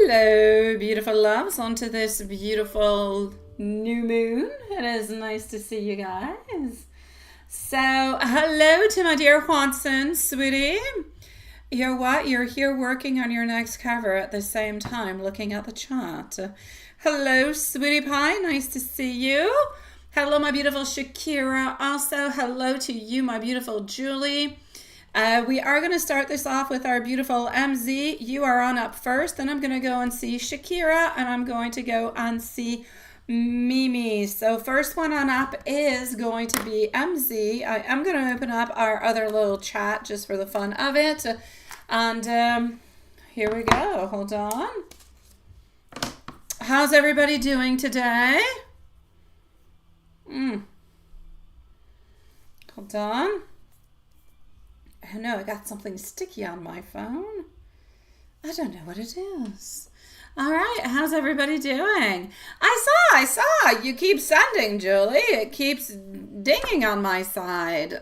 Hello, beautiful loves, onto this beautiful new moon. It is nice to see you guys. So, hello to my dear Watson, sweetie. You're what? You're here working on your next cover at the same time, looking at the chart. Hello, sweetie pie. Nice to see you. Hello, my beautiful Shakira. Also, hello to you, my beautiful Julie. We are going to start this off with our beautiful MZ. You are on up first, and I'm going to go and see Shakira, and I'm going to go and see Mimi. So first one on up is going to be MZ. I am going to open up our other little chat just for the fun of it. And here we go. Hold on. How's everybody doing today? Hold on. Oh no, I got something sticky on my phone. I don't know what it is. All right, how's everybody doing? I saw. You keep sending, Julie. It keeps dinging on my side.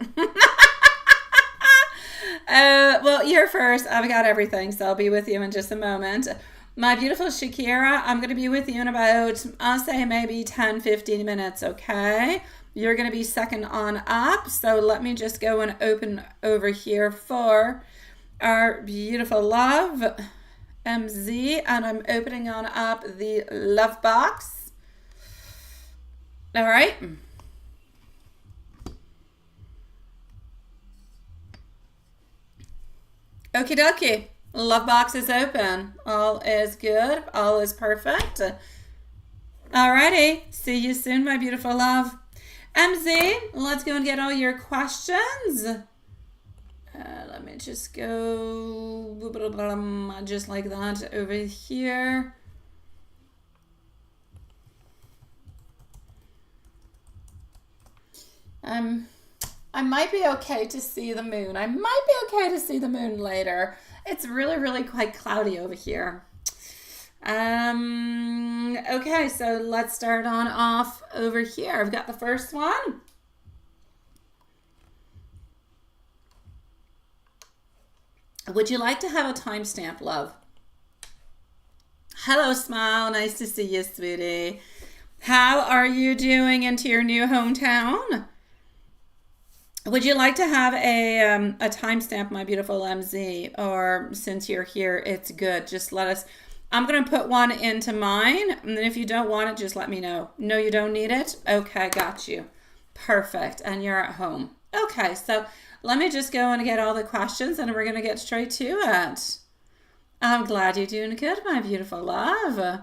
Well, you're first. I've got everything, so I'll be with you in just a moment. My beautiful Shakira, I'm going to be with you in about, I'll say maybe 10, 15 minutes, okay? You're going to be second on up, so let me just go and open over here for our beautiful love, MZ, and I'm opening on up the love box. All right. Okie dokie. Love box is open. All is good. All is perfect. Alrighty. See you soon, my beautiful love. MZ, let's go and get all your questions. Let me just go just like that over here. I might be okay to see the moon. I might be okay to see the moon later. It's really, really quite cloudy over here. Okay, so let's start on off over here. I've got the first one. Would you like to have a timestamp, love? Hello, Smile. Nice to see you, sweetie. How are you doing into your new hometown? Would you like to have a timestamp, my beautiful MZ? Or since you're here, it's good. Just let us... I'm going to put one into mine, and then if you don't want it, just let me know. No, you don't need it? Okay, got you. Perfect, and you're at home. Okay, so let me just go and get all the questions, and we're going to get straight to it. I'm glad you're doing good, my beautiful love.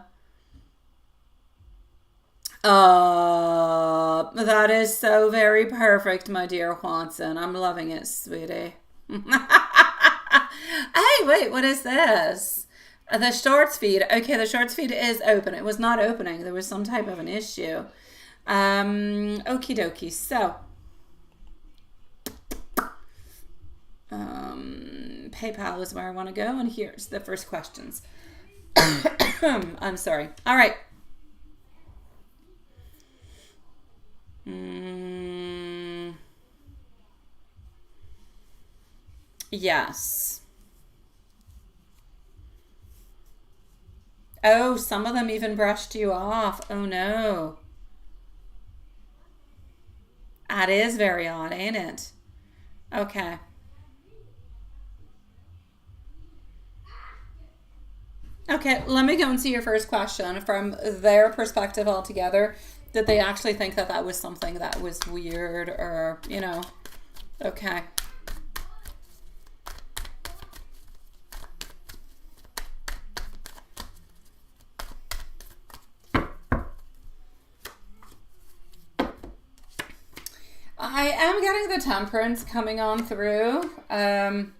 Oh, that is so very perfect, my dear Watson. I'm loving it, sweetie. Hey, wait, what is this? The shorts feed. Okay, the shorts feed is open. It was not opening. There was some type of an issue. Okie dokie. So, PayPal is where I want to go. And here's the first questions. I'm sorry. All right. Yes. Oh, some of them even brushed you off. Oh no. That is very odd, ain't it? Okay. Okay, let me go and see your first question from their perspective altogether. Did they actually think that that was something that was weird or, you know? Okay. I am getting the temperance coming on through. I'm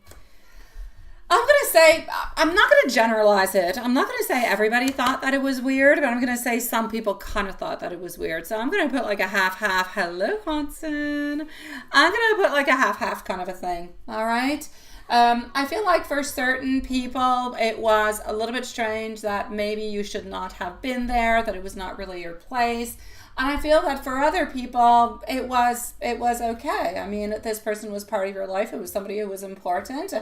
going to say, I'm not going to generalize it. I'm not going to say everybody thought that it was weird, but I'm going to say some people kind of thought that it was weird. So I'm going to put like a half-half. Hello, Hudson. I'm going to put like a half-half kind of a thing. All right. I feel like for certain people, it was a little bit strange that maybe you should not have been there, that it was not really your place. And I feel that for other people, it was okay. I mean, this person was part of your life. It was somebody who was important,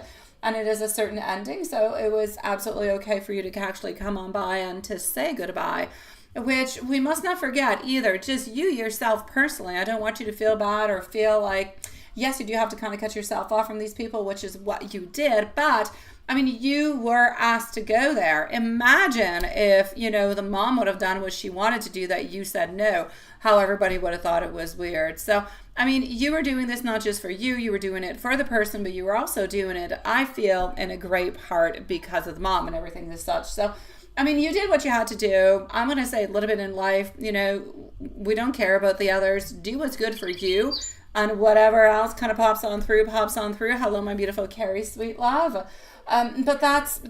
and it is a certain ending. So it was absolutely okay for you to actually come on by and to say goodbye, which we must not forget either. Just you yourself personally. I don't want you to feel bad or feel like, yes, you do have to kind of cut yourself off from these people, which is what you did. But I mean, you were asked to go there. Imagine if, you know, the mom would have done what she wanted to do that you said no, how everybody would have thought it was weird. So, I mean, you were doing this not just for you were doing it for the person, but you were also doing it, I feel, in a great part because of the mom and everything as such. So, I mean, you did what you had to do. I'm going to say a little bit in life, you know, we don't care about the others. Do what's good for you. And whatever else kind of pops on through. Hello, my beautiful Carrie, sweet love. But that's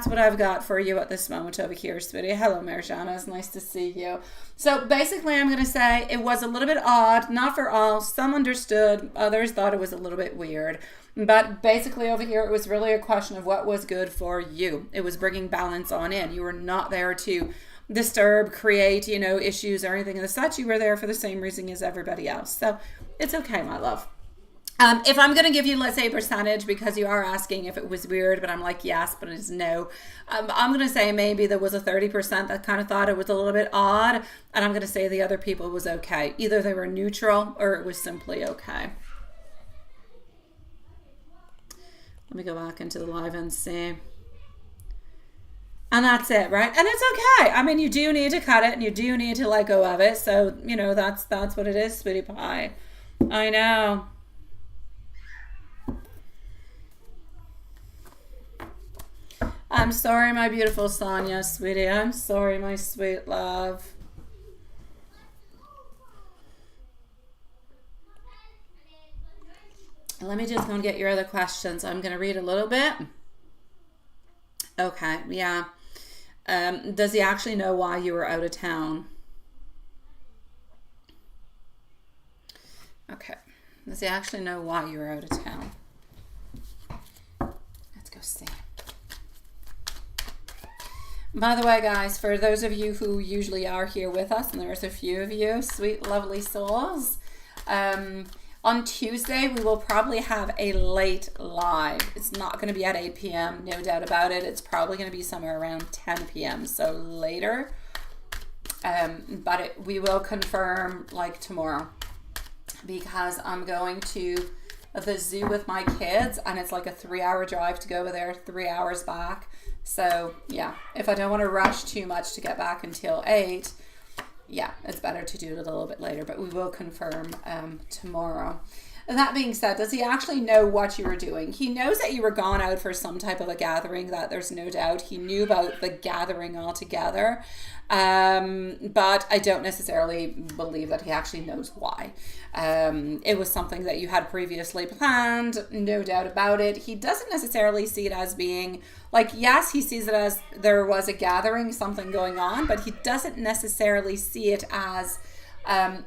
what I've got for you at this moment over here, sweetie. Hello, Marjana. It's nice to see you. So basically, I'm going to say it was a little bit odd. Not for all. Some understood. Others thought it was a little bit weird. But basically over here, it was really a question of what was good for you. It was bringing balance on in. You were not there to disturb, create, you know, issues or anything of such. You were there for the same reason as everybody else. So it's okay, my love. If I'm going to give you, let's say, a percentage, because you are asking if it was weird, but I'm like, yes, but it's no. I'm going to say maybe there was a 30% that kind of thought it was a little bit odd. And I'm going to say the other people was okay. Either they were neutral or it was simply okay. Let me go back into the live and see. And that's it, right? And it's okay. I mean, you do need to cut it and you do need to let go of it. So, you know, that's what it is, sweetie pie. I know. I'm sorry, my beautiful Sonia, sweetie. I'm sorry, my sweet love. Let me just go and get your other questions. I'm going to read a little bit. Okay, yeah. Does he actually know why you were out of town? Okay. Does he actually know why you were out of town? Let's go see. By the way, guys, for those of you who usually are here with us, and there's a few of you, sweet, lovely souls, on Tuesday, we will probably have a late live. It's not going to be at 8 p.m., no doubt about it. It's probably going to be somewhere around 10 p.m., so later. But we will confirm like tomorrow, because I'm going to the zoo with my kids, and it's like a 3-hour drive to go over there, 3 hours back. So yeah, if I don't want to rush too much to get back until 8, yeah, it's better to do it a little bit later, but we will confirm tomorrow. That being said, does he actually know what you were doing? He knows that you were gone out for some type of a gathering, that there's no doubt. He knew about the gathering altogether, but I don't necessarily believe that he actually knows why. It was something that you had previously planned, no doubt about it. He doesn't necessarily see it as being like, yes, he sees it as there was a gathering, something going on, but he doesn't necessarily see it as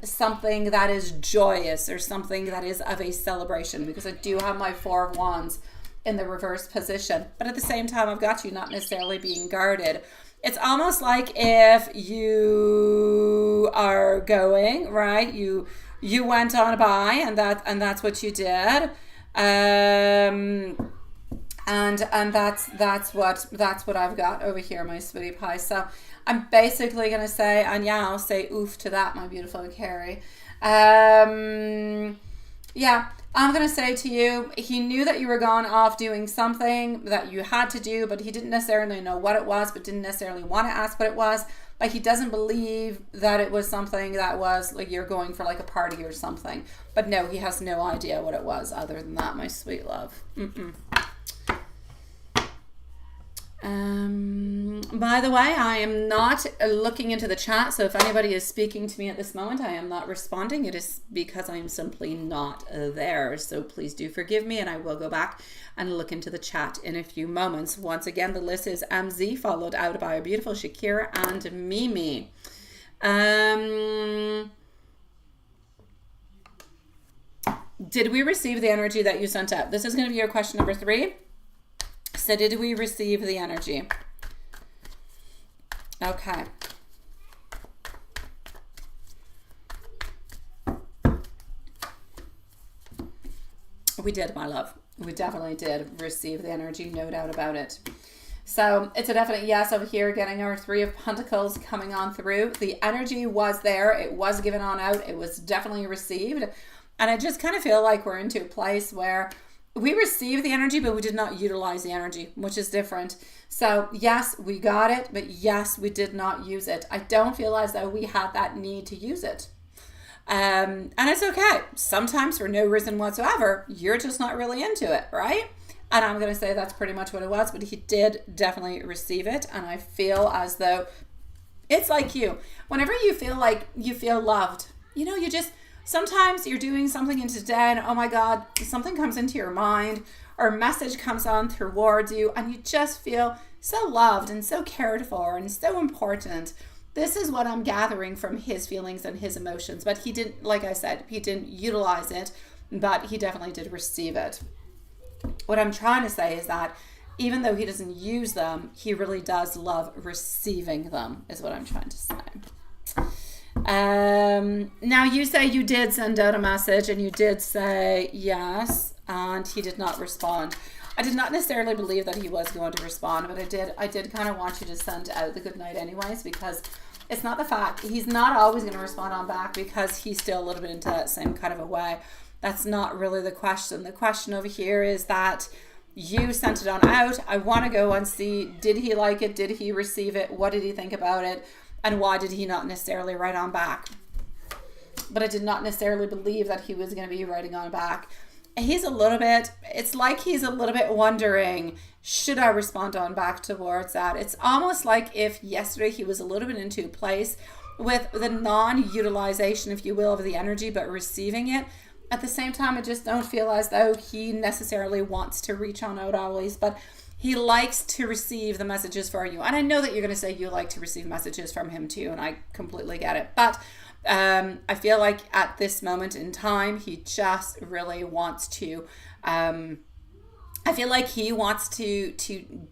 something that is joyous or something that is of a celebration, because I do have my 4 of Wands in the reverse position, but at the same time I've got you not necessarily being guarded. It's almost like if you are going, right, you went on by, and that's what you did, and that's what I've got over here, my sweetie pie. So I'm basically going to say, and yeah, I'll say oof to that, my beautiful Carrie. Yeah, I'm going to say to you, he knew that you were gone off doing something that you had to do, but he didn't necessarily know what it was, but didn't necessarily want to ask what it was. Like, he doesn't believe that it was something that was like you're going for like a party or something. But no, he has no idea what it was other than that, my sweet love. By the way, I am not looking into the chat, so if anybody is speaking to me at this moment, I am not responding. It is because I am simply not there. So please do forgive me, and I will go back and look into the chat in a few moments. Once again, the list is MZ, followed out by a beautiful Shakira and Mimi. Did we receive the energy that you sent out? This is going to be your question number 3. So did we receive the energy? Okay. We did, my love. We definitely did receive the energy, no doubt about it. So it's a definite yes over here, getting our Three of Pentacles coming on through. The energy was there. It was given on out. It was definitely received. And I just kind of feel like we're into a place where we received the energy, but we did not utilize the energy, which is different. So yes, we got it, but yes, we did not use it. I don't feel as though we had that need to use it. And it's okay. Sometimes for no reason whatsoever, you're just not really into it, right? And I'm going to say that's pretty much what it was, but he did definitely receive it. And I feel as though it's like you. Whenever you feel like you feel loved, you know, you just, sometimes you're doing something in today and oh my God, something comes into your mind or a message comes on towards you and you just feel so loved and so cared for and so important. This is what I'm gathering from his feelings and his emotions. But he didn't, like I said, he didn't utilize it, but he definitely did receive it. What I'm trying to say is that even though he doesn't use them, he really does love receiving them, is what I'm trying to say. Now you say you did send out a message and you did say yes, and he did not respond. I did not necessarily believe that he was going to respond, but I did kind of want you to send out the good night anyways, because it's not the fact, he's not always going to respond on back because he's still a little bit into that same kind of a way. That's not really the question. The question over here is that you sent it on out. I want to go and see, did he like it? Did he receive it? What did he think about it? And why did he not necessarily write on back? But I did not necessarily believe that he was going to be writing on back. He's a little bit, it's like he's a little bit wondering, should I respond on back towards that? It's almost like if yesterday he was a little bit into a place with the non-utilization, if you will, of the energy, but receiving it. At the same time, I just don't feel as though he necessarily wants to reach on out always, but he likes to receive the messages for you. And I know that you're going to say you like to receive messages from him too, and I completely get it. But I feel like at this moment in time, he just really wants to, I feel like he wants to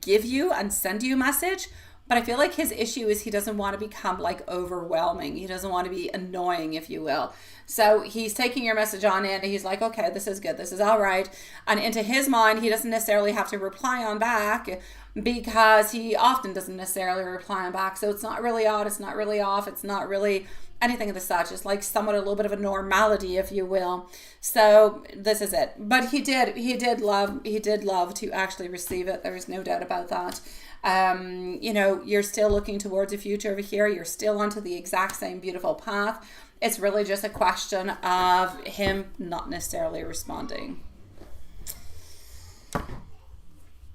give you and send you a message. But I feel like his issue is he doesn't want to become like overwhelming. He doesn't want to be annoying, if you will. So he's taking your message on in and he's like, okay, this is good. This is all right. And into his mind, he doesn't necessarily have to reply on back because he often doesn't necessarily reply on back. So it's not really odd. It's not really off. It's not really anything of the such. It's like somewhat a little bit of a normality, if you will. So this is it. But he did love to actually receive it. There is no doubt about that. You know, you're still looking towards the future over here. You're still onto the exact same beautiful path. It's really just a question of him not necessarily responding.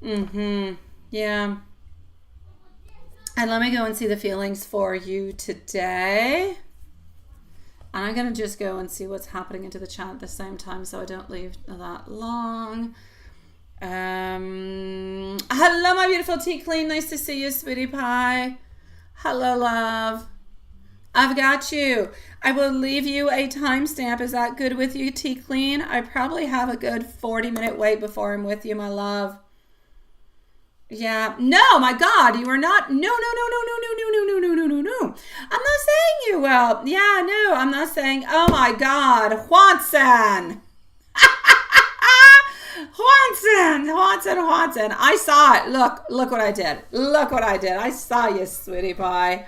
Yeah. And let me go and see the feelings for you today. And I'm going to just go and see what's happening into the chat at the same time so I don't leave that long. Hello, my beautiful tea clean. Nice to see you, sweetie pie. Hello, love. I've got you. I will leave you a timestamp. Is that good with you, tea clean? I probably have a good 40-minute wait before I'm with you, my love. Yeah. No, my God, you are not. No. I'm not saying you will. Yeah, no, I'm not saying. Oh my God, Juanson. Juanson. I saw it. Look what I did. I saw you, sweetie pie.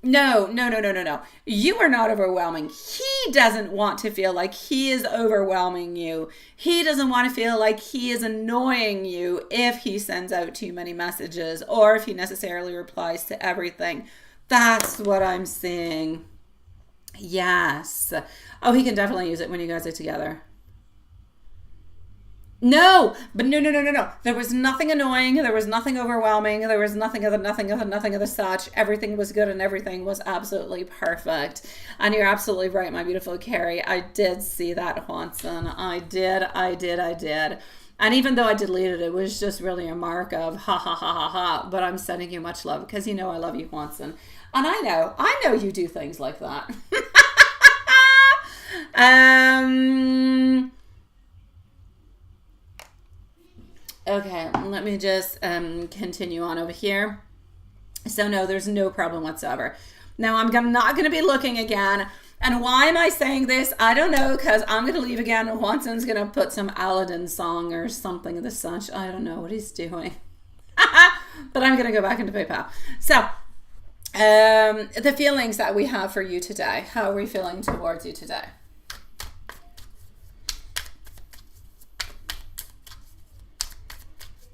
No. You are not overwhelming. He doesn't want to feel like he is overwhelming you. He doesn't want to feel like he is annoying you if he sends out too many messages or if he necessarily replies to everything. That's what I'm seeing. Yes. Oh, he can definitely use it when you guys are together. No. There was nothing annoying. There was nothing overwhelming. There was nothing of the such. Everything was good and everything was absolutely perfect. And you're absolutely right, my beautiful Carrie. I did see that, Juanson. I did. And even though I deleted it, it was just really a mark of ha. But I'm sending you much love because you know I love you, Juanson. And I know you do things like that. Okay, let me just continue on over here. So no, there's no problem whatsoever. Now I'm not going to be looking again And why am I saying this? I don't know, because I'm going to leave again. Watson's going to put some Aladdin song or something of the such. I don't know what he's doing. But I'm going to go back into PayPal. So, the feelings that we have for you today. How are we feeling towards you today?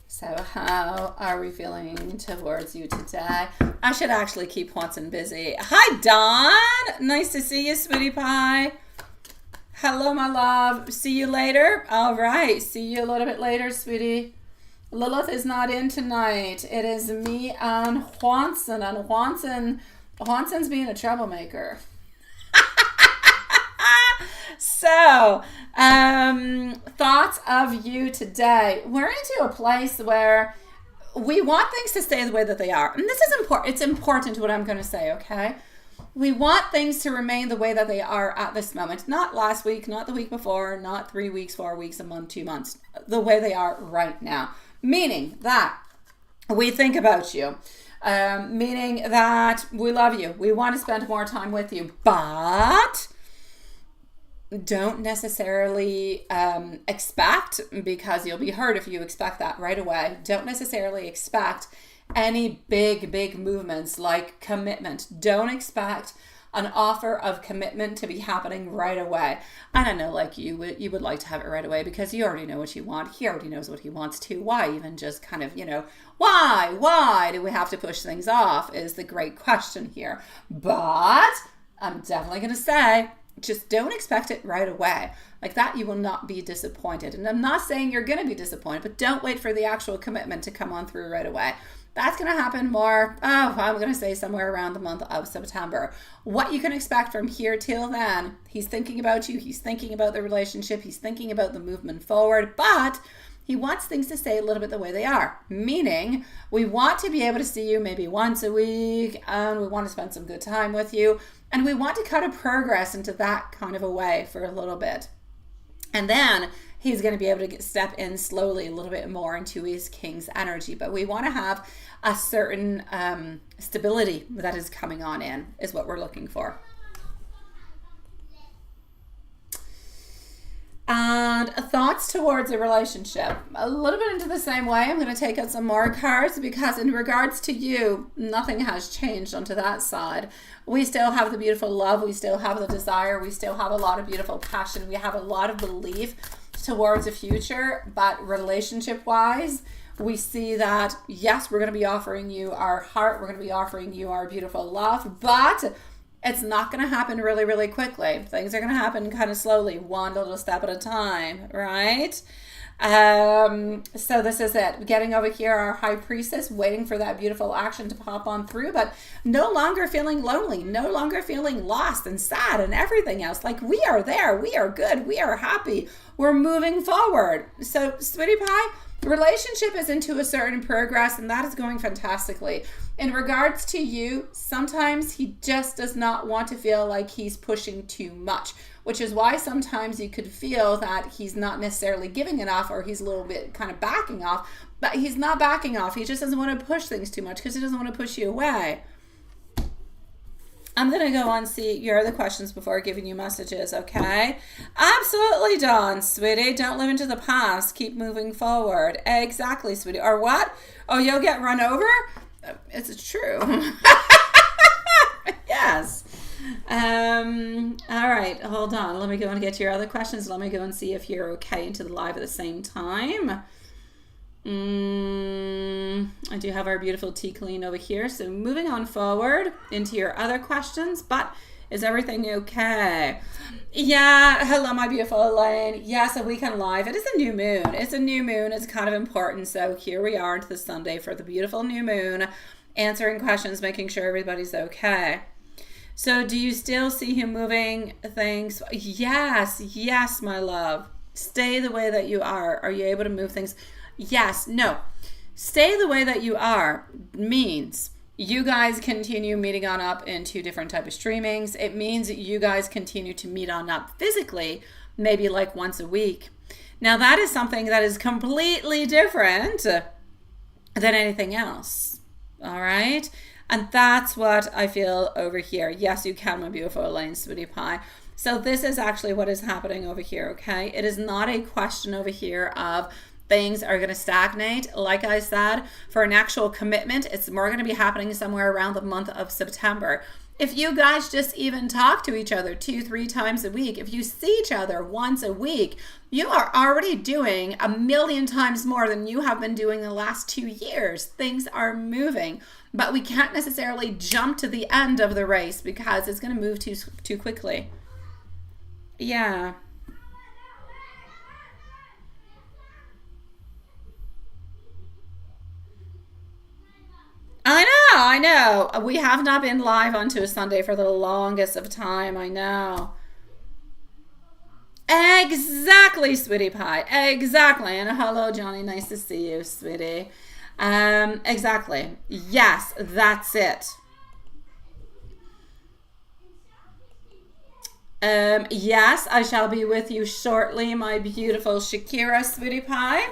So how are we feeling towards you today? I should actually keep Watson busy. Hi, Dawn. Nice to see you, sweetie pie. Hello, my love. See you later. All right. See you a little bit later, sweetie. Lilith is not in tonight. It is me and Watson. And Watson's being a troublemaker. So, thoughts of you today. We're into a place where we want things to stay the way that they are. And this is important. It's important what I'm going to say, okay? We want things to remain the way that they are at this moment. Not last week, not the week before, not 3 weeks, 4 weeks, a month, 2 months. The way they are right now. Meaning that we think about you. Meaning that we love you. We want to spend more time with you. But don't necessarily expect, because you'll be hurt if you expect that right away. Don't necessarily expect any big movements like commitment. Don't expect an offer of commitment to be happening right away. And I know, like you would like to have it right away because you already know what you want. He already knows what he wants too. Why even just kind of, why do we have to push things off is the great question here. But I'm definitely going to say, just don't expect it right away. Like that, you will not be disappointed. And I'm not saying you're going to be disappointed, but don't wait for the actual commitment to come on through right away. That's going to happen more, I'm going to say somewhere around the month of September. What you can expect from here till then, he's thinking about you. He's thinking about the relationship. He's thinking about the movement forward, but he wants things to stay a little bit the way they are. Meaning we want to be able to see you maybe once a week, and we want to spend some good time with you. And we want to kind of progress into that kind of a way for a little bit. And then he's going to be able to step in slowly a little bit more into his king's energy. But we want to have a certain stability that is coming on in, is what we're looking for. And thoughts towards a relationship. A little bit into the same way. I'm going to take out some more cards because in regards to you, nothing has changed onto that side. We still have the beautiful love. We still have the desire. We still have a lot of beautiful passion. We have a lot of belief towards the future. But relationship-wise, we see that, yes, we're going to be offering you our heart. We're going to be offering you our beautiful love. But it's not going to happen really, really quickly. Things are going to happen kind of slowly, one little step at a time, right? So this is it. Getting over here, our high priestess, waiting for that beautiful action to pop on through, but no longer feeling lonely, no longer feeling lost and sad and everything else. Like we are there, we are good, we are happy, we're moving forward. So, sweetie pie, relationship is into a certain progress, and that is going fantastically. In regards to you, sometimes he just does not want to feel like he's pushing too much, which is why sometimes you could feel that he's not necessarily giving enough, or he's a little bit kind of backing off, but he's not backing off. He just doesn't want to push things too much because he doesn't want to push you away. I'm going to go on and see your other questions before giving you messages, okay? Absolutely, Dawn, sweetie. Don't live into the past. Keep moving forward. Exactly, sweetie. Or what? Oh, you'll get run over? It's true. Yes. All right, hold on. Let me go and get your other questions. Let me go and see if you're okay into the live at the same time. I do have our beautiful tea clean over here. So moving on forward into your other questions, but is everything okay? Yeah, hello, my beautiful Elaine. Yes, a weekend live. It is a new moon. It's a new moon. It's kind of important. So here we are into the Sunday for the beautiful new moon, answering questions, making sure everybody's okay. So do you still see him moving things? Yes, my love. Stay the way that you are. Are you able to move things? Yes, no. Stay the way that you are means you guys continue meeting on up into different type of streamings. It means that you guys continue to meet on up physically, maybe like once a week. Now that is something that is completely different than anything else. All right. And that's what I feel over here. Yes, you can, my beautiful Elaine, sweetie pie. So this is actually what is happening over here, okay? It is not a question over here of things are going to stagnate. Like I said, for an actual commitment, it's more going to be happening somewhere around the month of September. If you guys just even talk to each other 2-3 times a week, if you see each other once a week, you are already doing 1,000,000 times more than you have been doing the last 2 years. Things are moving, but we can't necessarily jump to the end of the race because it's going to move too quickly. Yeah. I know. We have not been live onto a Sunday for the longest of time. I know. Exactly, sweetie pie. Exactly. And hello, Johnny. Nice to see you, sweetie. Exactly. Yes, that's it. Yes, I shall be with you shortly, my beautiful Shakira, sweetie pie.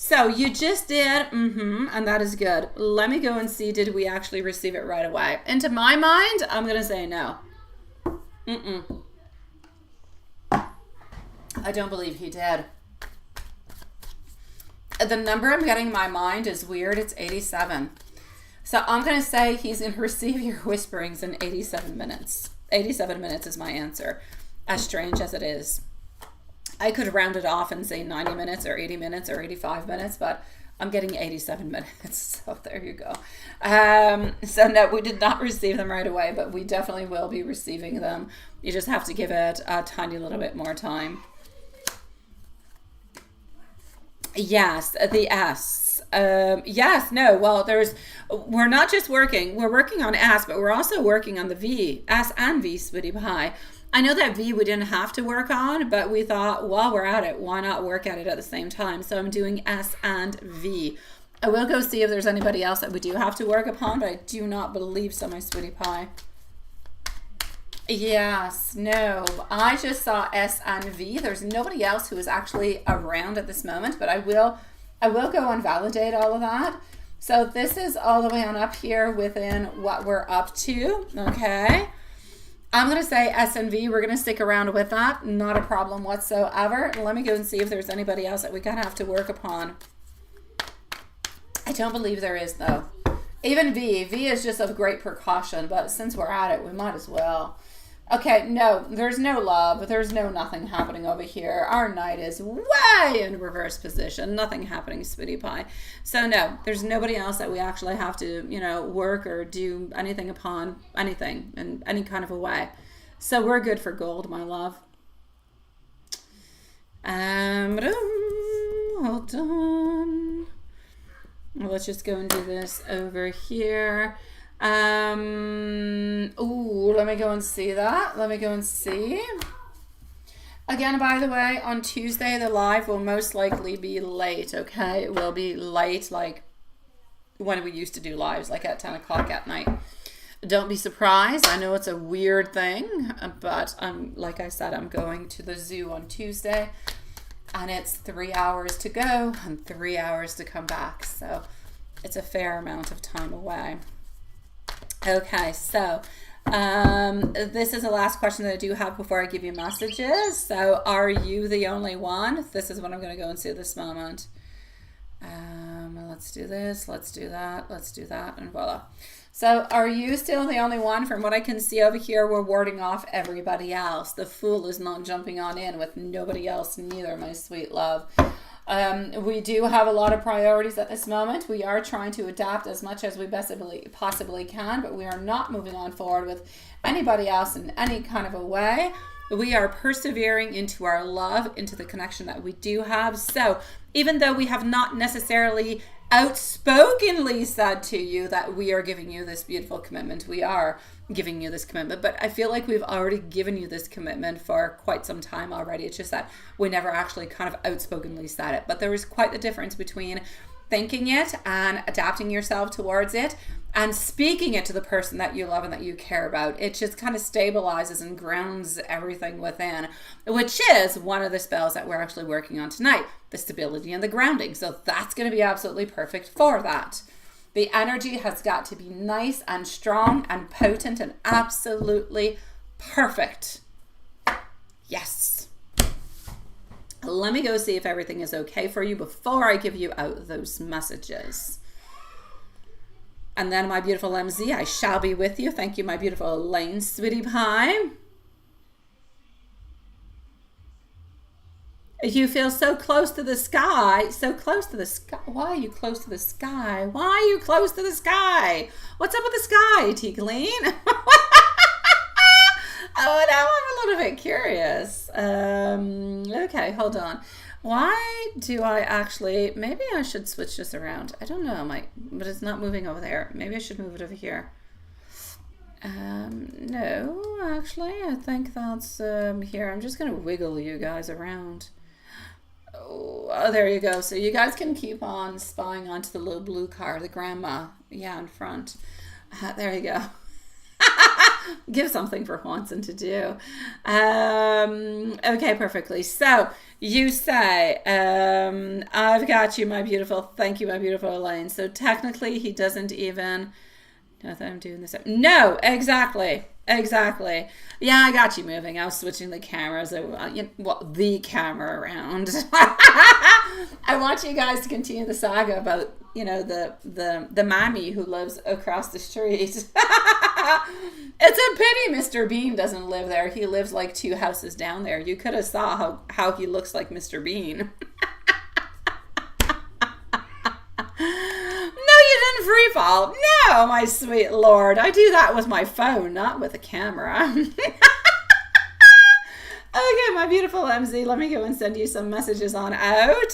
So you just did, and that is good. Let me go and see, did we actually receive it right away? Into my mind, I'm going to say no. I don't believe he did. The number I'm getting in my mind is weird. It's 87. So I'm going to say he's going to receive your whisperings in 87 minutes. 87 minutes is my answer, as strange as it is. I could round it off and say 90 minutes or 80 minutes or 85 minutes, but I'm getting 87 minutes. So there you go. So no, we did not receive them right away, but we definitely will be receiving them. You just have to give it a tiny little bit more time. Yes, the S. Yes, no, well, we're not just working, we're working on S, but we're also working on the V, S and V, sweetie pie. I know that V we didn't have to work on, but we thought while we're at it, why not work at it at the same time? So I'm doing S and V. I will go see if there's anybody else that we do have to work upon, but I do not believe so, my sweetie pie. Yes, no, I just saw S and V. There's nobody else who is actually around at this moment, but I will go and validate all of that. So this is all the way on up here within what we're up to, okay? I'm going to say S and V. We're going to stick around with that. Not a problem whatsoever. Let me go and see if there's anybody else that we're going to have to work upon. I don't believe there is, though. Even V. V is just of great precaution, but since we're at it, we might as well. Okay, no, there's no love. There's no nothing happening over here. Our knight is way in reverse position. Nothing happening, sweetie pie. So no, there's nobody else that we actually have to, work or do anything upon anything in any kind of a way. So we're good for gold, my love. Hold on. Well, let's just go and do this over here. Let me go and see that. Let me go and see. Again, by the way, on Tuesday, the live will most likely be late, okay? It will be late, like when we used to do lives, like at 10 o'clock at night. Don't be surprised. I know it's a weird thing, but like I said, I'm going to the zoo on Tuesday, and it's 3 hours to go and 3 hours to come back. So it's a fair amount of time away. Okay, so this is the last question that I do have before I give you messages. So are you the only one? This is what I'm going to go and see this moment. Let's do this, let's do that, let's do that, and voila. So are you still the only one? From what I can see over here, we're warding off everybody else. The Fool is not jumping on in with nobody else neither, my sweet love. We do have a lot of priorities at this moment. We are trying to adapt as much as we possibly can, but we are not moving on forward with anybody else in any kind of a way. We are persevering into our love, into the connection that we do have. So even though we have not necessarily outspokenly said to you that we are giving you this beautiful commitment, we are giving you this commitment, but I feel like we've already given you this commitment for quite some time already. It's just that we never actually kind of outspokenly said it, but there is quite the difference between thinking it and adapting yourself towards it and speaking it to the person that you love and that you care about. It just kind of stabilizes and grounds everything within, which is one of the spells that we're actually working on tonight, the stability and the grounding. So that's going to be absolutely perfect for that, The energy has got to be nice and strong and potent and absolutely perfect. Yes. Let me go see if everything is okay for you before I give you out those messages. And then my beautiful MZ, I shall be with you. Thank you, my beautiful Elaine, sweetie pie. You feel so close to the sky, so close to the sky. Why are you close to the sky? Why are you close to the sky? What's up with the sky, T-Clean? Oh, now I'm a little bit curious. Okay, hold on. Why do I actually, maybe I should switch this around. I don't know, but it's not moving over there. Maybe I should move it over here. No, actually, I think that's here. I'm just going to wiggle you guys around. Oh, there you go. So you guys can keep on spying onto the little blue car, the grandma, in front. There you go. Give something for Juanson to do. Okay, perfectly. So you say, I've got you, my beautiful. Thank you, my beautiful Elaine. So technically, he doesn't even know that I'm doing this. No, exactly. Yeah, I got you moving. I was switching the cameras. The camera around. I want you guys to continue the saga about, the mammy who lives across the street. It's a pity Mr. Bean doesn't live there. He lives like 2 houses down there. You could have saw how he looks like Mr. Bean. No, you didn't free fall. No, my sweet lord. I do that with my phone, not with a camera. Okay, my beautiful MZ, let me go and send you some messages on out.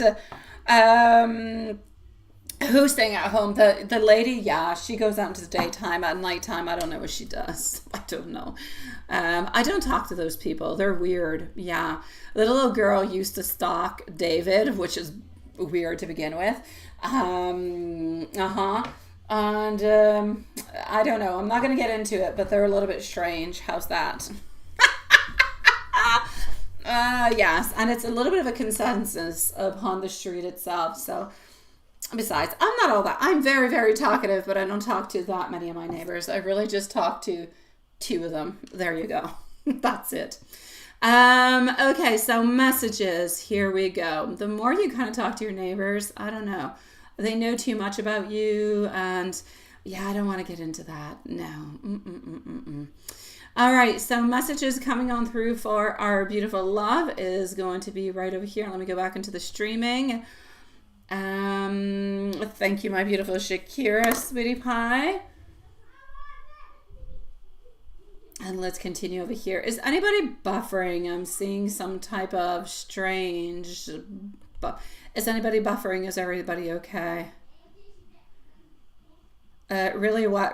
Who's staying at home? The lady, yeah, she goes out into the daytime. At nighttime, I don't know what she does. I don't know. I don't talk to those people. They're weird. Yeah. The little girl used to stalk David, which is weird to begin with. And I don't know. I'm not going to get into it, but they're a little bit strange. How's that? Yes, and it's a little bit of a consensus upon the street itself. So besides, I'm not all that. I'm very, very talkative, but I don't talk to that many of my neighbors. I really just talk to 2 of them. There you go. That's it. Okay, so messages. Here we go. The more you kind of talk to your neighbors, I don't know. They know too much about you, and yeah, I don't want to get into that. No. All right, so messages coming on through for our beautiful love is going to be right over here. Let me go back into the streaming. Thank you, my beautiful Shakira, sweetie pie. And let's continue over here. Is anybody buffering? I'm seeing some type of strange... Is anybody buffering? Is everybody okay? Really what?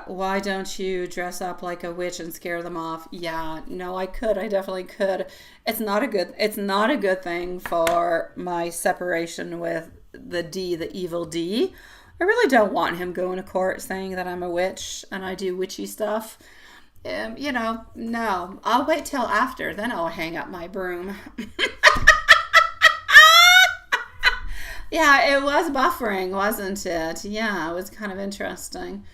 Why don't you dress up like a witch and scare them off? Yeah, no, I could. I definitely could. It's not a good thing for my separation with the evil D. I really don't want him going to court saying that I'm a witch and I do witchy stuff. No. I'll wait till after. Then I'll hang up my broom. Yeah, it was buffering, wasn't it? Yeah, it was kind of interesting.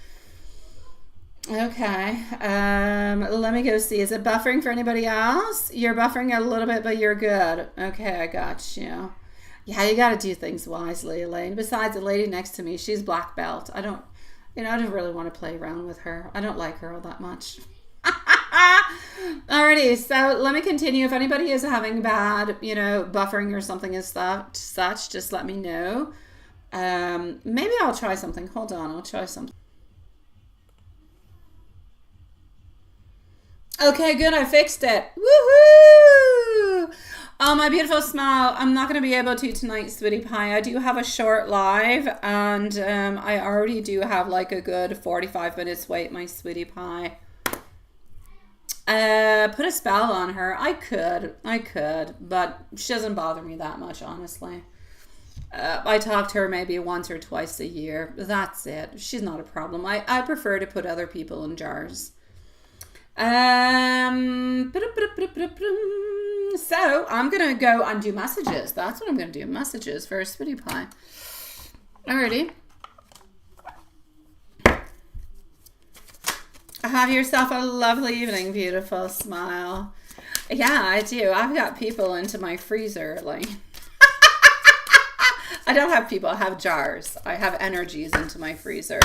Okay, let me go see. Is it buffering for anybody else? You're buffering a little bit, but you're good. Okay, I got you. Yeah, you got to do things wisely, Elaine. Besides, the lady next to me, she's black belt. I don't really want to play around with her. I don't like her all that much. Alrighty, so let me continue. If anybody is having bad, buffering or something as such, just let me know. Maybe I'll try something. Hold on, I'll try something. Okay, good, I fixed it. Woohoo! Oh, my beautiful smile. I'm not going to be able to tonight, sweetie pie. I do have a short live, and I already do have like a good 45 minutes wait, my sweetie pie. Put a spell on her. I could, but she doesn't bother me that much, honestly. I talk to her maybe once or twice a year. That's it. She's not a problem. I prefer to put other people in jars. So I'm gonna go and do messages. That's what I'm gonna do. Messages for Sweetie Pie. Alrighty. Have yourself a lovely evening. Beautiful. Smile. Yeah, I do. I've got people into my freezer. Like, I don't have people. I have jars. I have energies into my freezer.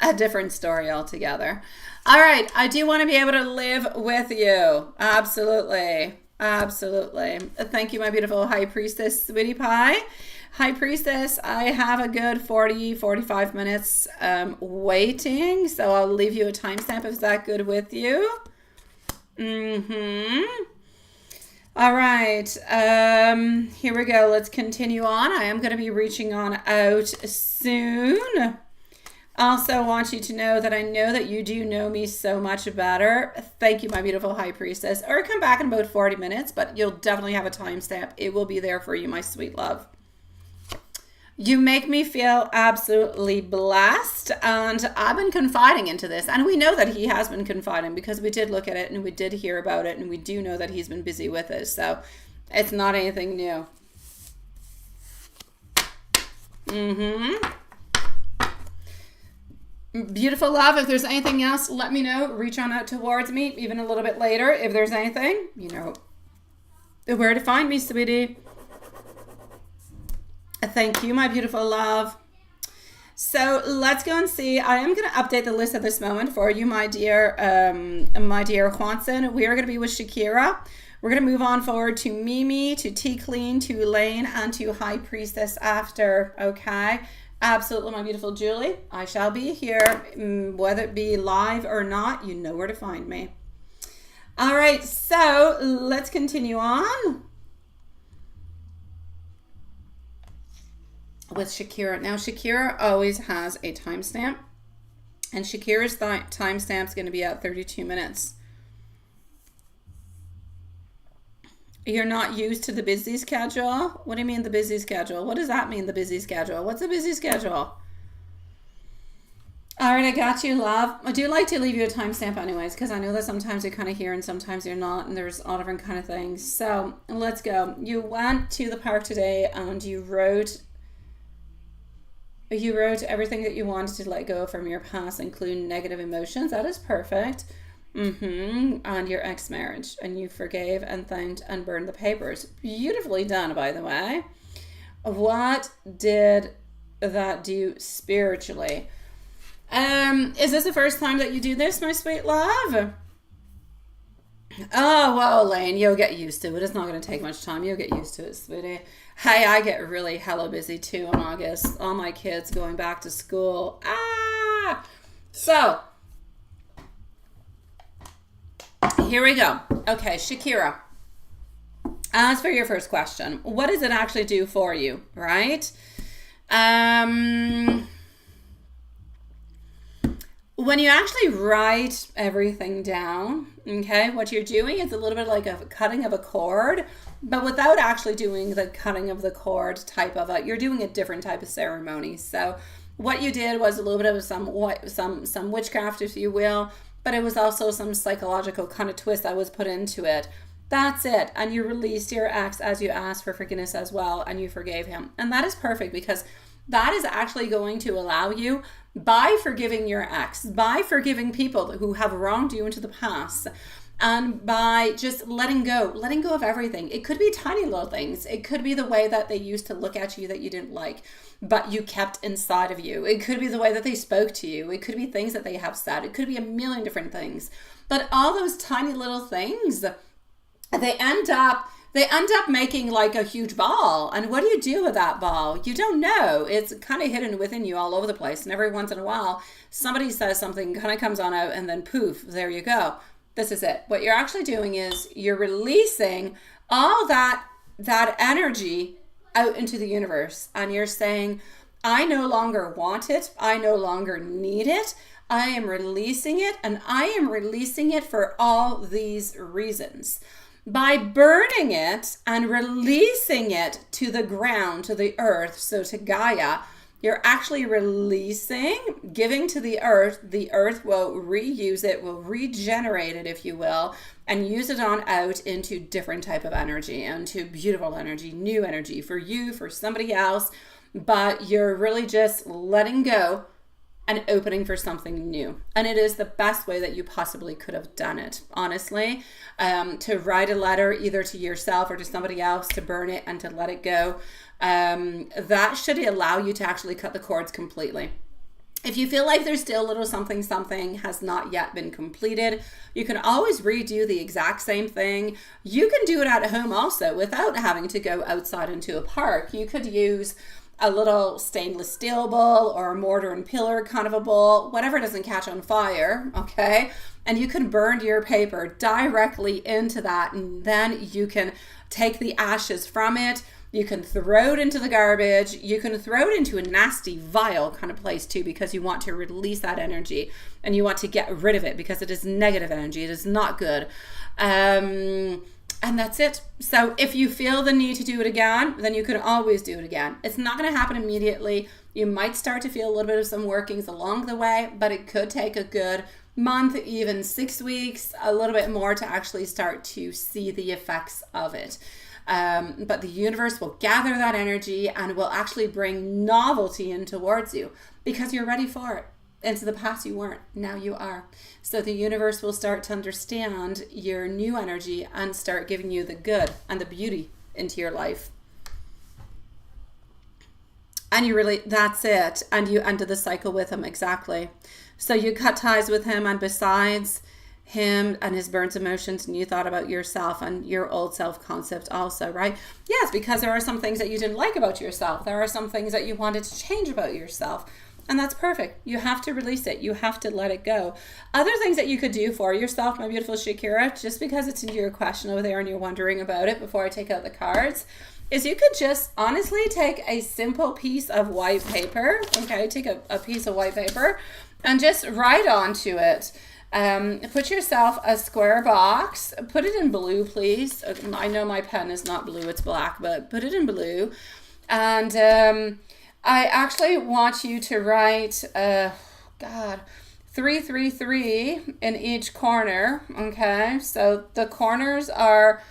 A different story altogether. All right. I do want to be able to live with you. Absolutely. Absolutely. Thank you, my beautiful High Priestess, Sweetie Pie. High Priestess, I have a good 45 minutes waiting, so I'll leave you a timestamp if that's good with you. All right, here we go. Let's continue on. I am going to be reaching on out soon. Also want you to know that I know that you do know me so much better. Thank you, my beautiful High Priestess. Or come back in about 40 minutes, but you'll definitely have a timestamp. It will be there for you, my sweet love. You make me feel absolutely blessed, and I've been confiding into this, and we know that he has been confiding because we did look at it and we did hear about it, and we do know that he's been busy with it, so it's not anything new. Beautiful love. If there's anything else, let me know. Reach on out towards me, even a little bit later. If there's anything, you know where to find me, sweetie. Thank you, my beautiful love. So let's go and see. I am going to update the list at this moment for you, my dear Juanson. We are going to be with Shakira. We're going to move on forward to Mimi, to T Clean, to Elaine, and to High Priestess after. Okay. Absolutely, my beautiful Julie. I shall be here, whether it be live or not. You know where to find me. All right. So let's continue on with Shakira. Now, Shakira always has a timestamp, and Shakira's timestamp is going to be at 32 minutes. You're not used to the busy schedule? What do you mean the busy schedule? What does that mean, the busy schedule? What's a busy schedule? All right, I got you, love. I do like to leave you a timestamp anyways, because I know that sometimes you're kind of here and sometimes you're not, and there's all different kind of things. So let's go. You went to the park today and you wrote everything that you wanted to let go from your past, including negative emotions. That is perfect. And your ex-marriage, and you forgave and thanked and burned the papers. Beautifully done, by the way. What did that do spiritually? Is this the first time that you do this, my sweet love? Oh, well, Elaine, you'll get used to it. It's not going to take much time. You'll get used to it, sweetie. Hey, I get really hella busy too in August. All my kids going back to school. So here we go. Okay, Shakira. As for your first question, what does it actually do for you, right? When you actually write everything down, okay, what you're doing is a little bit like a cutting of a cord, but without actually doing the cutting of the cord type of it. You're doing a different type of ceremony. So what you did was a little bit of some witchcraft, if you will, but it was also some psychological kind of twist that was put into it. That's it. And you released your ex as you asked for forgiveness as well, and you forgave him. And that is perfect, because that is actually going to allow you, by forgiving your ex, by forgiving people who have wronged you into the past, and by just letting go of everything. It could be tiny little things. It could be the way that they used to look at you that you didn't like, but you kept inside of you. It could be the way that they spoke to you. It could be things that they have said. It could be a million different things. But all those tiny little things, they end up making like a huge ball. And what do you do with that ball? You don't know. It's kind of hidden within you all over the place. And every once in a while, somebody says something, kind of comes on out, and then poof, there you go. This is it. What you're actually doing is you're releasing all that energy out into the universe. And you're saying, I no longer want it. I no longer need it. I am releasing it. And I am releasing it for all these reasons. By burning it and releasing it to the ground, to the earth, so to Gaia, you're actually releasing, giving to the earth. The earth will reuse it, will regenerate it, if you will, and use it on out into different type of energy, into beautiful energy, new energy for you, for somebody else. But you're really just letting go and opening for something new. And it is the best way that you possibly could have done it, honestly. To write a letter either to yourself or to somebody else, to burn it and to let it go. That should allow you to actually cut the cords completely. If you feel like there's still a little something has not yet been completed, you can always redo the exact same thing. You can do it at home also without having to go outside into a park. You could use a little stainless steel bowl or a mortar and pillar kind of a bowl, whatever doesn't catch on fire, okay? And you can burn your paper directly into that, and then you can take the ashes from it. You can throw it into the garbage. You can throw it into a nasty, vile kind of place too, because you want to release that energy and you want to get rid of it because it is negative energy. It is not good. And that's it. So if you feel the need to do it again, then you can always do it again. It's not going to happen immediately. You might start to feel a little bit of some workings along the way, but it could take a good month, even 6 weeks, a little bit more to actually start to see the effects of it. But the universe will gather that energy and will actually bring novelty in towards you because you're ready for it. Into the past you weren't, now you are. So the universe will start to understand your new energy and start giving you the good and the beauty into your life. And you really, that's it. And you ended the cycle with him, exactly. So you cut ties with him, and besides him and his burnt emotions, and you thought about yourself and your old self-concept also, right? Yes, because there are some things that you didn't like about yourself. There are some things that you wanted to change about yourself. And that's perfect. You have to release it. You have to let it go. Other things that you could do for yourself, my beautiful Shakira, just because it's in your question over there and you're wondering about it before I take out the cards, is you could just honestly take a simple piece of white paper, okay? Take a piece of white paper and just write onto it. Put yourself a square box. Put it in blue, please. I know my pen is not blue, it's black, but put it in blue. And I actually want you to write, 333 in each corner, okay? So the corners are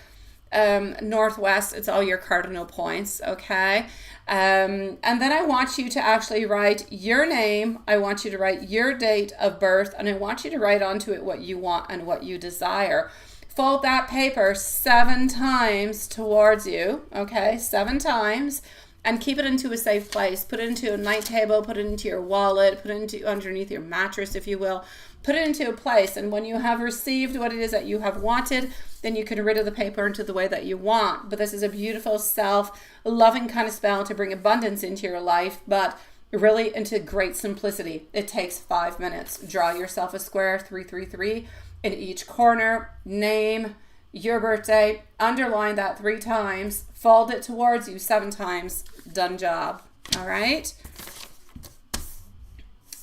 northwest. It's all your cardinal points, okay? And then I want you to actually write your name. I want you to write your date of birth, and I want you to write onto it what you want and what you desire. Fold that paper 7 times towards you, okay? 7 times. And keep it into a safe place. Put it into a night table, put it into your wallet, put it into underneath your mattress, if you will. Put it into a place, and when you have received what it is that you have wanted, then you can rid of the paper into the way that you want. But this is a beautiful self-loving kind of spell to bring abundance into your life, but really into great simplicity. It takes 5 minutes. Draw yourself a square, 333 in each corner, name, your birthday, underline that 3 times, fold it towards you 7 times, done job. All right?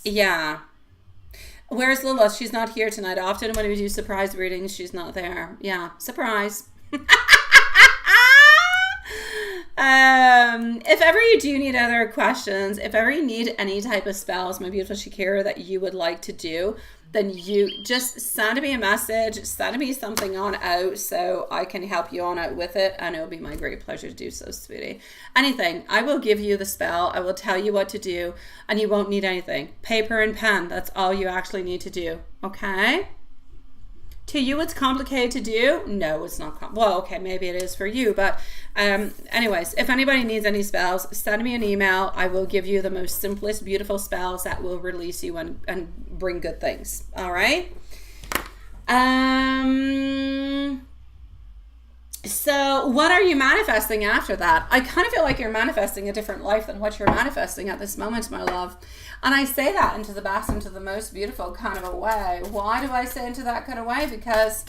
Yeah. Where's Lila? She's not here tonight. Often when we do surprise readings, she's not there. Yeah, surprise. If ever you do need other questions, if ever you need any type of spells, my beautiful Shakira, that you would like to do, then you just send me a message, send me something on out so I can help you on out with it, and it'll be my great pleasure to do so, sweetie. Anything. I will give you the spell. I will tell you what to do, and you won't need anything. Paper and pen. That's all you actually need to do. Okay? To you, it's complicated to do? No, it's not. Well, okay, maybe it is for you. But anyways, if anybody needs any spells, send me an email. I will give you the most simplest, beautiful spells that will release you and bring good things. All right? So what are you manifesting after that? I kind of feel like you're manifesting a different life than what you're manifesting at this moment, my love. And I say that into the best, into the most beautiful kind of a way. Why do I say into that kind of way? Because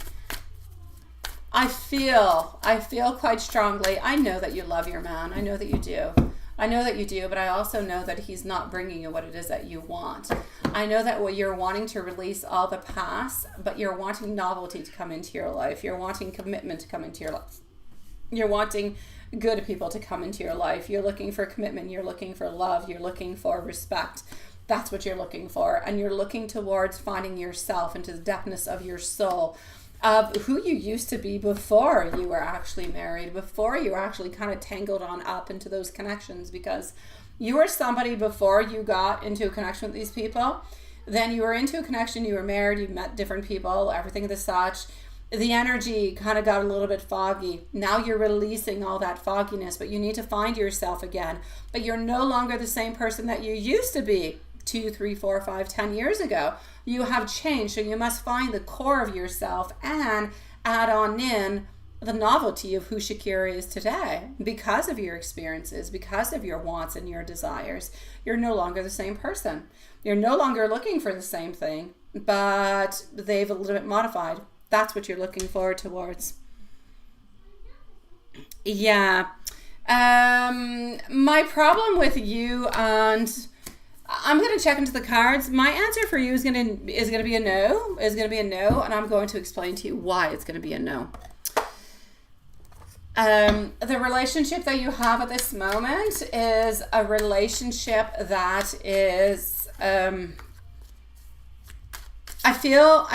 I feel quite strongly. I know that you love your man. I know that you do. I know that you do, but I also know that he's not bringing you what it is that you want. I know that what you're wanting to release all the past, but you're wanting novelty to come into your life. You're wanting commitment to come into your life. You're wanting good people to come into your life. You're looking for commitment. You're looking for love. You're looking for respect. That's what you're looking for. And you're looking towards finding yourself into the depthness of your soul, of who you used to be before you were actually married, before you were actually kind of tangled on up into those connections, because You were somebody before you got into a connection with these people. Then you were into a connection, you were married, you met different people, everything the such. The energy kind of got a little bit foggy. Now you're releasing all that fogginess, but you need to find yourself again. But you're no longer the same person that you used to be 2, 3, 4, 5, 10 years ago. You have changed, so you must find the core of yourself and add on in the novelty of who Shakira is today. Because of your experiences, because of your wants and your desires, you're no longer the same person. You're no longer looking for the same thing, but they've a little bit modified. That's what you're looking forward towards. Yeah. My problem with you, and I'm going to check into the cards. My answer for you is going to be a no. And I'm going to explain to you why it's going to be a no. The relationship that you have at this moment is a relationship that is, I feel,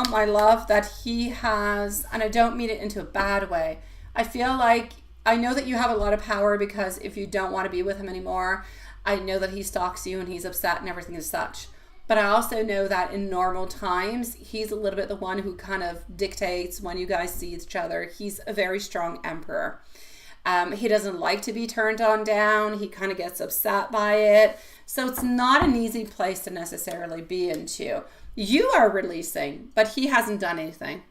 my love, that he has, and I don't mean it into a bad way. I feel like, I know that you have a lot of power, because if you don't want to be with him anymore, I know that he stalks you and he's upset and everything as such. But I also know that in normal times, he's a little bit the one who kind of dictates when you guys see each other. He's a very strong emperor. He doesn't like to be turned on down. He kind of gets upset by it. So it's not an easy place to necessarily be into. You are releasing, but he hasn't done anything.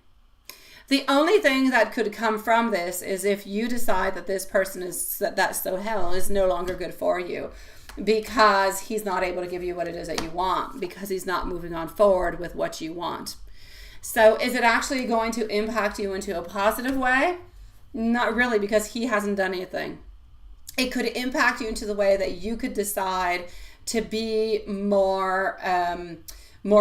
The only thing that could come from this is if you decide that this person is, that's so hell, is no longer good for you, because he's not able to give you what it is that you want, because he's not moving on forward with what you want. So is it actually going to impact you into a positive way? Not really, because he hasn't done anything. It could impact you into the way that you could decide to be more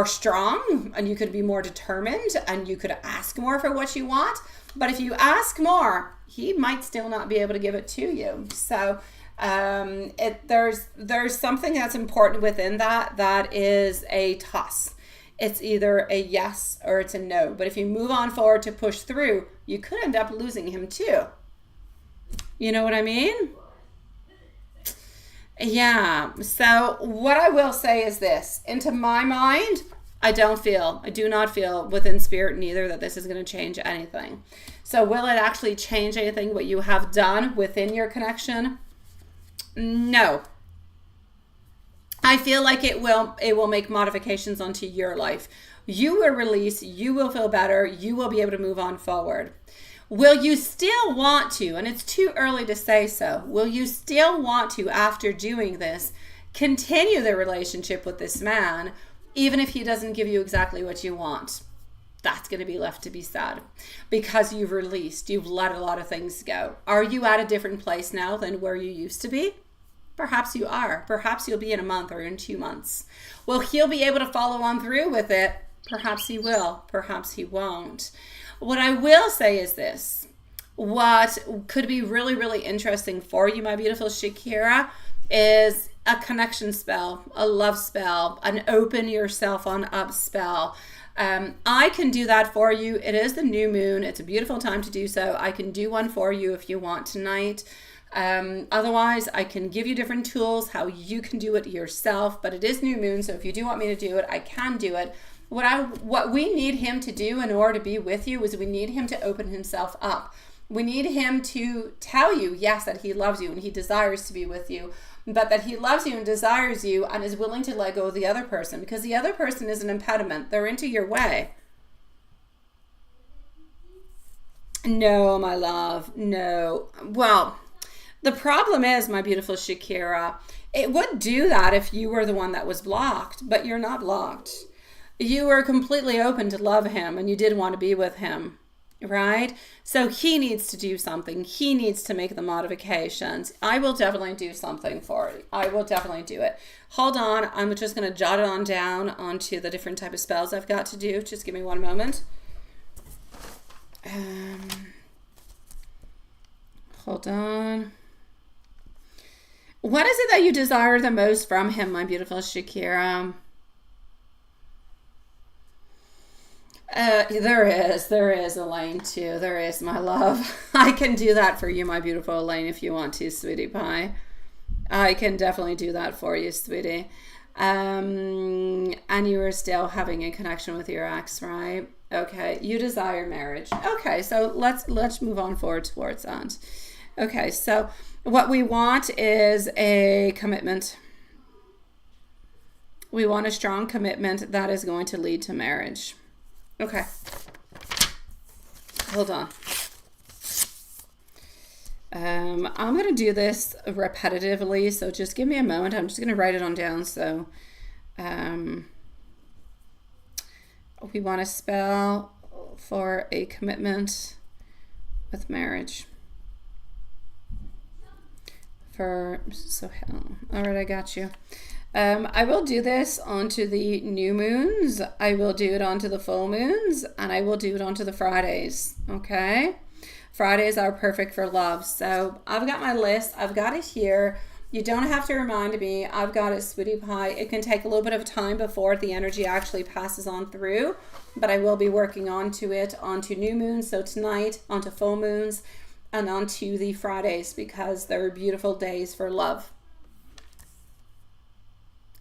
strong, and you could be more determined, and you could ask more for what you want. But if you ask more, he might still not be able to give it to you. So there's something that's important within that is a toss. It's either a yes or it's a no. But if you move on forward to push through, you could end up losing him too. You know what I mean? Yeah. So what I will say is this. Into my mind, I do not feel within spirit neither that this is going to change anything. So will it actually change anything what you have done within your connection? No. I feel like it will make modifications onto your life. You will release, you will feel better, you will be able to move on forward. Will you still want to, and it's too early to say so, will you still want to, after doing this, continue the relationship with this man, even if he doesn't give you exactly what you want? That's going to be left to be said, because you've released, you've let a lot of things go. Are you at a different place now than where you used to be? Perhaps you are. Perhaps you'll be in a month or in 2 months. Will he be able to follow on through with it? Perhaps he will. Perhaps he won't. What I will say is this. What could be really, really interesting for you, my beautiful Shakira, is a connection spell, a love spell, an open yourself on up spell. I can do that for you. It is the new moon. It's a beautiful time to do so. I can do one for you if you want tonight. Otherwise, I can give you different tools how you can do it yourself, but it is new moon, so if you do want me to do it, I can do it. What we need him to do in order to be with you is we need him to open himself up. We need him to tell you, yes, that he loves you and he desires to be with you, but that he loves you and desires you and is willing to let go of the other person, because the other person is an impediment. They're into your way. No, my love, no. Well, the problem is, my beautiful Shakira, it would do that if you were the one that was blocked, but you're not blocked. You were completely open to love him and you did want to be with him, right? So he needs to do something. He needs to make the modifications. I will definitely do something for it. I will definitely do it. Hold on. I'm just going to jot it on down onto the different type of spells I've got to do. Just give me one moment. Hold on. What is it that you desire the most from him, my beautiful Shakira? There is Elaine too. There is, my love. I can do that for you, my beautiful Elaine, if you want to, sweetie pie. I can definitely do that for you, sweetie. And you are still having a connection with your ex, right? Okay, you desire marriage. Okay, so let's move on forward towards that. Okay, so what we want is a commitment. We want a strong commitment that is going to lead to marriage. Okay. Hold on. I'm going to do this repetitively, so just give me a moment. I'm just going to write it on down. So we want to spell for a commitment with marriage. All right, I got you. I will do this onto the new moons. I will do it onto the full moons, and I will do it onto the Fridays. Okay. Fridays are perfect for love. So I've got my list. I've got it here. You don't have to remind me. I've got it, sweetie pie. It can take a little bit of time before the energy actually passes on through, but I will be working onto it onto new moons. So tonight, onto full moons, and onto the Fridays, because they're beautiful days for love.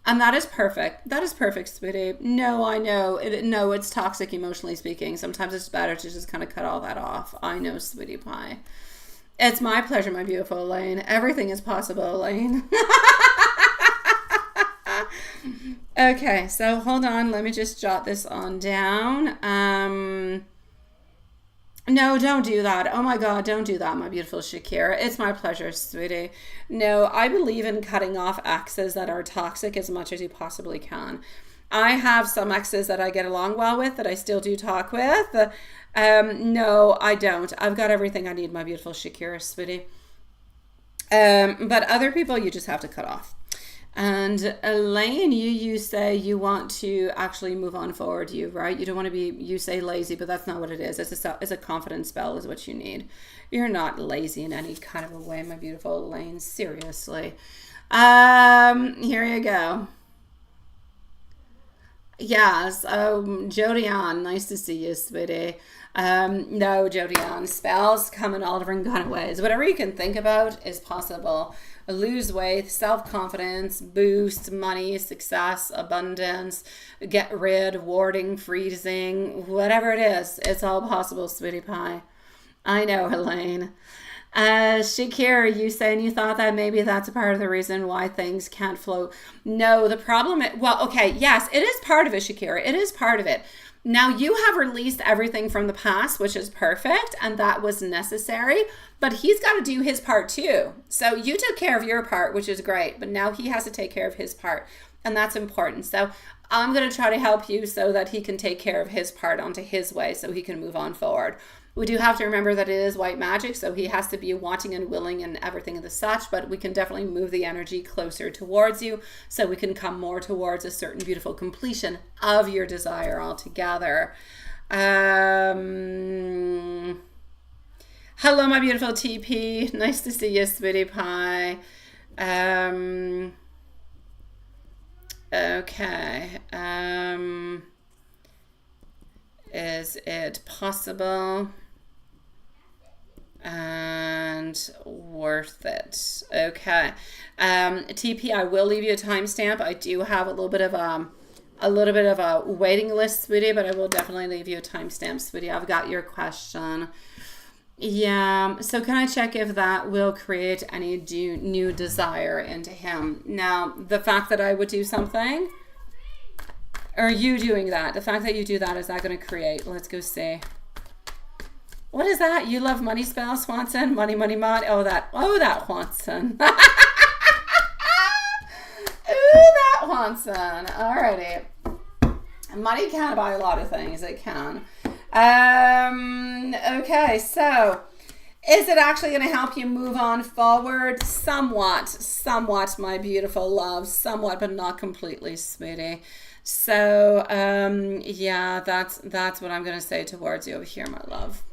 And that is perfect. That is perfect, sweetie. No, I know. No, it's toxic emotionally speaking. Sometimes it's better to just kind of cut all that off. I know, sweetie pie. It's my pleasure, my beautiful Elaine. Everything is possible, Elaine. Okay, so hold on. Let me just jot this on down. No, don't do that. Oh my God, don't do that, my beautiful Shakira. It's my pleasure, sweetie. No, I believe in cutting off exes that are toxic as much as you possibly can. I have some exes that I get along well with, that I still do talk with. No, I don't. I've got everything I need, my beautiful Shakira, sweetie. But other people, you just have to cut off. And Elaine, you say you want to actually move on forward, right? You don't want to be, you say lazy, but that's not what it is. It's a confidence spell is what you need. You're not lazy in any kind of a way, my beautiful Elaine. Seriously. Here you go. Yes. Jodian, nice to see you, sweetie. No, Jodian, spells come in all different kind of ways. Whatever you can think about is possible. Lose weight, self-confidence, boost, money, success, abundance, get rid, warding, freezing, whatever it is, it's all possible, sweetie pie. I know, Elaine. Shakira, you saying you thought that maybe that's a part of the reason why things can't flow. No, the problem, okay, yes, it is part of it, Shakira. It is part of it. Now, you have released everything from the past, which is perfect, and that was necessary, but he's got to do his part too. So you took care of your part, which is great, but now he has to take care of his part, and that's important. So I'm going to try to help you so that he can take care of his part onto his way so he can move on forward. We do have to remember that it is white magic, so he has to be wanting and willing and everything of the such, but we can definitely move the energy closer towards you so we can come more towards a certain beautiful completion of your desire altogether. Hello, my beautiful TP. Nice to see you, sweetie pie. Okay. Is it possible and worth it? Okay. TP, I will leave you a timestamp. I do have a little bit of a waiting list, sweetie, but I will definitely leave you a timestamp, sweetie. I've got your question. Yeah, so can I check if that will create any new desire into him? Now, the fact that I would do something, or you doing that, the fact that you do that, is that going to create? Let's go see. What is that? You love money spell, Swanson? Money, money, money. Oh, that Swanson. Ooh, that Swanson. Alrighty. Money can buy a lot of things. It can. Okay, so is it actually going to help you move on forward? Somewhat, my beautiful love. Somewhat, but not completely, sweetie. So, yeah, that's what I'm going to say towards you over here, my love.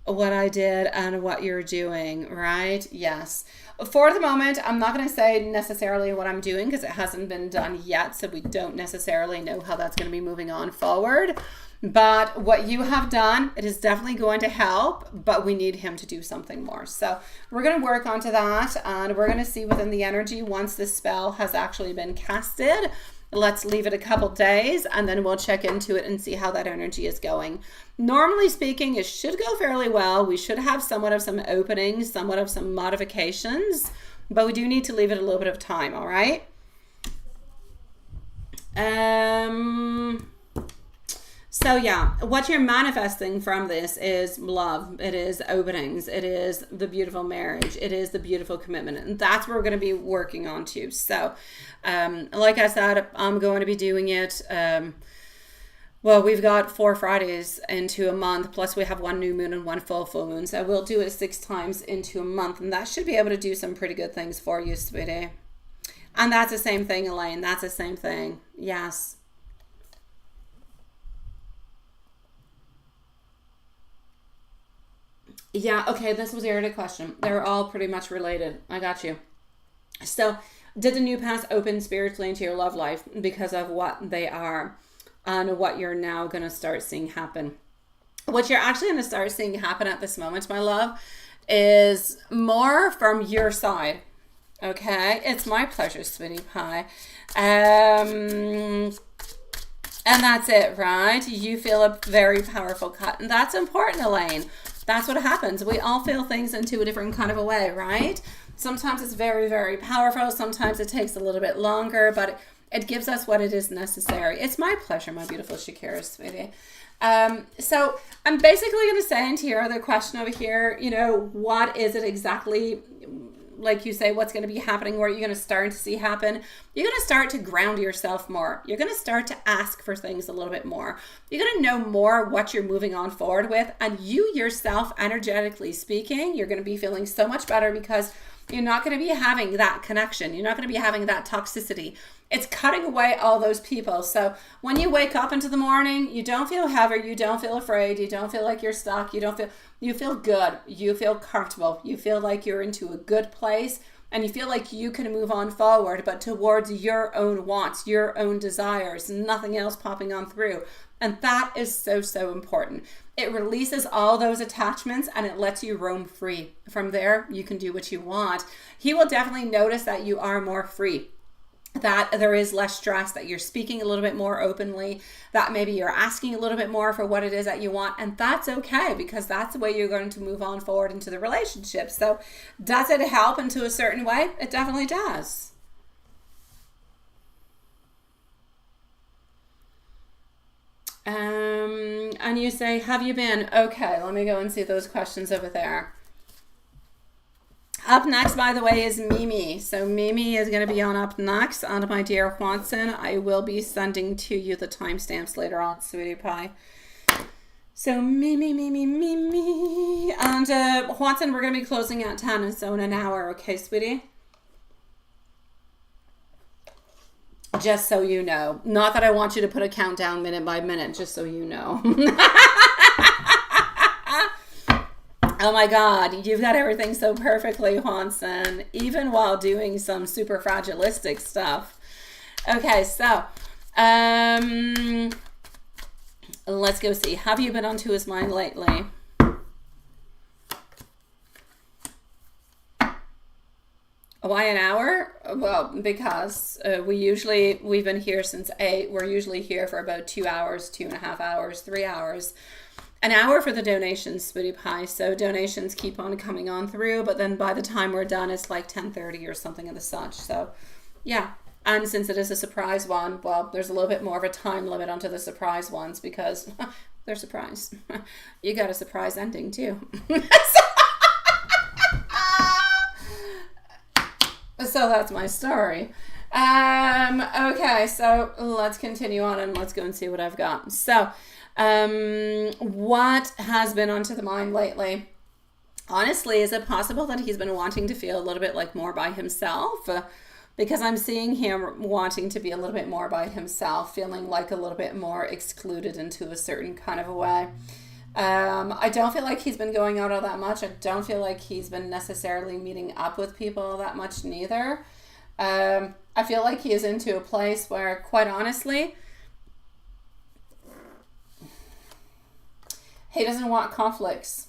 What I did and what you're doing, right? Yes. For the moment, I'm not going to say necessarily what I'm doing because it hasn't been done yet, so we don't necessarily know how that's going to be moving on forward. But what you have done, it is definitely going to help, but we need him to do something more. So we're going to work onto that, and we're going to see within the energy once the spell has actually been casted. Let's leave it a couple days, and then we'll check into it and see how that energy is going. Normally speaking, it should go fairly well. We should have somewhat of some openings, somewhat of some modifications, but we do need to leave it a little bit of time, all right? So yeah, what you're manifesting from this is love. It is openings. It is the beautiful marriage. It is the beautiful commitment. And that's what we're going to be working on too. So, like I said, I'm going to be doing it. Well, we've got 4 Fridays into a month, plus we have 1 new moon and 1 full moon. So we'll do it 6 times into a month. And that should be able to do some pretty good things for you, sweetie. And that's the same thing, Elaine. That's the same thing. Yes. Yeah, okay, this was the earlier question. They're all pretty much related. I got you. So, did the new paths open spiritually into your love life because of what they are and what you're now going to start seeing happen? What you're actually going to start seeing happen at this moment, my love, is more from your side. Okay? It's my pleasure, sweetie pie. And that's it, right? You feel a very powerful cut. And that's important, Elaine. That's what happens. We all feel things into a different kind of a way, right? Sometimes it's very, very powerful. Sometimes it takes a little bit longer, but it gives us what it is necessary. It's my pleasure, my beautiful Shakira, sweetie. So I'm basically going to say into your other question over here, you know, what is it exactly, like you say, what's going to be happening? What are you going to start to see happen? You're going to start to ground yourself more. You're going to start to ask for things a little bit more. You're going to know more what you're moving on forward with. And you yourself, energetically speaking, you're going to be feeling so much better because you're not going to be having that connection. You're not going to be having that toxicity. It's cutting away all those people. So when you wake up into the morning, you don't feel heavy. You don't feel afraid. You don't feel like you're stuck. You feel good. You feel comfortable. You feel like you're into a good place, and you feel like you can move on forward, but towards your own wants, your own desires, nothing else popping on through. And that is so, so important. It releases all those attachments and it lets you roam free. From there, you can do what you want. He will definitely notice that you are more free, that there is less stress, that you're speaking a little bit more openly, that maybe you're asking a little bit more for what it is that you want. And that's okay, because that's the way you're going to move on forward into the relationship. So does it help into a certain way? It definitely does. And you say, have you been? Okay, let me go and see those questions over there. Up next, by the way, is Mimi. So Mimi is going to be on up next. And my dear Juanson, I will be sending to you the timestamps later on, sweetie pie. So Mimi. And Juanson, we're going to be closing at 10, so in an hour. Okay, sweetie? Just so you know. Not that I want you to put a countdown minute by minute, just so you know. Oh my God, you've got everything so perfectly, Juanson, even while doing some super fragilistic stuff. Okay, so let's go see. Have you been onto his mind lately? Why an hour? Well, because we've been here since 8. We're usually here for about 2 hours, 2.5 hours, 3 hours. An hour for the donations, sweetie pie. So donations keep on coming on through, but then by the time we're done, it's like 10:30 or something of the such. So, yeah. And since it is a surprise one, well, there's a little bit more of a time limit onto the surprise ones because they're surprise. You got a surprise ending too. So that's my story. Okay, so let's continue on and let's go and see what I've got. So, what has been onto the mind lately? Honestly, is it possible that he's been wanting to feel a little bit like more by himself? Because I'm seeing him wanting to be a little bit more by himself, feeling like a little bit more excluded into a certain kind of a way. I don't feel like he's been going out all that much. I don't feel like he's been necessarily meeting up with people all that much neither. I feel like he is into a place where, quite honestly, He doesn't want conflicts.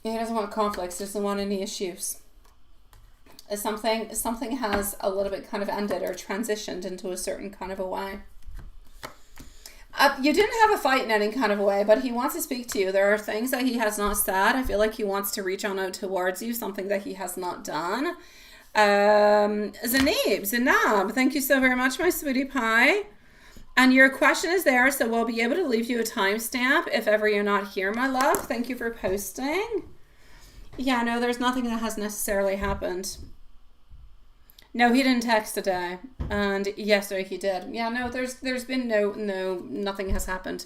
He doesn't want conflicts. He doesn't want any issues. Something has a little bit kind of ended or transitioned into a certain kind of a way. You didn't have a fight in any kind of a way, but he wants to speak to you. There are things that he has not said. I feel like he wants to reach on out towards you, something that he has not done. Zanab, thank you so very much, my sweetie pie. And your question is there, so we'll be able to leave you a timestamp if ever you're not here, my love. Thank you for posting. Yeah, no, there's nothing that has necessarily happened. No, he didn't text today, and yesterday he did. Yeah, no, there's been nothing has happened.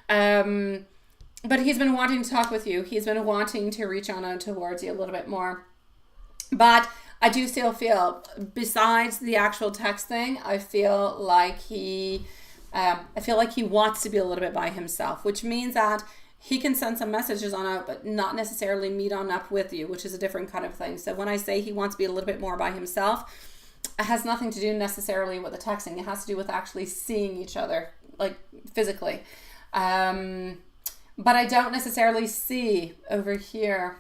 But he's been wanting to talk with you. He's been wanting to reach on out towards you a little bit more. But I do still feel, besides the actual text thing, I feel like he wants to be a little bit by himself, which means that he can send some messages on out, but not necessarily meet on up with you, which is a different kind of thing. So when I say he wants to be a little bit more by himself, it has nothing to do necessarily with the texting. It has to do with actually seeing each other, like physically. But I don't necessarily see over here.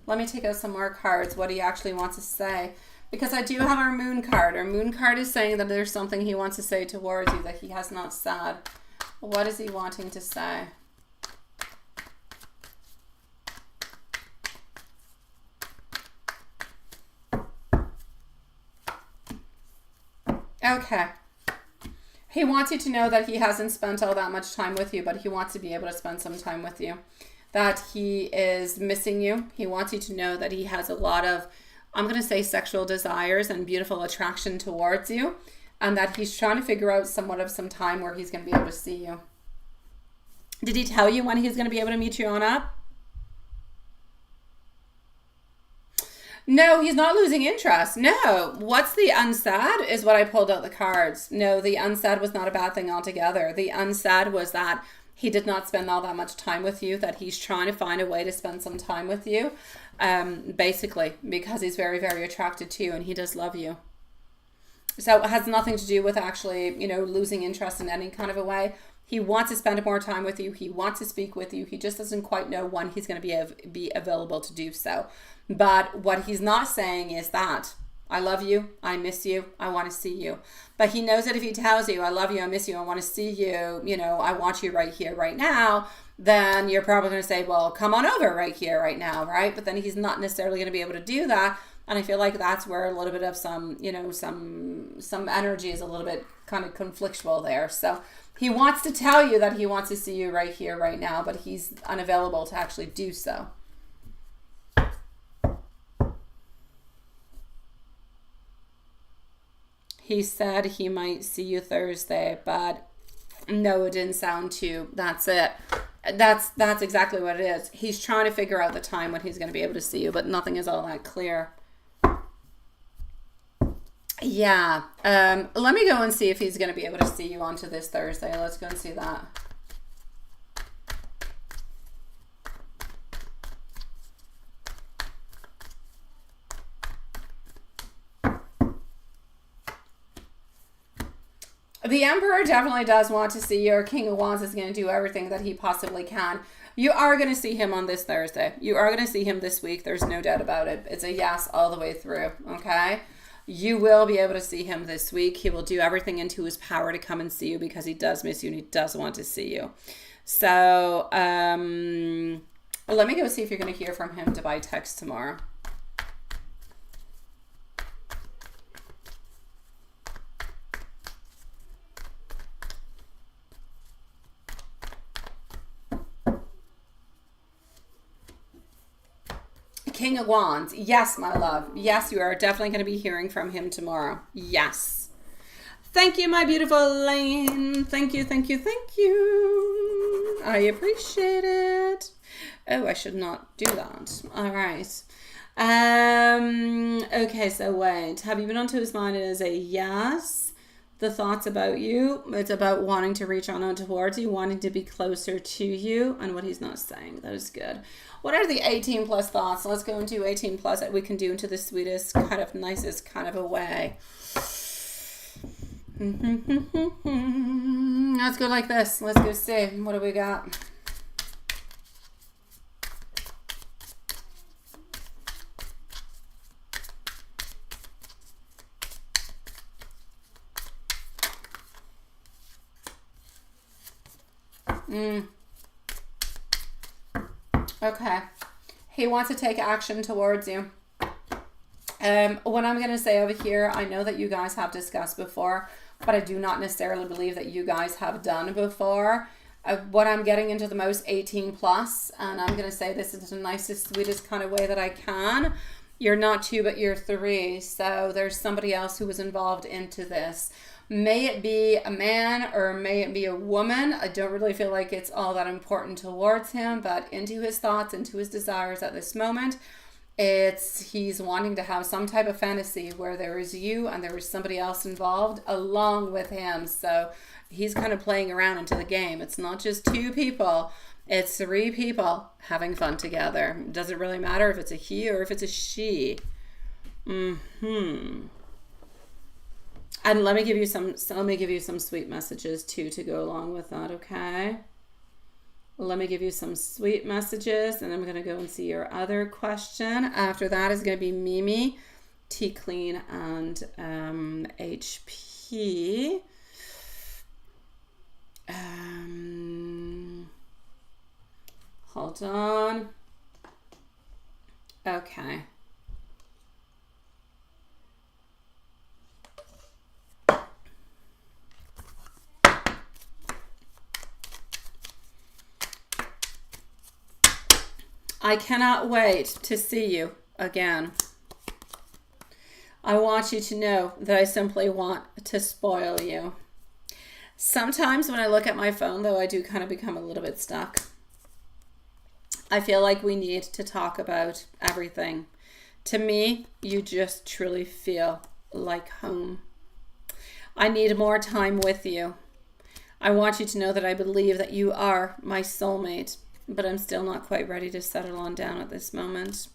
Let me take out some more cards, what he actually wants to say. Because I do have our moon card. Our moon card is saying that there's something he wants to say towards you that he has not said. What is he wanting to say? Okay. He wants you to know that he hasn't spent all that much time with you, but he wants to be able to spend some time with you. That he is missing you. He wants you to know that he has a lot of, I'm going to say, sexual desires and beautiful attraction towards you. And that he's trying to figure out somewhat of some time where he's going to be able to see you. Did he tell you when he's going to be able to meet you on up? No, he's not losing interest. No. What's the unsaid is what I pulled out the cards. No, the unsaid was not a bad thing altogether. The unsaid was that he did not spend all that much time with you, that he's trying to find a way to spend some time with you, basically, because he's very, very attracted to you and he does love you. So it has nothing to do with actually, losing interest in any kind of a way. He wants to spend more time with you. He wants to speak with you. He just doesn't quite know when he's going to be available to do so. But what he's not saying is that I love you, I miss you, I want to see you. But he knows that if he tells you, I love you, I miss you, I want to see you, I want you right here, right now, then you're probably going to say, well, come on over right here, right now, right? But then he's not necessarily going to be able to do that. And I feel like that's where a little bit of some energy is a little bit kind of conflictual there. So he wants to tell you that he wants to see you right here, right now, but he's unavailable to actually do so. He said he might see you Thursday, but no, it didn't sound too. That's it. That's exactly what it is. He's trying to figure out the time when he's going to be able to see you, but nothing is all that clear. Yeah. Let me go and see if he's going to be able to see you onto this Thursday. Let's go and see that. The Emperor definitely does want to see you, or King of Wands is going to do everything that he possibly can. You are going to see him on this Thursday. You are going to see him this week. There's no doubt about it. It's a yes all the way through, okay? You will be able to see him this week. He will do everything into his power to come and see you because he does miss you and he does want to see you. So, let me go see if you're going to hear from him by text tomorrow. King of Wands. Yes, my love. Yes, you are definitely going to be hearing from him tomorrow. Yes. Thank you, my beautiful Lane. Thank you, thank you, thank you. I appreciate it. Oh, I should not do that. All right. Okay, so wait. Have you been onto his mind? It is a yes. The thoughts about you. It's about wanting to reach on towards you, wanting to be closer to you, and what he's not saying. That is good. What are the 18 plus thoughts? Let's go into 18 plus that we can do into the sweetest, kind of nicest kind of a way. Let's go like this. Let's go see. What do we got? Okay. He wants to take action towards you. What I'm going to say over here, I know that you guys have discussed before, but I do not necessarily believe that you guys have done before. What I'm getting into the most 18 plus, and I'm going to say this in the nicest, sweetest kind of way that I can. You're not 2, but you're 3. So there's somebody else who was involved into this. May it be a man or may it be a woman. I don't really feel like it's all that important towards him, but into his thoughts, into his desires at this moment, he's wanting to have some type of fantasy where there is you and there is somebody else involved along with him. So he's kind of playing around into the game. It's not just 2 people. It's 3 people having fun together. It doesn't really matter if it's a he or if it's a she. And let me give you some sweet messages too to go along with that, okay? Let me give you some sweet messages, and I'm going to go and see your other question. After that is going to be Mimi, T Clean, and HP. Hold on. Okay. I cannot wait to see you again. I want you to know that I simply want to spoil you. Sometimes when I look at my phone, though, I do kind of become a little bit stuck. I feel like we need to talk about everything. To me, you just truly feel like home. I need more time with you. I want you to know that I believe that you are my soulmate, but I'm still not quite ready to settle on down at this moment.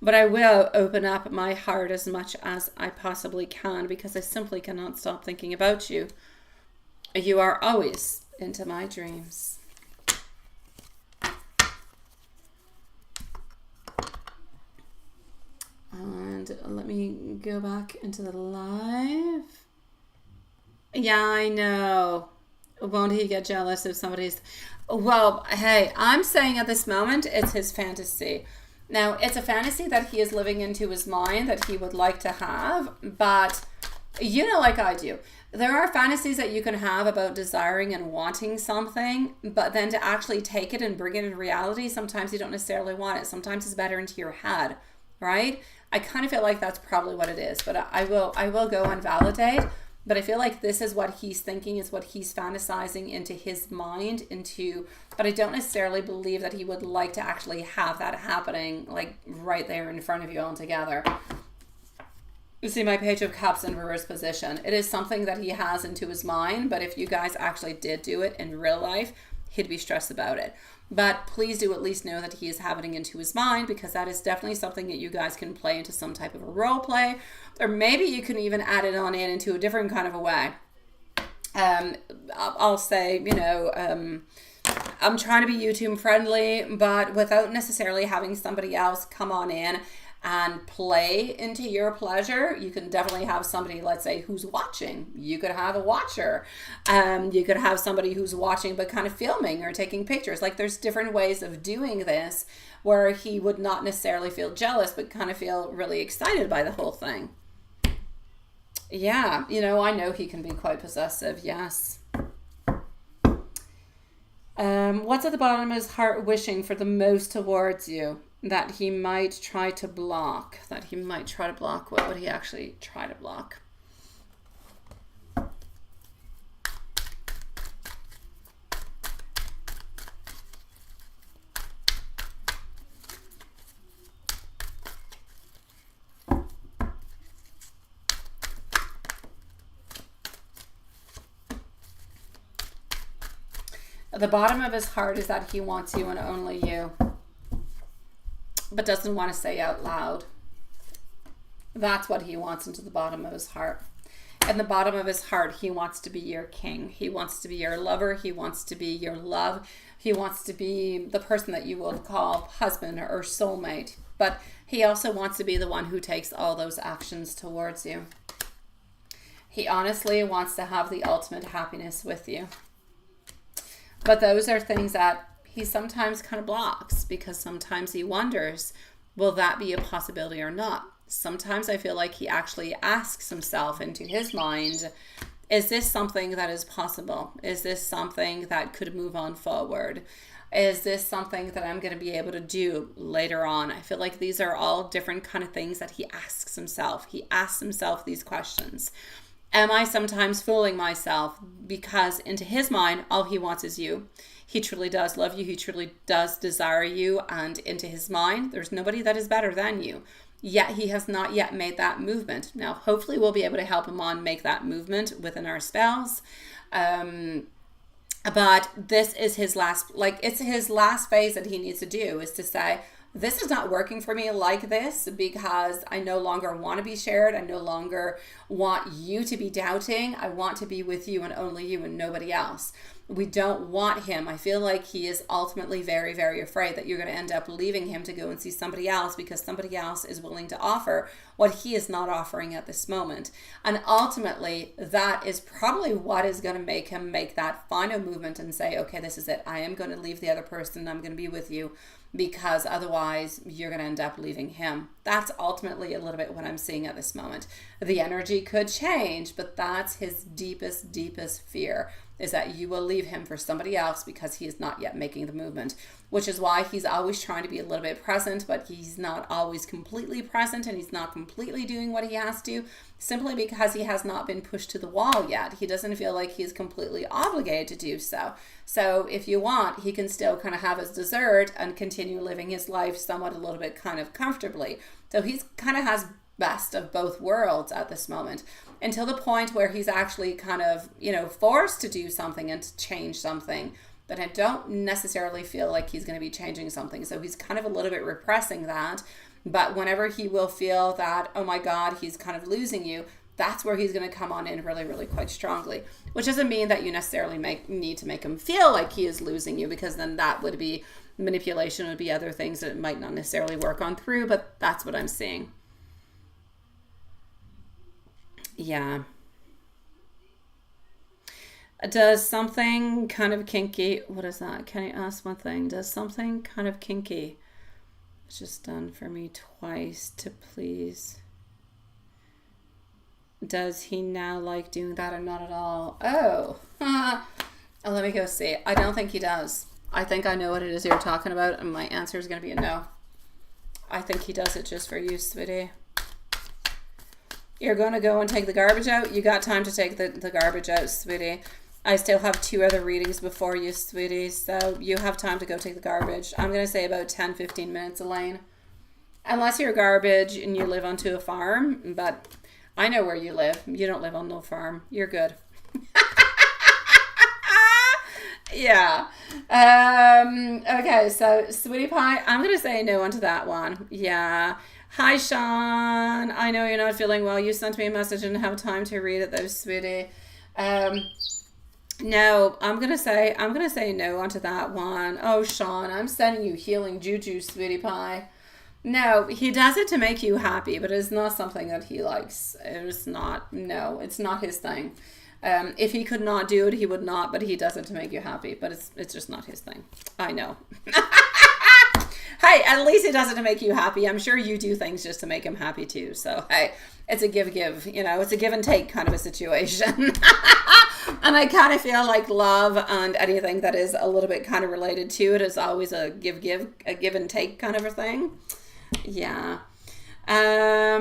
But I will open up my heart as much as I possibly can because I simply cannot stop thinking about you. You are always into my dreams. And let me go back into the live. Yeah, I know. Won't he get jealous if somebody's... Well, hey, I'm saying at this moment, it's his fantasy. Now, it's a fantasy that he is living into his mind that he would like to have, but you know, like I do, there are fantasies that you can have about desiring and wanting something, but then to actually take it and bring it in reality, sometimes you don't necessarily want it. Sometimes it's better into your head, right? I kind of feel like that's probably what it is, but I will go and validate. But I feel like this is what he's thinking, is what he's fantasizing into his mind, but I don't necessarily believe that he would like to actually have that happening, like right there in front of you all together. You see my Page of Cups in reverse position. It is something that he has into his mind, but if you guys actually did do it in real life, he'd be stressed about it. But please do at least know that he is having it into his mind, because that is definitely something that you guys can play into some type of a role play, or maybe you can even add it on into a different kind of a way. I'll say, you know, I'm trying to be YouTube friendly, but without necessarily having somebody else come on in and play into your pleasure. You can definitely have somebody, let's say, who's watching. You could have a watcher. You could have somebody who's watching but kind of filming or taking pictures. Like, there's different ways of doing this where he would not necessarily feel jealous but kind of feel really excited by the whole thing. Yeah, you know, I know he can be quite possessive, yes. What's at the bottom of his heart wishing for the most towards you? That he might try to block. What would he actually try to block? At the bottom of his heart is that he wants you and only you, but doesn't want to say out loud. That's what he wants into the bottom of his heart. at the bottom of his heart, he wants to be your king. He wants to be your lover. He wants to be your love. He wants to be the person that you will call husband or soulmate. But he also wants to be the one who takes all those actions towards you. He honestly wants to have the ultimate happiness with you. But those are things that he sometimes kind of blocks, because sometimes he wonders, will that be a possibility or not? Sometimes I feel like he actually asks himself into his mind, is this something that is possible? Is this something that could move on forward? Is this something that I'm going to be able to do later on? I feel like these are all different kind of things that he asks himself. He asks himself these questions. Am I sometimes fooling myself? Because into his mind, all he wants is you. He truly does love you. He truly does desire you. And into his mind, there's nobody that is better than you. Yet he has not yet made that movement. Now, hopefully we'll be able to help him on make that movement within our spells. But this is his last, it's his last phase that he needs to do, is to say, this is not working for me like this, because I no longer want to be shared. I no longer want you to be doubting. I want to be with you and only you and nobody else. We don't want him. I feel like he is ultimately very, very afraid that you're going to end up leaving him to go and see somebody else, because somebody else is willing to offer what he is not offering at this moment. And ultimately, that is probably what is going to make him make that final movement and say, okay, this is it. I am going to leave the other person. I'm going to be with you, because otherwise you're going to end up leaving him. That's ultimately a little bit what I'm seeing at this moment. The energy could change, but that's his deepest, deepest fear, is that you will leave him for somebody else because he is not yet making the movement, which is why he's always trying to be a little bit present, but he's not always completely present, and he's not completely doing what he has to, simply because he has not been pushed to the wall yet. He doesn't feel like he's completely obligated to do so. So if you want, he can still kind of have his dessert and continue living his life somewhat a little bit kind of comfortably. So he's kind of has best of both worlds at this moment, until the point where he's actually kind of, forced to do something and to change something. But I don't necessarily feel like he's going to be changing something. So he's kind of a little bit repressing that. But whenever he will feel that, oh my God, he's kind of losing you, that's where he's going to come on in really, really quite strongly. Which doesn't mean that you necessarily need to make him feel like he is losing you, because then that would be manipulation, would be other things that it might not necessarily work on through. But that's what I'm seeing. Yeah. Does something kind of kinky, what is that? Can you ask one thing? Does something kind of kinky, it's just done for me twice to please. Does he now like doing that or not at all? Oh, let me go see. I don't think he does. I think I know what it is you're talking about, and my answer is going to be a no. I think he does it just for you, sweetie. You're going to go and take the garbage out? You got time to take the garbage out, sweetie. I still have 2 other readings before you, sweetie. So you have time to go take the garbage. I'm going to say about 10-15 minutes, Elaine. Unless you're garbage and you live onto a farm. But I know where you live. You don't live on no farm. You're good. Yeah. Okay, so sweetie pie, I'm going to say no onto that one. Yeah. Hi, Sean. I know you're not feeling well. You sent me a message and didn't have time to read it though, sweetie. No, I'm gonna say no onto that one. Oh, Sean, I'm sending you healing juju, sweetie pie. No, he does it to make you happy, but it's not something that he likes. It's not his thing. If he could not do it, he would not, but he does it to make you happy. But it's just not his thing. I know. Hey, at least he does it to make you happy. I'm sure you do things just to make him happy too. So, hey, it's a give, it's a give and take kind of a situation. And I kind of feel like love and anything that is a little bit kind of related to it is always a give and take kind of a thing. Yeah. I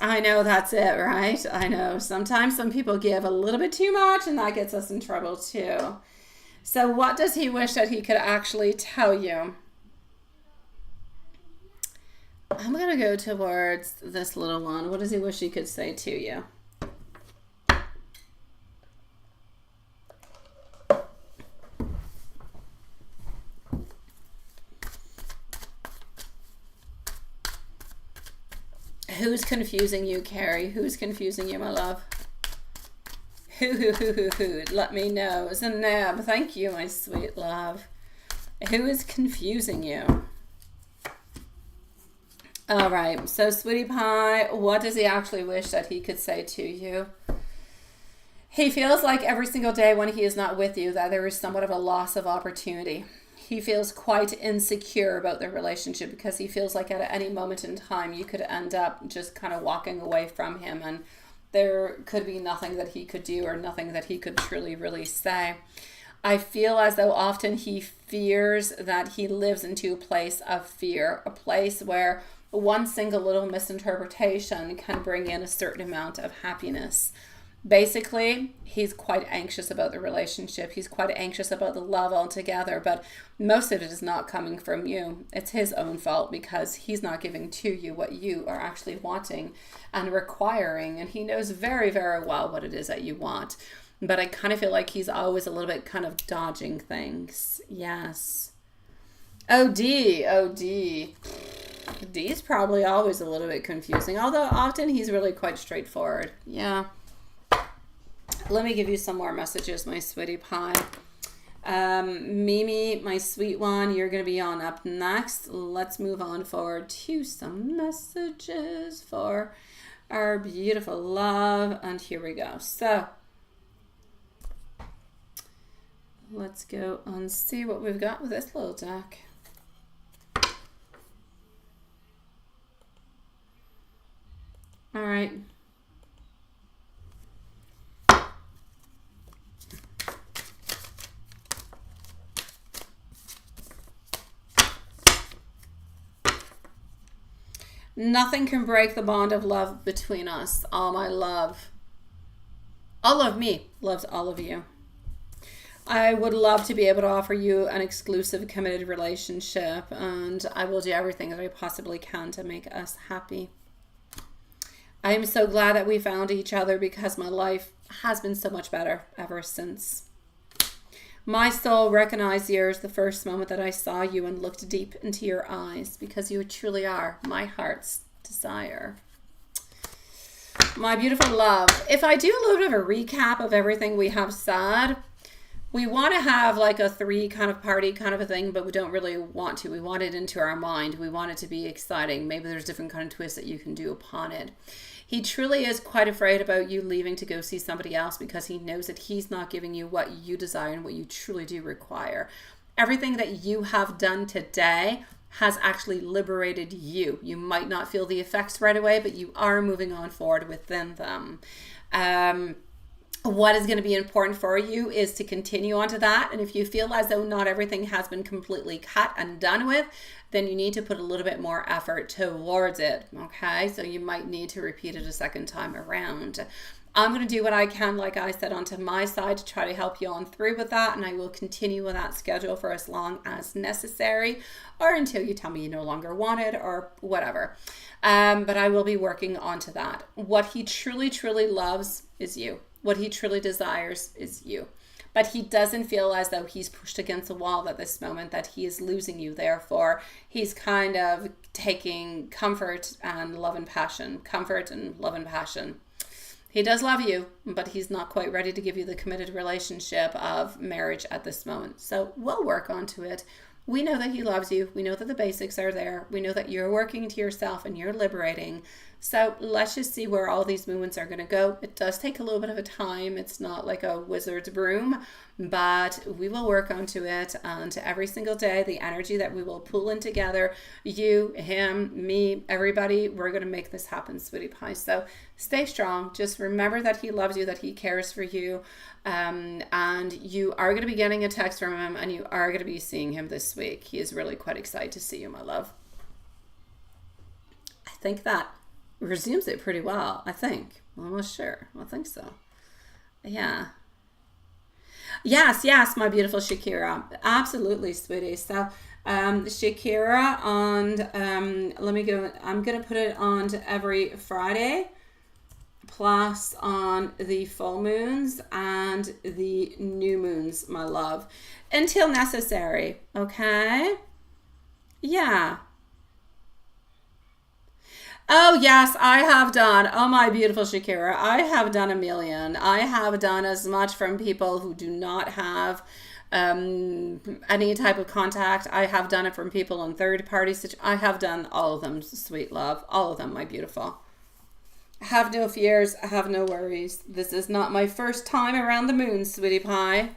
know that's it, right? I know. Sometimes some people give a little bit too much, and that gets us in trouble too. So what does he wish that he could actually tell you? I'm going to go towards this little one. What does he wish he could say to you? Who's confusing you, Carrie? Who's confusing you, my love? Who? Let me know. Zanab, thank you, my sweet love. Who is confusing you? All right, so sweetie pie, what does he actually wish that he could say to you? He feels like every single day when he is not with you that there is somewhat of a loss of opportunity. He feels quite insecure about the relationship because he feels like at any moment in time you could end up just kind of walking away from him, and there could be nothing that he could do or nothing that he could truly really say. I feel as though often he fears that he lives into a place of fear, a place where one single little misinterpretation can bring in a certain amount of happiness. Basically, he's quite anxious about the relationship. He's quite anxious about the love altogether, but most of it is not coming from you. It's his own fault because he's not giving to you what you are actually wanting and requiring, and he knows very, very well what it is that you want. But I kind of feel like he's always a little bit kind of dodging things. Yes. D is probably always a little bit confusing, although often he's really quite straightforward. Yeah. Let me give you some more messages, my sweetie pie. Mimi, my sweet one, you're going to be on up next. Let's move on forward to some messages for our beautiful love. And here we go. So let's go and see what we've got with this little deck. All right. Nothing can break the bond of love between us. All my love. All of me loves all of you. I would love to be able to offer you an exclusive, committed relationship, and I will do everything that I possibly can to make us happy. I am so glad that we found each other because my life has been so much better ever since. My soul recognized yours the first moment that I saw you and looked deep into your eyes because you truly are my heart's desire. My beautiful love, if I do a little bit of a recap of everything we have said, we want to have like a 3 kind of party kind of a thing, but we don't really want to. We want it into our mind. We want it to be exciting. Maybe there's different kind of twists that you can do upon it. He truly is quite afraid about you leaving to go see somebody else because he knows that he's not giving you what you desire and what you truly do require. Everything that you have done today has actually liberated you. You might not feel the effects right away, but you are moving on forward within them. What is going to be important for you is to continue on to that. And if you feel as though not everything has been completely cut and done with, then you need to put a little bit more effort towards it. Okay, so you might need to repeat it a second time around. I'm going to do what I can, like I said, onto my side to try to help you on through with that. And I will continue with that schedule for as long as necessary or until you tell me you no longer want it or whatever. But I will be working onto that. What he truly, truly loves is you. What he truly desires is you. But he doesn't feel as though he's pushed against a wall at this moment, that he is losing you. Therefore, he's kind of taking comfort and love and passion. Comfort and love and passion. He does love you, but he's not quite ready to give you the committed relationship of marriage at this moment. So we'll work onto it. We know that he loves you. We know that the basics are there. We know that you're working to yourself and you're liberating. So let's just see where all these movements are going to go. It does take a little bit of a time. It's not like a wizard's broom, but we will work onto it. And every single day, the energy that we will pull in together, you, him, me, everybody, we're going to make this happen, sweetie pie. So stay strong. Just remember that he loves you, that he cares for you. And you are going to be getting a text from him and you are going to be seeing him this week. He is really quite excited to see you, my love. I think that resumes it pretty well. I think. I'm almost sure. I think so. Yeah. Yes, my beautiful Shakira. Absolutely, sweetie. So, Shakira on, let me go. I'm going to put it on to every Friday. Plus on the full moons and the new moons, my love. Until necessary. Okay? Yeah. Oh, yes, I have done. Oh, my beautiful Shakira. I have done a million. I have done as much from people who do not have any type of contact. I have done it from people on third party. I have done all of them, sweet love. All of them, my beautiful. Have no fears. Have no worries. This is not my first time around the moon, sweetie pie.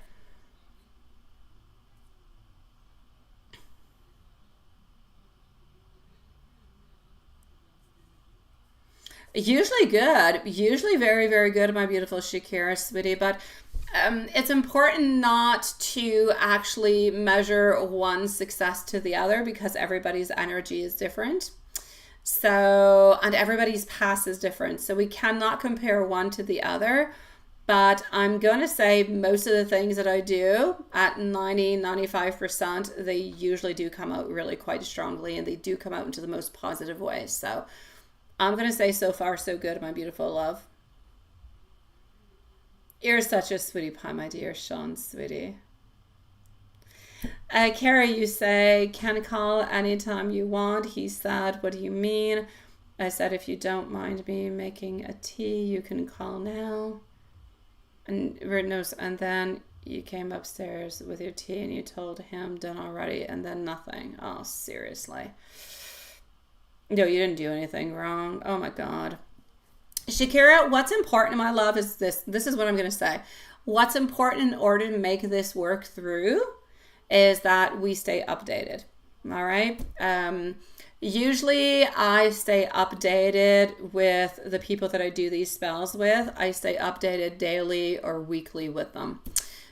Usually good. Usually very, very good, my beautiful Shakira, sweetie. But it's important not to actually measure one success to the other because everybody's energy is different. So, and everybody's past is different. So we cannot compare one to the other. But I'm going to say most of the things that I do at 90-95%, they usually do come out really quite strongly and they do come out into the most positive ways. So I'm going to say so far so good, my beautiful love. You're such a sweetie pie, my dear Sean, sweetie. Carrie, you say, can call anytime you want. He said, what do you mean? I said, if you don't mind me making a tea, you can call now. And then you came upstairs with your tea and you told him done already and then nothing. Oh, seriously. No, you didn't do anything wrong. Oh my God. Shakira, what's important, my love, is this. This is what I'm going to say. What's important in order to make this work through is that we stay updated. All right. Usually I stay updated with the people that I do these spells with. I stay updated daily or weekly with them.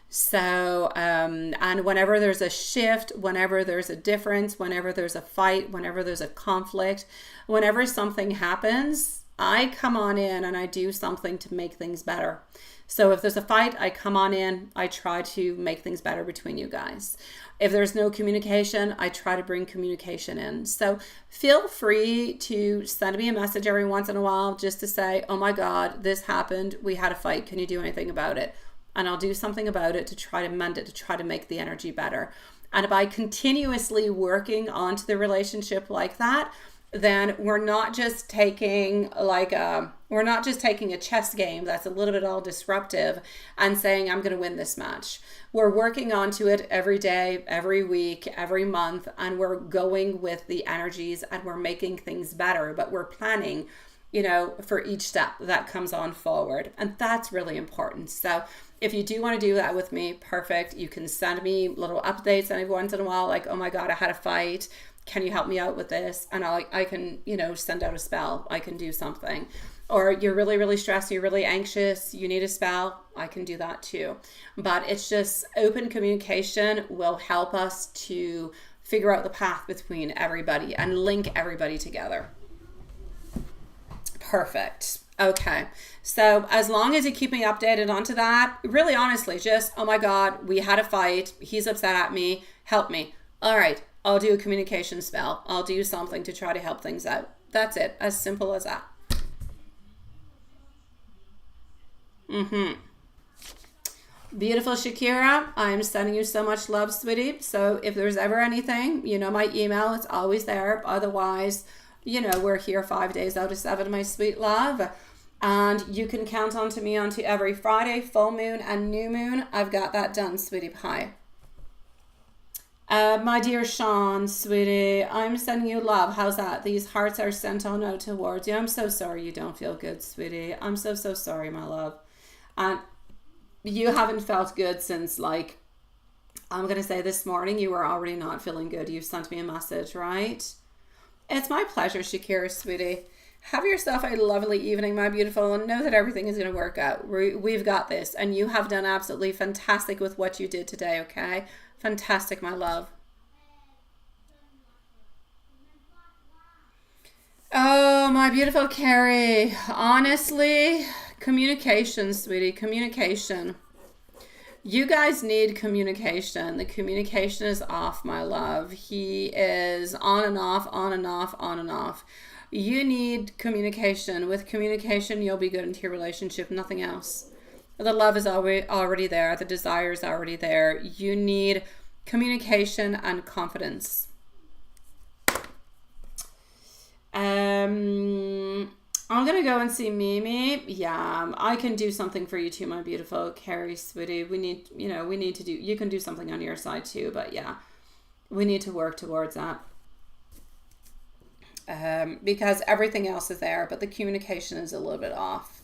So, and whenever there's a shift, whenever there's a difference, whenever there's a fight, whenever there's a conflict, whenever something happens, I come on in and I do something to make things better. So if there's a fight, I come on in, I try to make things better between you guys. If there's no communication, I try to bring communication in. So feel free to send me a message every once in a while just to say, oh my God, this happened. We had a fight. Can you do anything about it? And I'll do something about it to try to mend it, to try to make the energy better. And by continuously working onto the relationship like that, then we're not just taking a chess game that's a little bit all disruptive and saying, I'm going to win this match. We're working onto it every day, every week, every month, and we're going with the energies and we're making things better, but we're planning, for each step that comes on forward. And that's really important. So if you do want to do that with me, perfect. You can send me little updates every once in a while, like, oh my God, I had a fight. Can you help me out with this? And I can, send out a spell. I can do something. Or you're really, really stressed, you're really anxious, you need a spell. I can do that too. But it's just open communication will help us to figure out the path between everybody and link everybody together. Perfect. Okay. So as long as you keep me updated onto that, really honestly, just, oh my God, we had a fight. He's upset at me. Help me. All right. I'll do a communication spell. I'll do something to try to help things out. That's it. As simple as that. Beautiful Shakira, I'm sending you so much love, sweetie. So if there's ever anything, my email, it's always there. Otherwise, we're here 5 days out of 7, my sweet love. And you can count on to me onto every Friday, full moon and new moon. I've got that done, sweetie pie. My dear Sean, sweetie, I'm sending you love. How's that? These hearts are sent on out towards you. I'm so sorry you don't feel good, sweetie. I'm so sorry, my love. And you haven't felt good since, I'm going to say this morning, you were already not feeling good. You sent me a message, right? It's my pleasure, Shakira, sweetie. Have yourself a lovely evening, my beautiful, and know that everything is going to work out. We've got this, and you have done absolutely fantastic with what you did today, okay? Fantastic, my love. Oh, my beautiful Carrie. Honestly, communication, sweetie. Communication. You guys need communication. The communication is off, my love. He is on and off, on and off, on and off. You need communication. With communication, you'll be good into your relationship. Nothing else. The love is already there. The desire is already there. You need communication and confidence. I'm going to go and see Mimi. Yeah, I can do something for you too, my beautiful Carrie, sweetie. We need to do, you can do something on your side too, but yeah, we need to work towards that. Because everything else is there, but the communication is a little bit off.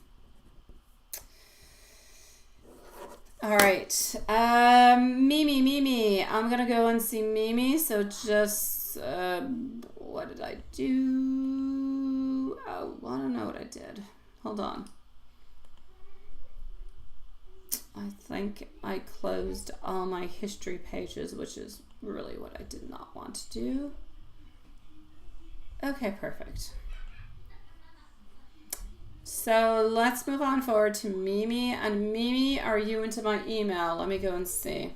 All right. Mimi. I'm going to go and see Mimi. So just, what did I do? Oh, I don't know what I did. Hold on. I think I closed all my history pages, which is really what I did not want to do. Okay, perfect. So let's move on forward to Mimi. And Mimi, are you into my email? Let me go and see.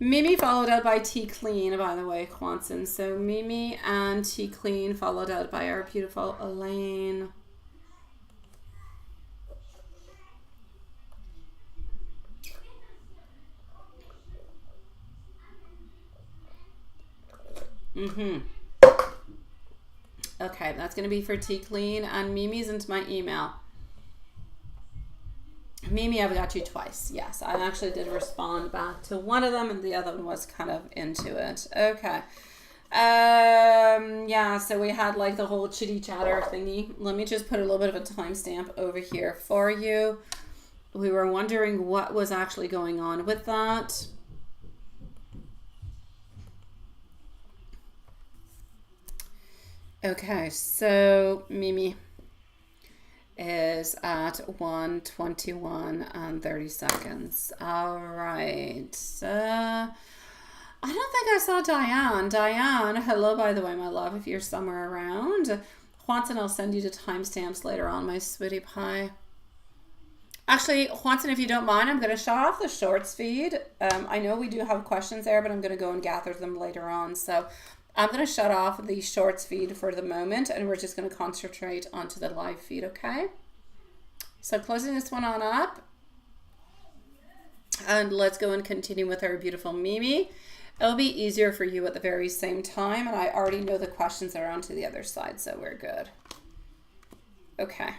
Mimi followed out by T Clean, by the way, Quanson. So Mimi and T Clean followed out by our beautiful Elaine. Okay, that's going to be for T Clean, and Mimi's into my email. Mimi, I've got you twice. Yes, I actually did respond back to one of them, and the other one was kind of into it. Okay. Yeah, so we had like the whole chitty chatter thingy. Let me just put a little bit of a timestamp over here for you. We were wondering what was actually going on with that. Okay, so Mimi is at 1:21 and 30 seconds. All right. I don't think I saw Diane. Diane, hello, by the way, my love, if you're somewhere around. Juanson, I'll send you the timestamps later on, my sweetie pie. Actually, Juanson, if you don't mind, I'm going to shut off the shorts feed. I know we do have questions there, but I'm going to go and gather them later on. So I'm going to shut off the shorts feed for the moment, and we're just going to concentrate onto the live feed, okay? So closing this one on up. And let's go and continue with our beautiful Mimi. It'll be easier for you at the very same time, and I already know the questions are onto the other side, so we're good. Okay.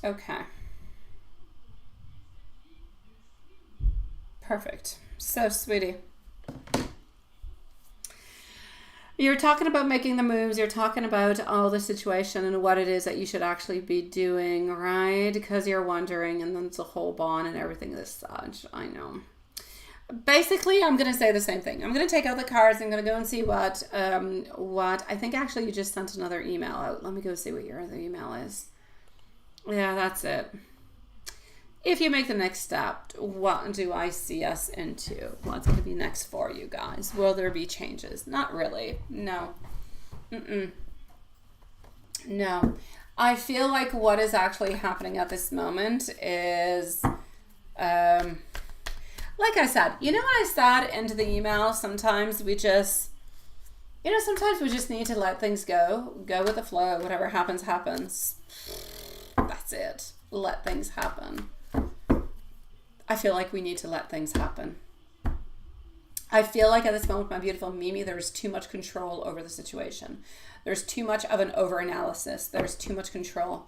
Okay. Perfect. So, sweetie, you're talking about making the moves. You're talking about all the situation and what it is that you should actually be doing, right? Because you're wondering, and then it's a whole bond and everything this such. I know. Basically, I'm going to say the same thing. I'm going to take out the cards. I'm going to go and see what I think actually you just sent another email out. Let me go see what your other email is. Yeah, that's it. If you make the next step, what do I see us into? What's going to be next for you guys? Will there be changes? Not really. No. No. I feel like what is actually happening at this moment is, like I said, when I said into the email, sometimes we just, sometimes we just need to let things go with the flow. Whatever happens, happens. That's it. Let things happen. I feel like we need to let things happen. I feel like at this moment, my beautiful Mimi, there's too much control over the situation. There's too much of an over-analysis. There's too much control.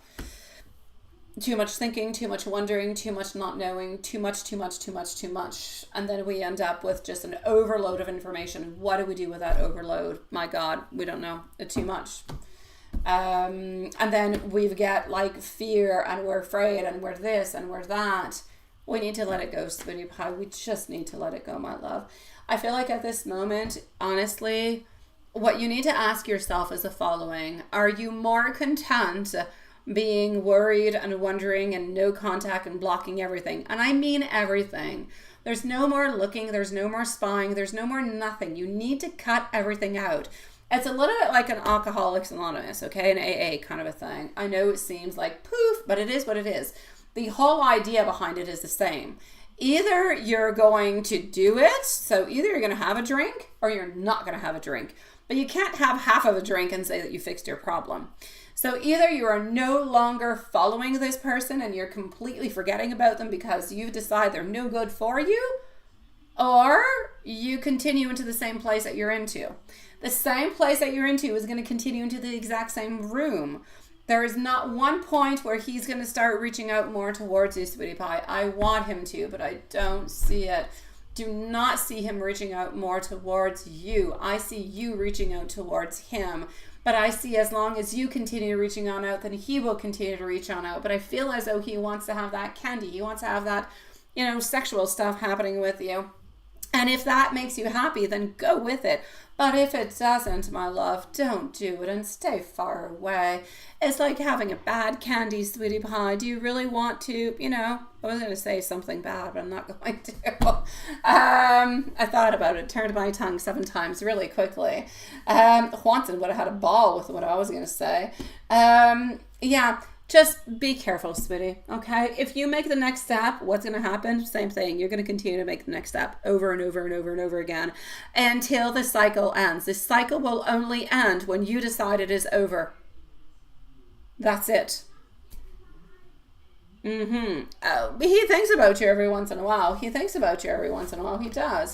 Too much thinking, too much wondering, too much not knowing, too much. And then we end up with just an overload of information. What do we do with that overload? My God, we don't know. It's too much. And then we get like fear, and we're afraid, and we're this and we're that. We need to let it go, sweetie pie. We just need to let it go, my love. I feel like at this moment, honestly, what you need to ask yourself is the following. Are you more content being worried and wondering and no contact and blocking everything? And I mean everything. There's no more looking. There's no more spying. There's no more nothing. You need to cut everything out. It's a little bit like an Alcoholics Anonymous, okay? An AA kind of a thing. I know it seems like poof, but it is what it is. The whole idea behind it is the same. Either you're going to do it, so either you're going to have a drink or you're not going to have a drink. but you can't have half of a drink and say that you fixed your problem. So either you are no longer following this person and you're completely forgetting about them because you've decided they're no good for you, or you continue into the same place that you're into. The same place that you're into is going to continue into the exact same room. There is not one point where he's going to start reaching out more towards you, sweetie pie. I want him to, but I don't see it. Do not see him reaching out more towards you. I see you reaching out towards him. But I see as long as you continue reaching on out, then he will continue to reach on out. But I feel as though he wants to have that candy. He wants to have that, sexual stuff happening with you. And if that makes you happy, then go with it. But if it doesn't, my love, don't do it and stay far away. It's like having a bad candy, sweetie pie. Do you really want to, I was going to say something bad, but I'm not going to. I thought about it, turned my tongue 7 times really quickly. Juanson would have had a ball with what I was going to say. Just be careful, sweetie, okay? If you make the next step, what's going to happen? Same thing. You're going to continue to make the next step over and over and over and over again until the cycle ends. This cycle will only end when you decide it is over. That's it. He thinks about you every once in a while. He does.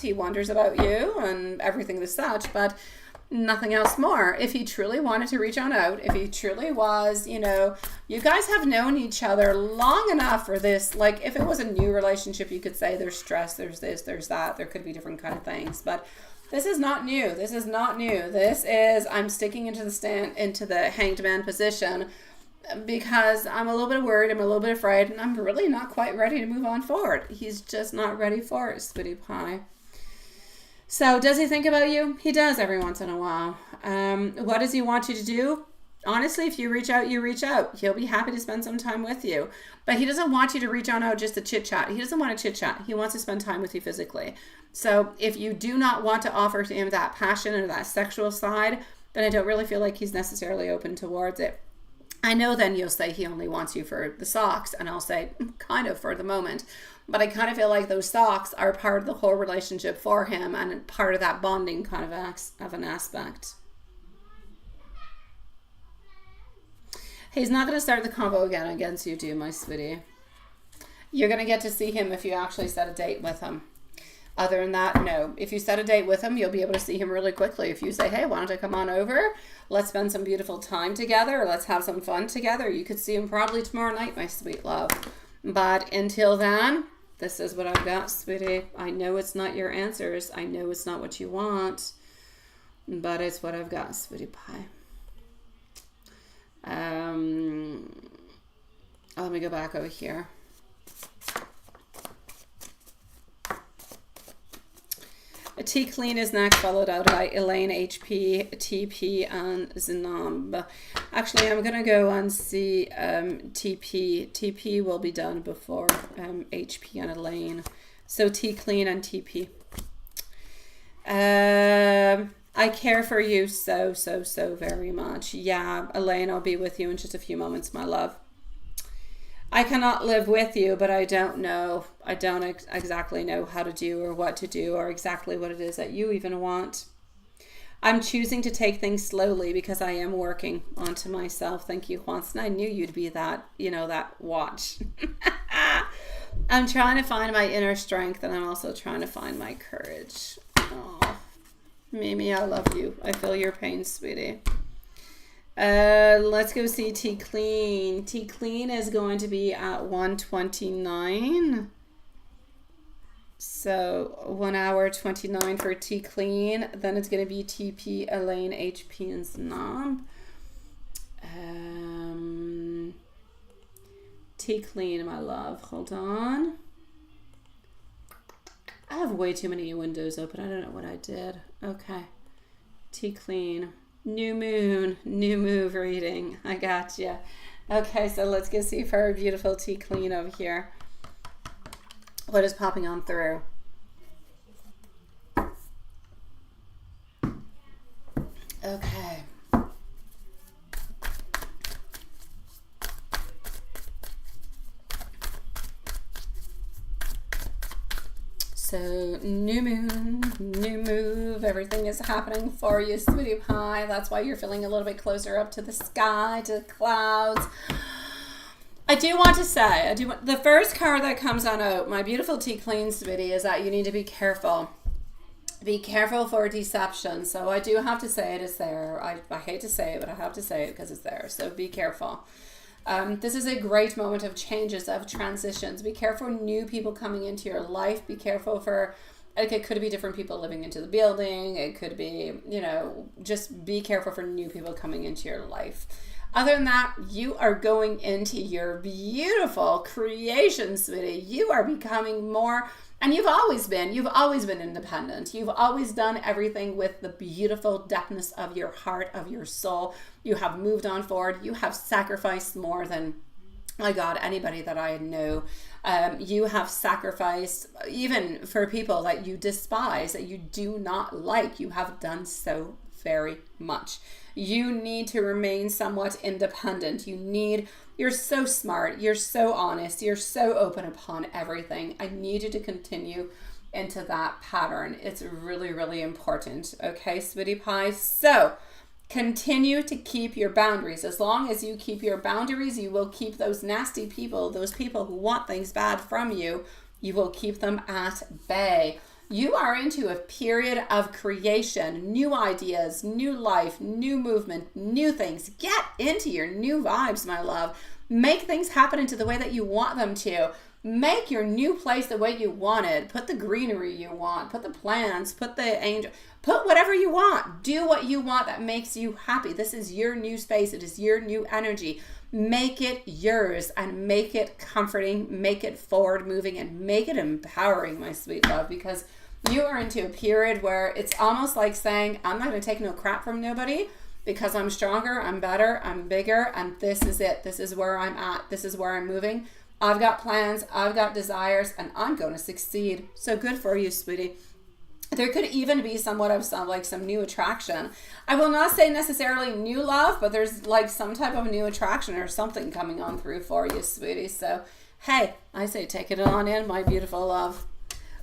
He wonders about you and everything as such, but nothing else more. If he truly wanted to reach on out, if he truly was, you guys have known each other long enough for this. Like, if it was a new relationship, you could say there's stress, there's this, there's that, there could be different kind of things, but this is not new. This is I'm sticking into the hanged man position because I'm a little bit worried, I'm a little bit afraid, and I'm really not quite ready to move on forward. He's just not ready for it, sweetie pie. So does he think about you? He does every once in a while. What does he want you to do? Honestly, if you reach out, you reach out. He'll be happy to spend some time with you. But he doesn't want you to reach on out just to chit-chat. He doesn't want to chit-chat. He wants to spend time with you physically. So if you do not want to offer to him that passion or that sexual side, then I don't really feel like he's necessarily open towards it. I know then you'll say he only wants you for the socks, and I'll say kind of for the moment. But I kind of feel like those socks are part of the whole relationship for him and part of that bonding kind of an aspect. He's not going to start the combo again against you, do my sweetie. You're going to get to see him if you actually set a date with him. Other than that, no. If you set a date with him, you'll be able to see him really quickly. If you say, hey, why don't I come on over? Let's spend some beautiful time together. Or let's have some fun together. You could see him probably tomorrow night, my sweet love. But until then, this is what I've got, sweetie. I know it's not your answers. I know it's not what you want. But it's what I've got, sweetie pie. Let me go back over here. T Clean is next, followed out by Elaine, HP, TP, and Zinab. Actually, I'm going to go and see TP. TP will be done before HP and Elaine. So T Clean and TP. I care for you so very much. Yeah, Elaine, I'll be with you in just a few moments, my love. I cannot live with you, but I don't know. I don't exactly know how to do or what to do or exactly what it is that you even want. I'm choosing to take things slowly because I am working onto myself. Thank you, Juanson. I knew you'd be that, that watch. I'm trying to find my inner strength, and I'm also trying to find my courage. Oh, Mimi, I love you. I feel your pain, sweetie. Let's go see T Clean. T Clean is going to be at 129. So 1 hour 29 for T Clean. Then it's going to be TP, Elaine, HP, and Snob. T Clean, my love. Hold on. I have way too many windows open. I don't know what I did. Okay. T Clean. New moon, new move reading. I got you. Okay, so let's go see for our beautiful T Clean over here. What is popping on through? Okay. So new moon, new move, everything is happening for you, sweetie pie. That's why you're feeling a little bit closer up to the sky, to the clouds. I do want to say, the first card that comes on out, my beautiful tea clean, sweetie, is that you need to be careful. Be careful for deception. So I do have to say it is there. I hate to say it, but I have to say it because it's there. So be careful. This is a great moment of changes, of transitions. Be careful for new people coming into your life. Be careful for, like, it could be different people living into the building. It could be, you know, just be careful for new people coming into your life. Other than that, you are going into your beautiful creation, sweetie. You are becoming more, and you've always been independent. You've always done everything with the beautiful depthness of your heart, of your soul. You have moved on forward. You have sacrificed more than, my God, anybody that I know. You have sacrificed even for people that you despise, that you do not like. You have done so very much. You need to remain somewhat independent. You're so smart. You're so honest. You're so open upon everything. I need you to continue into that pattern. It's really, really important. Okay, sweetie pie? So continue to keep your boundaries. As long as you keep your boundaries, you will keep those nasty people, those people who want things bad from you, you will keep them at bay. You are into a period of creation, new ideas, new life, new movement, new things. Get into your new vibes, my love. Make things happen into the way that you want them to. Make your new place the way you want it. Put the greenery you want. Put the plants. Put the angel. Put whatever you want. Do what you want that makes you happy. This is your new space. It is your new energy. Make it yours and make it comforting. Make it forward moving and make it empowering, my sweet love, because you are into a period where it's almost like saying, I'm not going to take no crap from nobody because I'm stronger, I'm better, I'm bigger, and this is it. This is where I'm at. This is where I'm moving. I've got plans, I've got desires, and I'm going to succeed. So good for you, sweetie. There could even be somewhat of some new attraction. I will not say necessarily new love, but there's like some type of new attraction or something coming on through for you, sweetie. So, hey, I say take it on in, my beautiful love.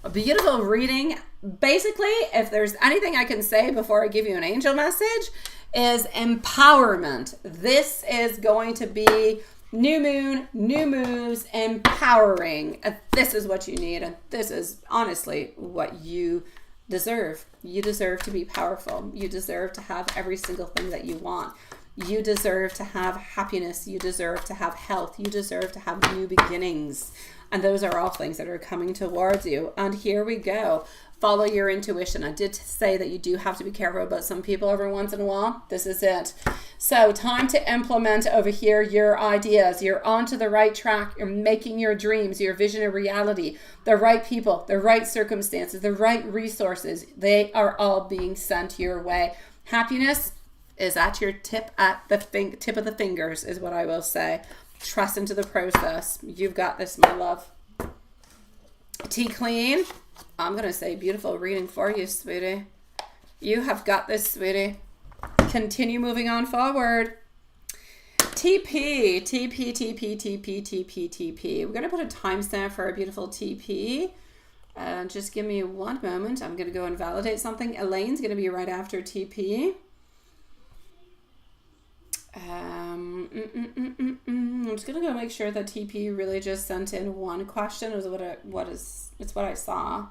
A beautiful reading. Basically, if there's anything I can say before I give you an angel message, is empowerment. This is going to be new moon, new moves, empowering. And this is what you need. And this is honestly what you deserve. You deserve to be powerful. You deserve to have every single thing that you want. You deserve to have happiness. You deserve to have health. You deserve to have new beginnings. And those are all things that are coming towards you. And here we go. Follow your intuition. I did say that you do have to be careful about some people every once in a while. This is it. So time to implement over here your ideas. You're onto the right track. You're making your dreams, your vision a reality. The right people, the right circumstances, the right resources. They are all being sent your way. Happiness is at your tip of the fingers is what I will say. Trust into the process. You've got this, my love. Tea clean. I'm going to say beautiful reading for you, sweetie. You have got this, sweetie. Continue moving on forward. TP. TP, TP, TP, TP, TP. We're going to put a timestamp for a beautiful TP. Just give me one moment. I'm going to go and validate something. Elaine's going to be right after TP. I'm just gonna go make sure that TP really just sent in one question. It's what I saw.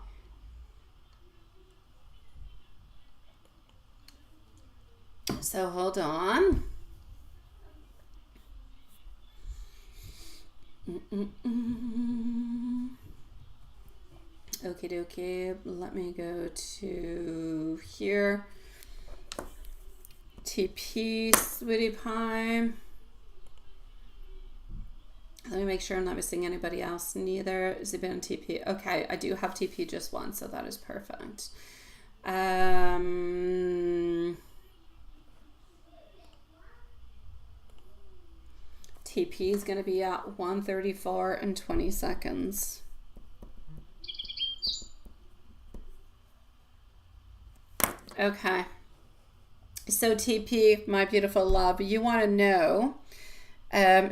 So hold on. Okie dokie. Let me go to here. TP, sweetie pie. Let me make sure I'm not missing anybody else. Neither. Has it been on TP? Okay, I do have TP just once, so that is perfect. TP is going to be at 1:34 and 20 seconds. Okay. So TP, my beautiful love, you want to know,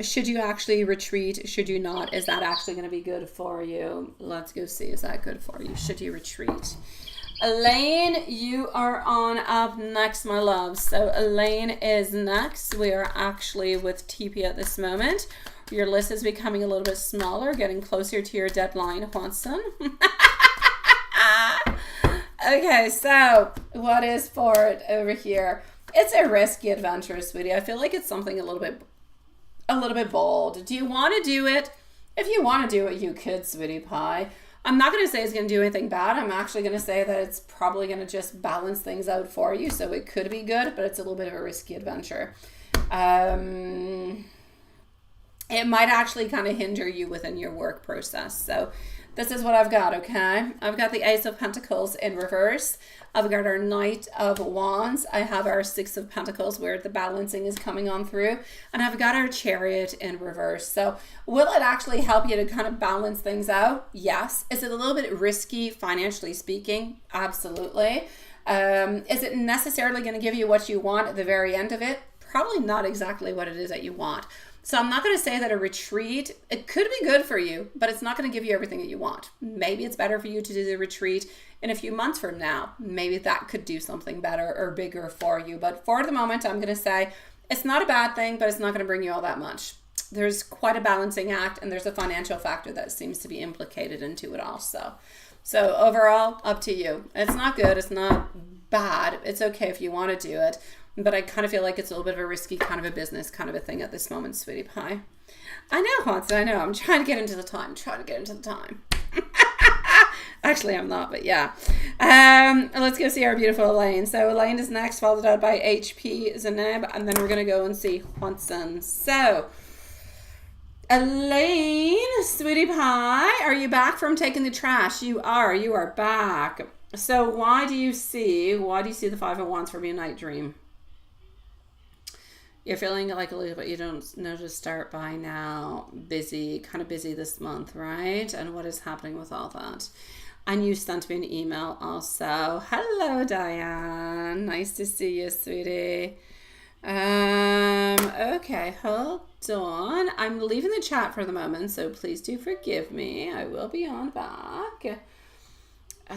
should you actually retreat? Should you not? Is that actually going to be good for you? Let's go see. Is that good for you? Should you retreat? Elaine, you are on up next, my love. So Elaine is next. We are actually with TP at this moment. Your list is becoming a little bit smaller, getting closer to your deadline, Watson. Okay, so what is for it over here? It's a risky adventure, sweetie. I feel like it's something a little bit bold. Do you want to do it? If you want to do it, you could, sweetie pie. I'm not going to say it's going to do anything bad. I'm actually going to say that it's probably going to just balance things out for you. So it could be good, but it's a little bit of a risky adventure. It might actually kind of hinder you within your work process. So this is what I've got, okay? I've got the Ace of Pentacles in reverse. I've got our Knight of Wands. I have our Six of Pentacles where the balancing is coming on through. And I've got our Chariot in reverse. So will it actually help you to kind of balance things out? Yes. Is it a little bit risky financially speaking? Absolutely. Is it necessarily going to give you what you want at the very end of it? Probably not exactly what it is that you want. So I'm not going to say that a retreat, it could be good for you, but it's not going to give you everything that you want. Maybe it's better for you to do the retreat in a few months from now. Maybe that could do something better or bigger for you. But for the moment, I'm going to say it's not a bad thing, but it's not going to bring you all that much. There's quite a balancing act, and there's a financial factor that seems to be implicated into it also. So overall, up to you. It's not good. It's not bad. It's okay if you want to do it. But I kind of feel like it's a little bit of a risky kind of a business kind of a thing at this moment, sweetie pie. I know, Hanson, I know. I'm trying to get into the time. Actually, I'm not, but yeah. Let's go see our beautiful Elaine. So Elaine is next, followed out by HP Zaneb, and then we're going to go and see Hanson. So, Elaine, sweetie pie, are you back from taking the trash? You are back. So why do you see the Five of Wands for me a night dream? You're feeling like a little bit, you don't know to start by now. Kind of busy this month, right? And what is happening with all that? And you sent me an email also. Hello, Diane. Nice to see you, sweetie. Okay, hold on. I'm leaving the chat for the moment, so please do forgive me. I will be on back. So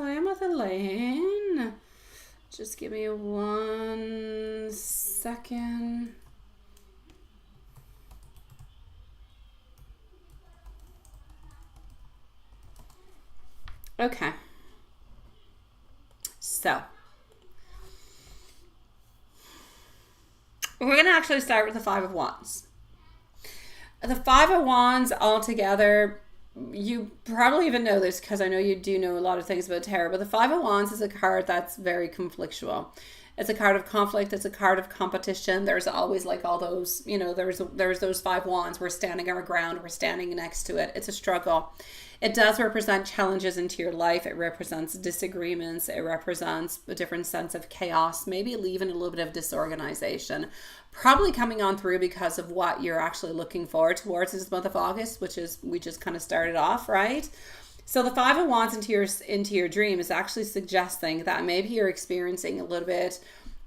I am with Elaine. Just give me 1 second. Okay. So, we're going to actually start with the Five of Wands. The Five of Wands altogether, you probably even know this because I know you do know a lot of things about tarot, but the Five of Wands is a card that's very conflictual. It's a card of conflict. It's a card of competition. There's always like all those, there's those 5 wands. We're standing our ground. We're standing next to it. It's a struggle. It does represent challenges into your life. It represents disagreements. It represents a different sense of chaos, maybe even a little bit of disorganization, probably coming on through because of what you're actually looking forward towards this month of August, which is, we just kind of started off, right? So the Five of Wands into your dream is actually suggesting that maybe you're experiencing a little bit,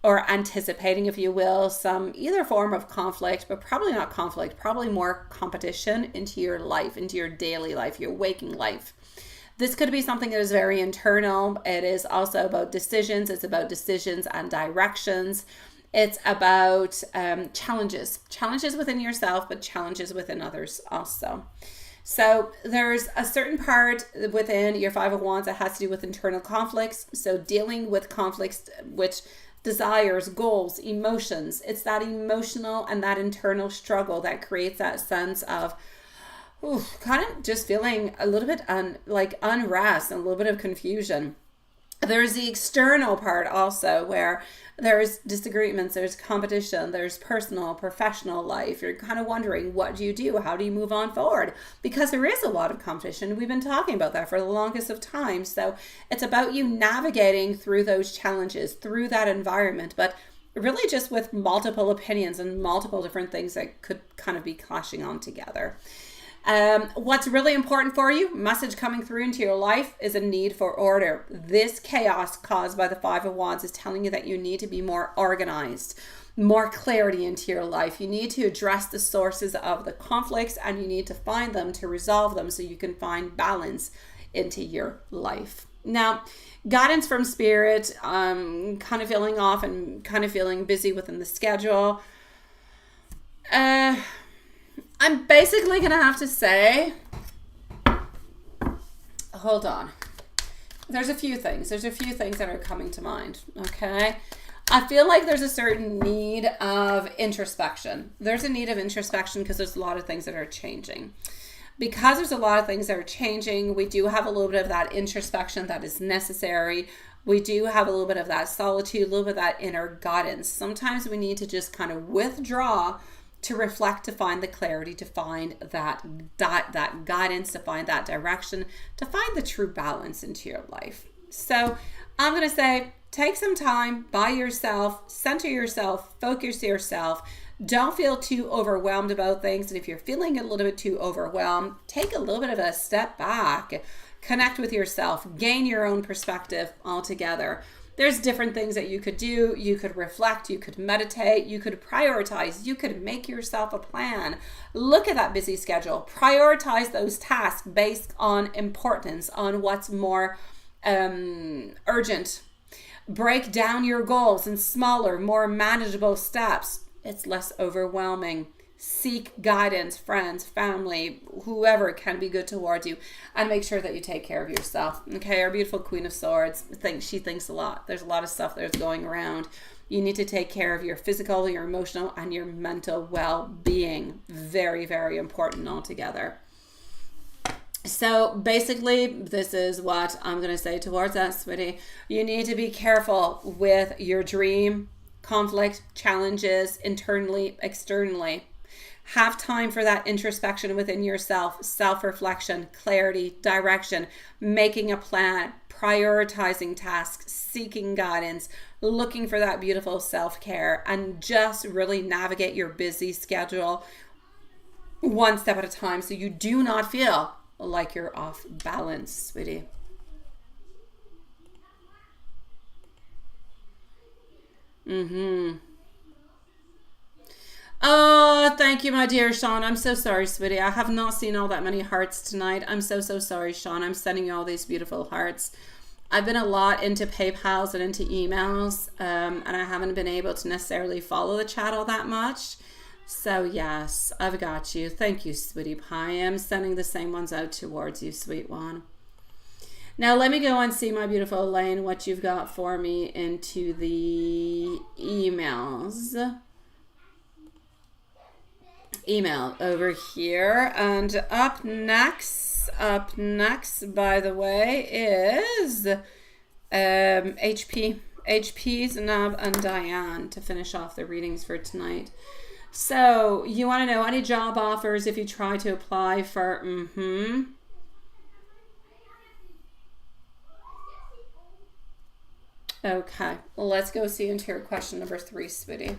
or anticipating, if you will, some either form of conflict, but probably not conflict, probably more competition into your life, into your daily life, your waking life. This could be something that is very internal. It is also about decisions. It's about decisions and directions. It's about challenges within yourself, but challenges within others also. So there's a certain part within your Five of Wands that has to do with internal conflicts. So dealing with conflicts, which desires, goals, emotions. It's that emotional and that internal struggle that creates that sense of kind of just feeling a little bit unrest and a little bit of confusion. There's the external part also where there's disagreements, there's competition, there's personal, professional life. You're kind of wondering, what do you do? How do you move on forward? Because there is a lot of competition. We've been talking about that for the longest of time. So it's about you navigating through those challenges, through that environment, but really just with multiple opinions and multiple different things that could kind of be clashing on together. What's really important for you, message coming through into your life, is a need for order. This chaos caused by the Five of Wands is telling you that you need to be more organized, more clarity into your life. You need to address the sources of the conflicts, and you need to find them to resolve them so you can find balance into your life. Now, guidance from spirit, kind of feeling off and kind of feeling busy within the schedule. I'm basically going to have to say, hold on. There's a few things. There's a few things that are coming to mind, okay? I feel like there's a certain need of introspection. There's a need of introspection because there's a lot of things that are changing. Because there's a lot of things that are changing, we do have a little bit of that introspection that is necessary. We do have a little bit of that solitude, a little bit of that inner guidance. Sometimes we need to just kind of withdraw to reflect, to find the clarity, to find that guidance, to find that direction, to find the true balance into your life. So I'm going to say, take some time by yourself, center yourself, focus yourself. Don't feel too overwhelmed about things. And if you're feeling a little bit too overwhelmed, take a little bit of a step back, connect with yourself, gain your own perspective altogether. There's different things that you could do. You could reflect, you could meditate, you could prioritize, you could make yourself a plan. Look at that busy schedule. Prioritize those tasks based on importance, on what's more urgent. Break down your goals in smaller, more manageable steps. It's less overwhelming. Seek guidance, friends, family, whoever can be good towards you, and make sure that you take care of yourself. Okay, our beautiful Queen of Swords she thinks a lot. There's a lot of stuff that's going around. You need to take care of your physical, your emotional, and your mental well-being. Very, very important altogether. So basically, this is what I'm going to say towards that, sweetie. You need to be careful with your dream, conflict, challenges, internally, externally. Have time for that introspection within yourself, self-reflection, clarity, direction, making a plan, prioritizing tasks, seeking guidance, looking for that beautiful self-care, and just really navigate your busy schedule one step at a time so you do not feel like you're off balance, sweetie. Oh, thank you, my dear Sean. I'm so sorry, sweetie. I have not seen all that many hearts tonight. I'm so sorry, Sean. I'm sending you all these beautiful hearts. I've been a lot into PayPals and into emails, and I haven't been able to necessarily follow the chat all that much. So yes, I've got you. Thank you, sweetie pie. I'm sending the same ones out towards you, sweet one. Now let me go and see, my beautiful Elaine, what you've got for me into the emails. Email over here, and up next by the way is HP's Nab and Diane to finish off the readings for tonight. So you want to know any job offers if you try to apply for Okay, let's go see into your question number 3, sweetie.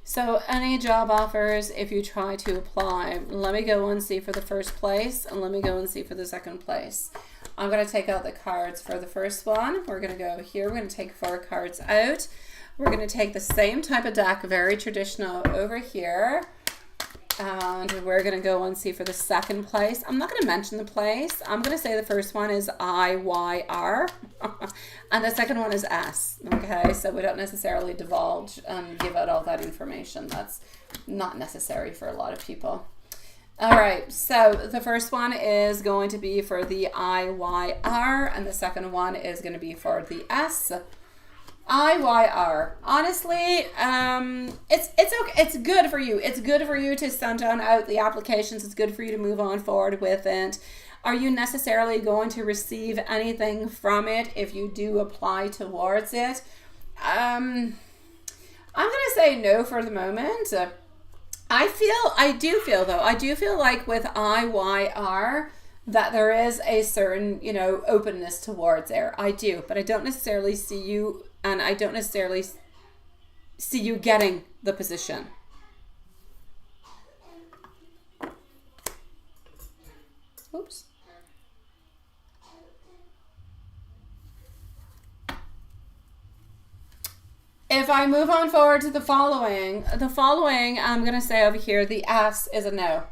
So any job offers if you try to apply. Let me go and see for the first place, and let me go and see for the second place. I'm going to take out the cards for the first one. We're going to go here. We're going to take 4 cards out. We're going to take the same type of deck, very traditional, over here. And we're going to go and see for the second place. I'm not going to mention the place. I'm going to say the first one is IYR and the second one is S. Okay, so we don't necessarily divulge and give out all that information. That's not necessary for a lot of people. All right, so the first one is going to be for the IYR and the second one is going to be for the S. IYR. Honestly, it's okay. It's good for you. It's good for you to send out the applications. It's good for you to move on forward with it. Are you necessarily going to receive anything from it if you do apply towards it? I'm gonna say no for the moment. I do feel like with IYR that there is a certain, openness towards there. I do, but I don't necessarily see you, and I don't necessarily see you getting the position. Oops. If I move on forward to the following I'm going to say over here, the S is a no.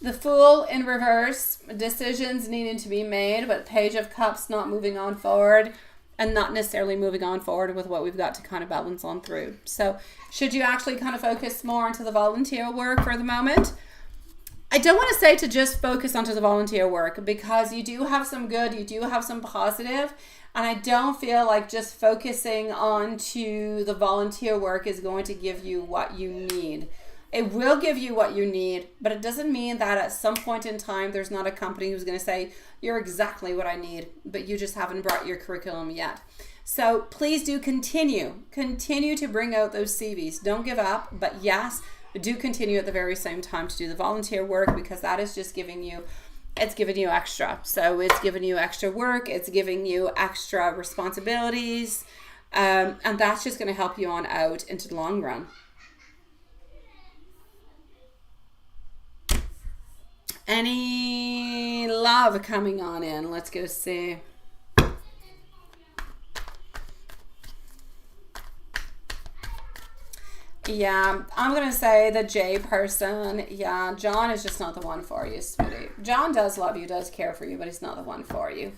The Fool in reverse, decisions needing to be made, but Page of Cups not moving on forward and not necessarily moving on forward with what we've got to kind of balance on through. So should you actually kind of focus more into the volunteer work for the moment? I don't want to say to just focus onto the volunteer work, because you do have some good, you do have some positive, and I don't feel like just focusing onto the volunteer work is going to give you what you need. It will give you what you need, but it doesn't mean that at some point in time there's not a company who's going to say, you're exactly what I need, but you just haven't brought your curriculum yet. So please do continue to bring out those CVs. Don't give up, but yes, do continue at the very same time to do the volunteer work, because that is just giving you extra. So it's giving you extra work, it's giving you extra responsibilities, and that's just going to help you on out into the long run. Any love coming on in? Let's go see. Yeah, I'm going to say the J person. Yeah, John is just not the one for you, sweetie. John does love you, does care for you, but he's not the one for you.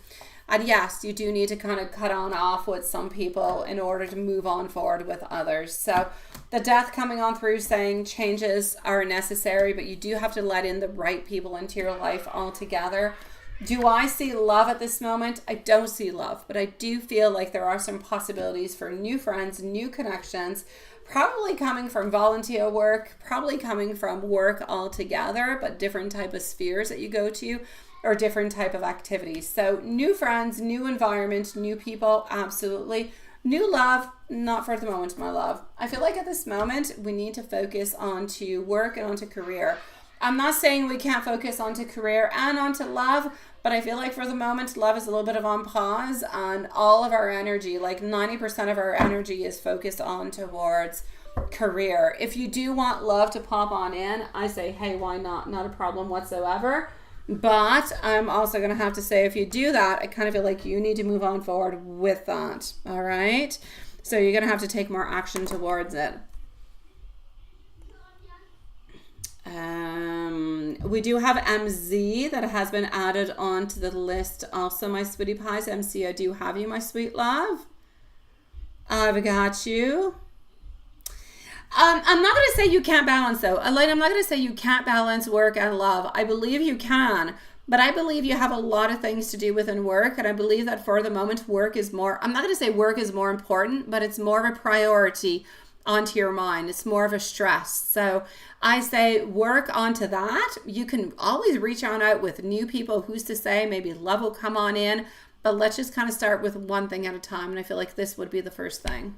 And yes, you do need to kind of cut on off with some people in order to move on forward with others. So the Death coming on through saying changes are necessary, but you do have to let in the right people into your life altogether. Do I see love at this moment? I don't see love, but I do feel like there are some possibilities for new friends, new connections, probably coming from volunteer work, probably coming from work altogether, but different type of spheres that you go to, or different type of activities. So new friends, new environment, new people, absolutely. New love, not for the moment, my love. I feel like at this moment, we need to focus onto work and onto career. I'm not saying we can't focus onto career and onto love, but I feel like for the moment, love is a little bit of on pause, and all of our energy, like 90% of our energy is focused on towards career. If you do want love to pop on in, I say, hey, why not? Not a problem whatsoever. But I'm also going to have to say, if you do that, I kind of feel like you need to move on forward with that. All right. So you're going to have to take more action towards it. We do have MZ that has been added onto the list also, my sweetie pies. MC, I do have you, my sweet love. I've got you. I'm not going to say you can't balance, though. I'm not going to say you can't balance work and love. I believe you can, but I believe you have a lot of things to do within work, and I believe that for the moment, work is more, I'm not going to say work is more important, but it's more of a priority onto your mind. It's more of a stress. So I say work onto that. You can always reach on out with new people. Who's to say maybe love will come on in, but let's just kind of start with one thing at a time, and I feel like this would be the first thing.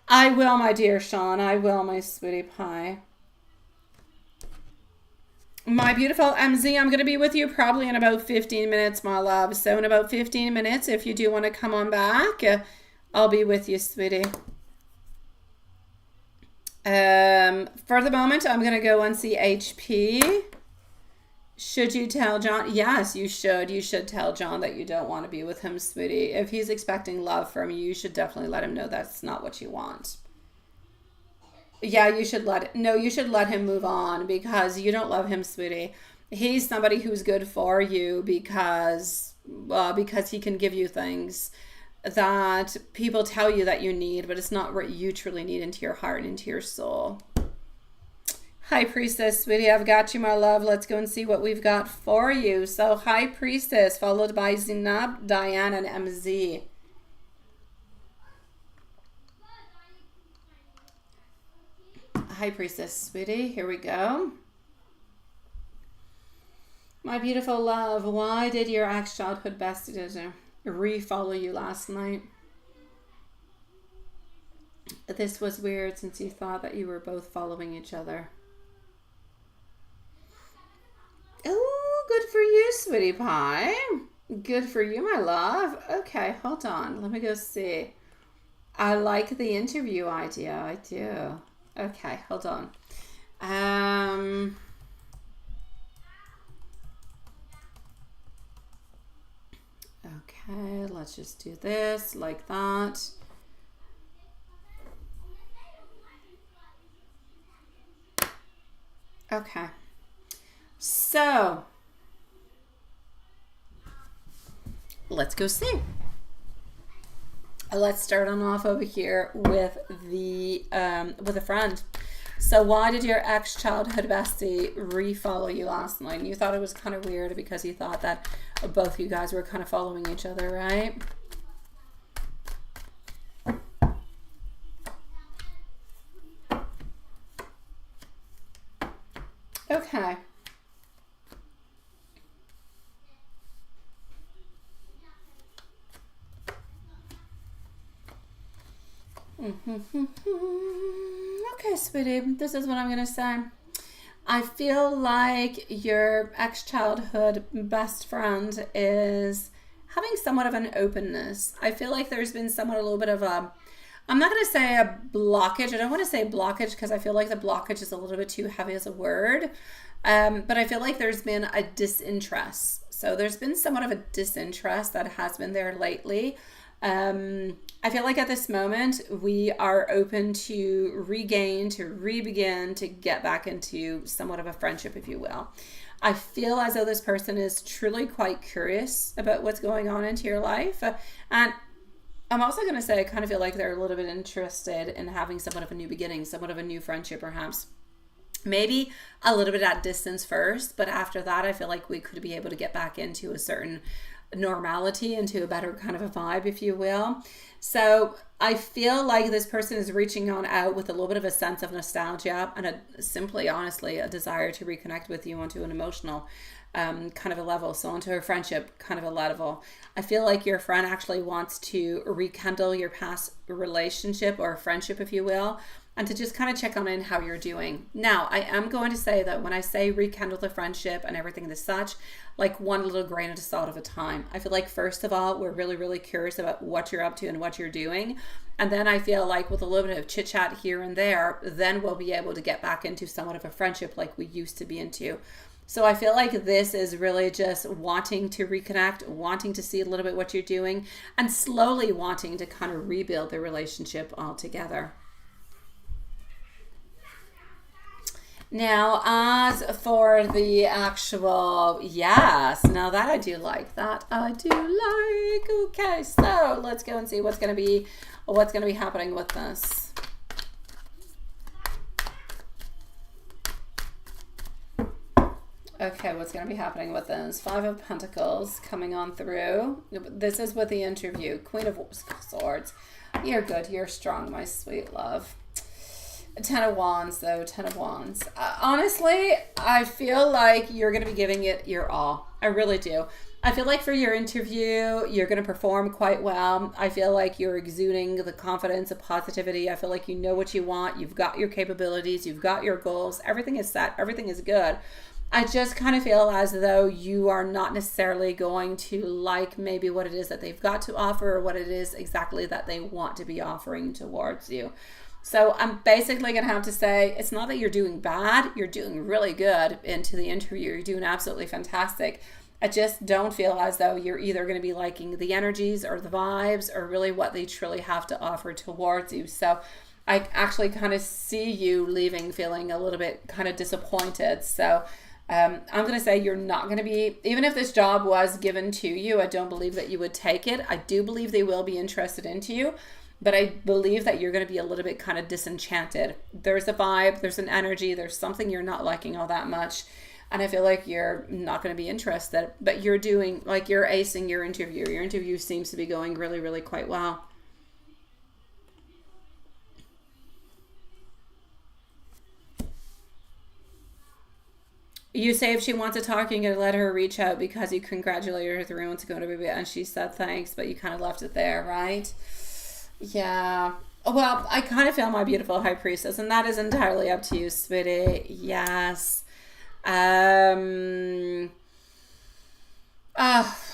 I will, my dear Sean. I will, my sweetie pie. My beautiful MZ, I'm going to be with you probably in about 15 minutes, my love. So in about 15 minutes, if you do want to come on back, I'll be with you, sweetie. For the moment, I'm going to go and see HP. Should you tell John? Yes, you should. You should tell John that you don't want to be with him, sweetie. If he's expecting love from you, you should definitely let him know that's not what you want. Yeah, you should you should let him move on, because you don't love him, sweetie. He's somebody who's good for you because he can give you things that people tell you that you need, but it's not what you truly need into your heart and into your soul. Hi, Priestess, sweetie. I've got you, my love. Let's go and see what we've got for you. So, Hi, Priestess, followed by Zinab, Diane, and MZ. Hi, Priestess, sweetie. Here we go. My beautiful love, why did your ex-childhood bestie re-follow you last night? This was weird since you thought that you were both following each other. Oh, good for you, sweetie pie. Good for you, my love. Okay, hold on. Let me go see. I like the interview idea. I do. Okay, hold on. Okay, let's just do this like that. Okay. So let's go see. Let's start on off over here with a friend. So why did your ex-childhood bestie refollow you last night? And you thought it was kind of weird because you thought that both you guys were kind of following each other, right? Okay. Okay, sweetie, this is what I'm gonna say. I feel like your ex-childhood best friend is having somewhat of an openness. I feel like there's been somewhat a little bit of a, I'm not going to say a blockage. I don't want to say blockage because I feel like the blockage is a little bit too heavy as a word. But I feel like there's been a disinterest. So there's been somewhat of a disinterest that has been there lately. I feel like at this moment we are open to regain, to re-begin, to get back into somewhat of a friendship, if you will. I feel as though this person is truly quite curious about what's going on into your life. And I'm also going to say I kind of feel like they're a little bit interested in having somewhat of a new beginning, somewhat of a new friendship perhaps. Maybe a little bit at distance first, but after that I feel like we could be able to get back into a certain normality, into a better kind of a vibe, if you will. So I feel like this person is reaching on out with a little bit of a sense of nostalgia and simply, honestly, a desire to reconnect with you onto an emotional kind of a level, so onto a friendship kind of a level. I feel like your friend actually wants to rekindle your past relationship or friendship, if you will, and to just kind of check on in how you're doing. Now, I am going to say that when I say rekindle the friendship and everything as such, like one little grain of salt at a time. I feel like first of all, we're really, really curious about what you're up to and what you're doing. And then I feel like with a little bit of chit chat here and there, then we'll be able to get back into somewhat of a friendship like we used to be into. So I feel like this is really just wanting to reconnect, wanting to see a little bit what you're doing, and slowly wanting to kind of rebuild the relationship altogether. Now, as for the actual, yes, now that I do like that. I do like. Okay, so let's go and see what's going to be happening with this. Okay, what's going to be happening with this? 5 of Pentacles coming on through. This is with the interview. Queen of Swords. You're good. You're strong, my sweet love. 10 of Wands, though. 10 of Wands. Honestly, I feel like you're going to be giving it your all. I really do. I feel like for your interview, you're going to perform quite well. I feel like you're exuding the confidence, the positivity. I feel like you know what you want. You've got your capabilities. You've got your goals. Everything is set. Everything is good. I just kind of feel as though you are not necessarily going to like maybe what it is that they've got to offer or what it is exactly that they want to be offering towards you. So I'm basically going to have to say, it's not that you're doing bad. You're doing really good into the interview. You're doing absolutely fantastic. I just don't feel as though you're either going to be liking the energies or the vibes or really what they truly have to offer towards you. So I actually kind of see you leaving feeling a little bit kind of disappointed. So I'm going to say you're not going to be, even if this job was given to you, I don't believe that you would take it. I do believe they will be interested into you. But I believe that you're going to be a little bit kind of disenchanted. There's a vibe, there's an energy, there's something you're not liking all that much. And I feel like you're not going to be interested. But you're doing, like you're acing your interview. Your interview seems to be going really, really quite well. You say if she wants to talk, you're going to let her reach out because you congratulated her through to go to baby and she said thanks, but you kind of left it there, right? Yeah. Well, I kind of feel my beautiful high priestess, and that is entirely up to you, sweetie. Yes.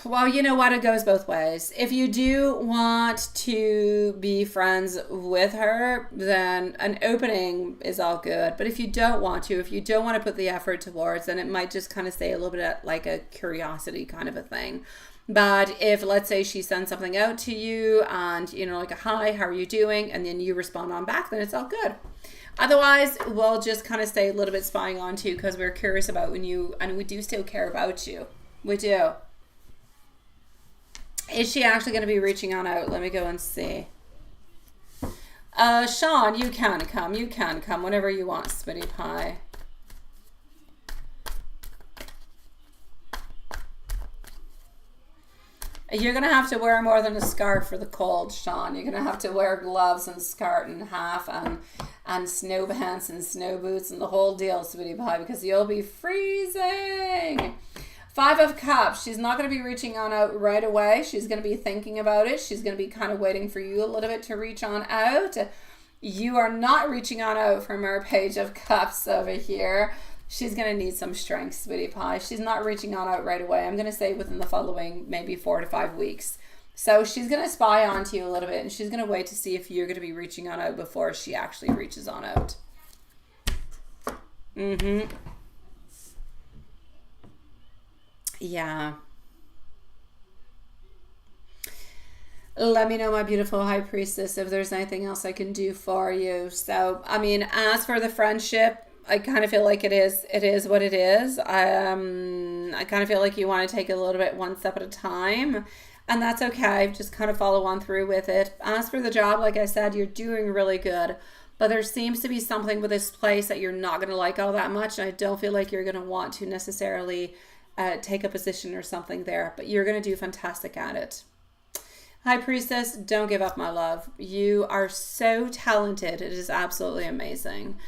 Well, you know what? It goes both ways. If you do want to be friends with her, then an opening is all good. But if you don't want to, if you don't want to put the effort towards, then it might just kind of stay a little bit like a curiosity kind of a thing. But if, let's say, she sends something out to you and, you know, like a hi, how are you doing? And then you respond on back, then it's all good. Otherwise, we'll just kind of stay a little bit spying on to you because we're curious about when you, and we do still care about you. We do. Is she actually going to be reaching on out? Let me go and see. Sean, you can come. You can come whenever you want, Smitty Pie. You're going to have to wear more than a scarf for the cold, Sean. You're going to have to wear gloves and skirt and half and snow pants and snow boots and the whole deal, Sweetie Pie, because you'll be freezing. 5 of Cups. She's not going to be reaching on out right away. She's going to be thinking about it. She's going to be kind of waiting for you a little bit to reach on out. You are not reaching on out from her Page of Cups over here. She's going to need some strength, Sweetie Pie. She's not reaching on out right away. I'm going to say within the following maybe 4 to 5 weeks. So she's going to spy onto you a little bit, and she's going to wait to see if you're going to be reaching on out before she actually reaches on out. Yeah. Let me know, my beautiful High Priestess, if there's anything else I can do for you. So, I mean, as for the friendship, I kind of feel like it is what it is. I kind of feel like you want to take it a little bit one step at a time, and that's okay. Just kind of follow on through with it. As for the job, like I said, you're doing really good, but there seems to be something with this place that you're not going to like all that much, and I don't feel like you're going to want to necessarily take a position or something there, but you're going to do fantastic at it. High Priestess, don't give up, my love. You are so talented. It is absolutely amazing.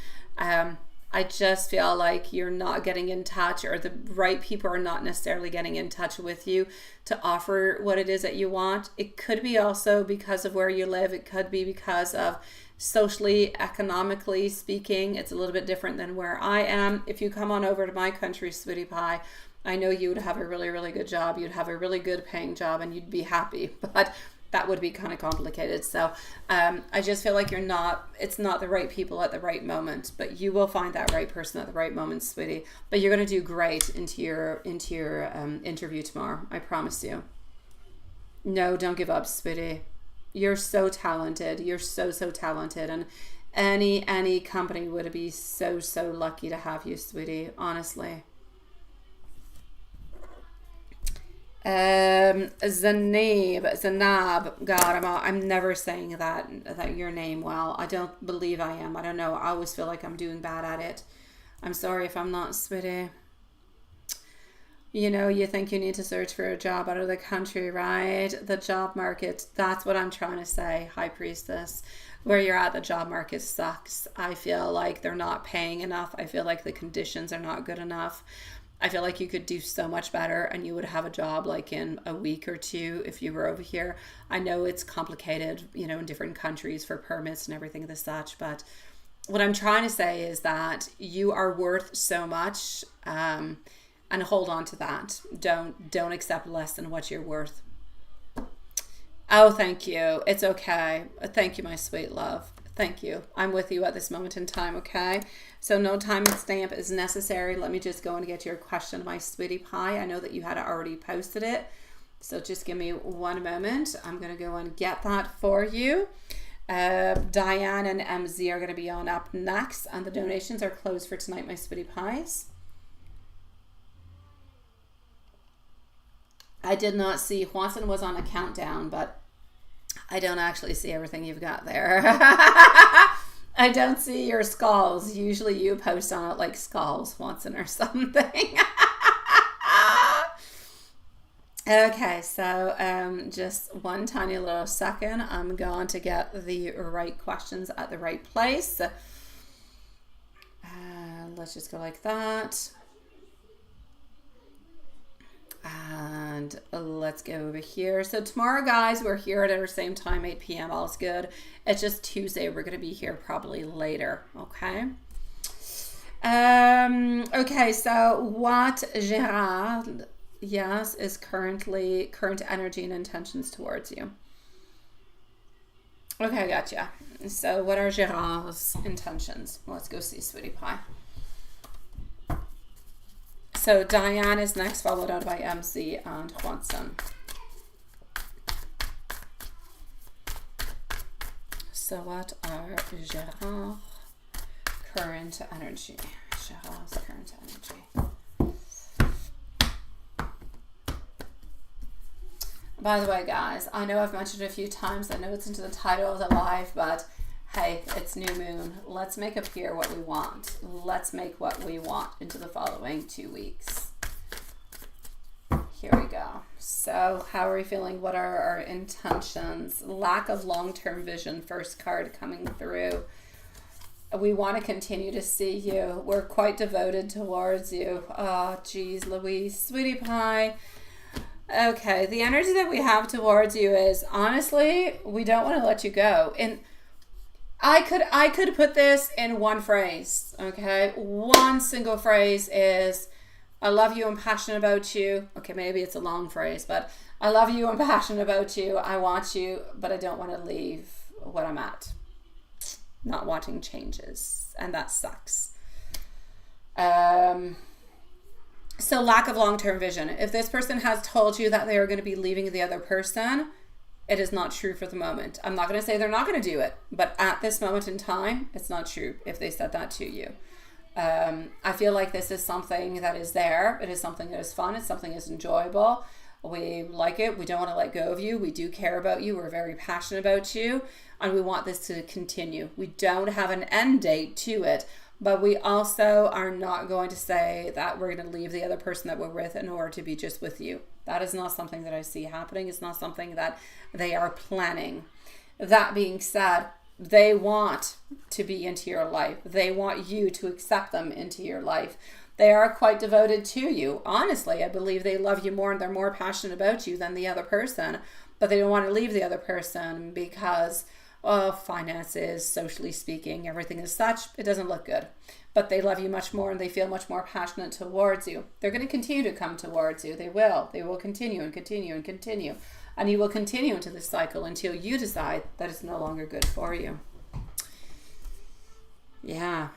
I just feel like you're not getting in touch, or the right people are not necessarily getting in touch with you to offer what it is that you want. It could be also because of where you live. It could be because of socially, economically speaking, it's a little bit different than where I am. If you come on over to my country, Sweetie Pie, I know you would have a really, really good job. You'd have a really good paying job and you'd be happy, but that would be kind of complicated. So I just feel like it's not the right people at the right moment, but you will find that right person at the right moment, sweetie. But you're going to do great into your interview tomorrow. I promise you. No, don't give up, sweetie. You're so talented. You're so talented. And any company would be so lucky to have you, sweetie. Honestly. Zanab, God, I'm never saying that your name well. I don't believe I am. I don't know. I always feel like I'm doing bad at it. I'm sorry if I'm not, sweetie. You know, you think you need to search for a job out of the country, right? The job market, that's what I'm trying to say, High Priestess. Where you're at, the job market sucks. I feel like they're not paying enough. I feel like the conditions are not good enough. I feel like you could do so much better and you would have a job like in a week or two if you were over here. I know it's complicated, you know, in different countries for permits and everything as such, but what I'm trying to say is that you are worth so much, and hold on to that. Don't accept less than what you're worth. Oh, thank you. It's okay. Thank you, my sweet love. Thank you. I'm with you at this moment in time, okay? So no time stamp is necessary. Let me just go and get your question, my sweetie pie. I know that you had already posted it, so just give me one moment. I'm going to go and get that for you. Diane and MZ are going to be on up next, and the donations are closed for tonight, my sweetie pies. I did not see, Juanson was on a countdown, but I don't actually see everything you've got there. I don't see your skulls. Usually you post on it like skulls, Juanson, or something. Okay, so just one tiny little second. I'm going to get the right questions at the right place. Let's just go like that. And let's go over here. So tomorrow, guys, we're here at our same time, 8 p.m. All's good. It's just Tuesday. We're going to be here probably later. Okay. Okay. So what, Gerard? yes, is current energy and intentions towards you. Okay, gotcha. So what are Gerard's intentions? Let's go see Sweetie Pie. So Diane is next, followed out by MC and Juanson. So what are Gerard's current energy? Gerard's current energy. By the way, guys, I know I've mentioned it a few times. I know it's into the title of the live, but hey, it's new moon. Let's make appear what we want. Let's make what we want into the following 2 weeks. Here we go. So how are we feeling? What are our intentions? Lack of long-term vision, first card coming through. We want to continue to see you. We're quite devoted towards you. Oh, geez, Louise, Sweetie Pie. Okay, the energy that we have towards you is, honestly, we don't want to let you go. And I could put this in one phrase, okay? One single phrase is, I love you, I'm passionate about you. Okay, maybe it's a long phrase, but I love you, I'm passionate about you. I want you, but I don't want to leave what I'm at. Not wanting changes, and that sucks. So lack of long-term vision. If this person has told you that they are going to be leaving the other person, it is not true for the moment. I'm not going to say they're not going to do it, but at this moment in time, it's not true if they said that to you. I feel like this is something that is there. It is something that is fun. It's something that is enjoyable. We like it. We don't want to let go of you. We do care about you. We're very passionate about you, and we want this to continue. We don't have an end date to it, but we also are not going to say that we're going to leave the other person that we're with in order to be just with you. That is not something that I see happening. It's not something that they are planning. That being said, they want to be into your life. They want you to accept them into your life. They are quite devoted to you. Honestly, I believe they love you more and they're more passionate about you than the other person, but they don't want to leave the other person because of finances, socially speaking, everything is such, it doesn't look good. But they love you much more and they feel much more passionate towards you. They're going to continue to come towards you. They will continue and continue and continue. And you will continue into this cycle until you decide that it's no longer good for you. Yeah.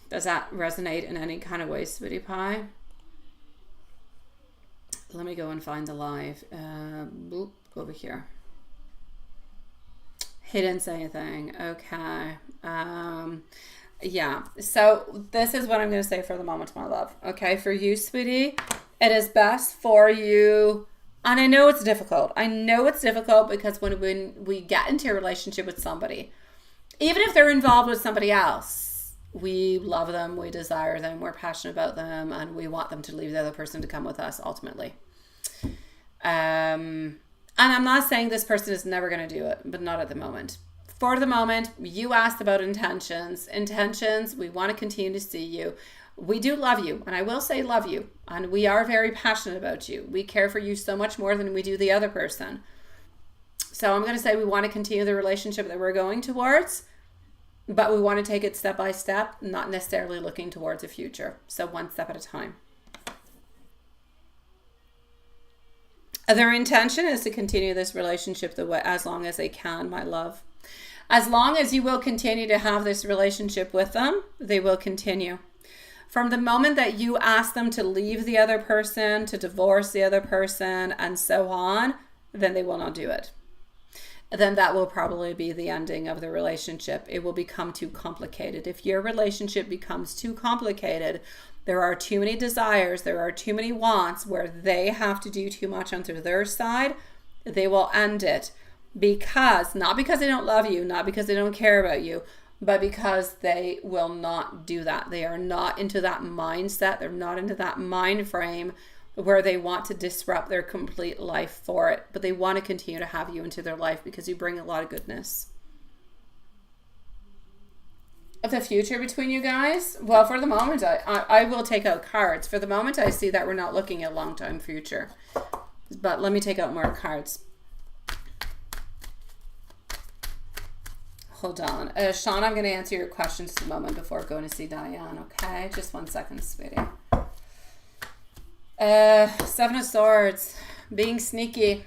Does that resonate in any kind of way, Sweetie Pie? Let me go and find the live. Boop, over here. He didn't say anything. Okay. Yeah. So this is what I'm going to say for the moment, my love. Okay. For you, sweetie, it is best for you. And I know it's difficult. I know it's difficult because when we get into a relationship with somebody, even if they're involved with somebody else, we love them, we desire them, we're passionate about them, and we want them to leave the other person to come with us ultimately. And I'm not saying this person is never going to do it, but not at the moment. For the moment, you asked about intentions. Intentions, we want to continue to see you. We do love you, and I will say love you, and we are very passionate about you. We care for you so much more than we do the other person. So I'm going to say we want to continue the relationship that we're going towards, but we want to take it step by step, not necessarily looking towards a future. So one step at a time. Their intention is to continue this relationship as long as they can, my love. As long as you will continue to have this relationship with them, they will continue. From the moment that you ask them to leave the other person, to divorce the other person, and so on, then they will not do it. Then that will probably be the ending of the relationship. It will become too complicated. If your relationship becomes too complicated, there are too many desires, there are too many wants where they have to do too much onto their side, they will end it. Not because they don't love you, not because they don't care about you, but because they will not do that. They are not into that mindset. They're not into that mind frame where they want to disrupt their complete life for it. But they want to continue to have you into their life because you bring a lot of goodness. Of the future between you guys? Well, for the moment, I will take out cards. For the moment, I see that we're not looking at long-term future. But let me take out more cards. Hold on. Sean, I'm going to answer your questions in a moment before going to see Diane, okay? Just 1 second, sweetie. Seven of Swords, being sneaky.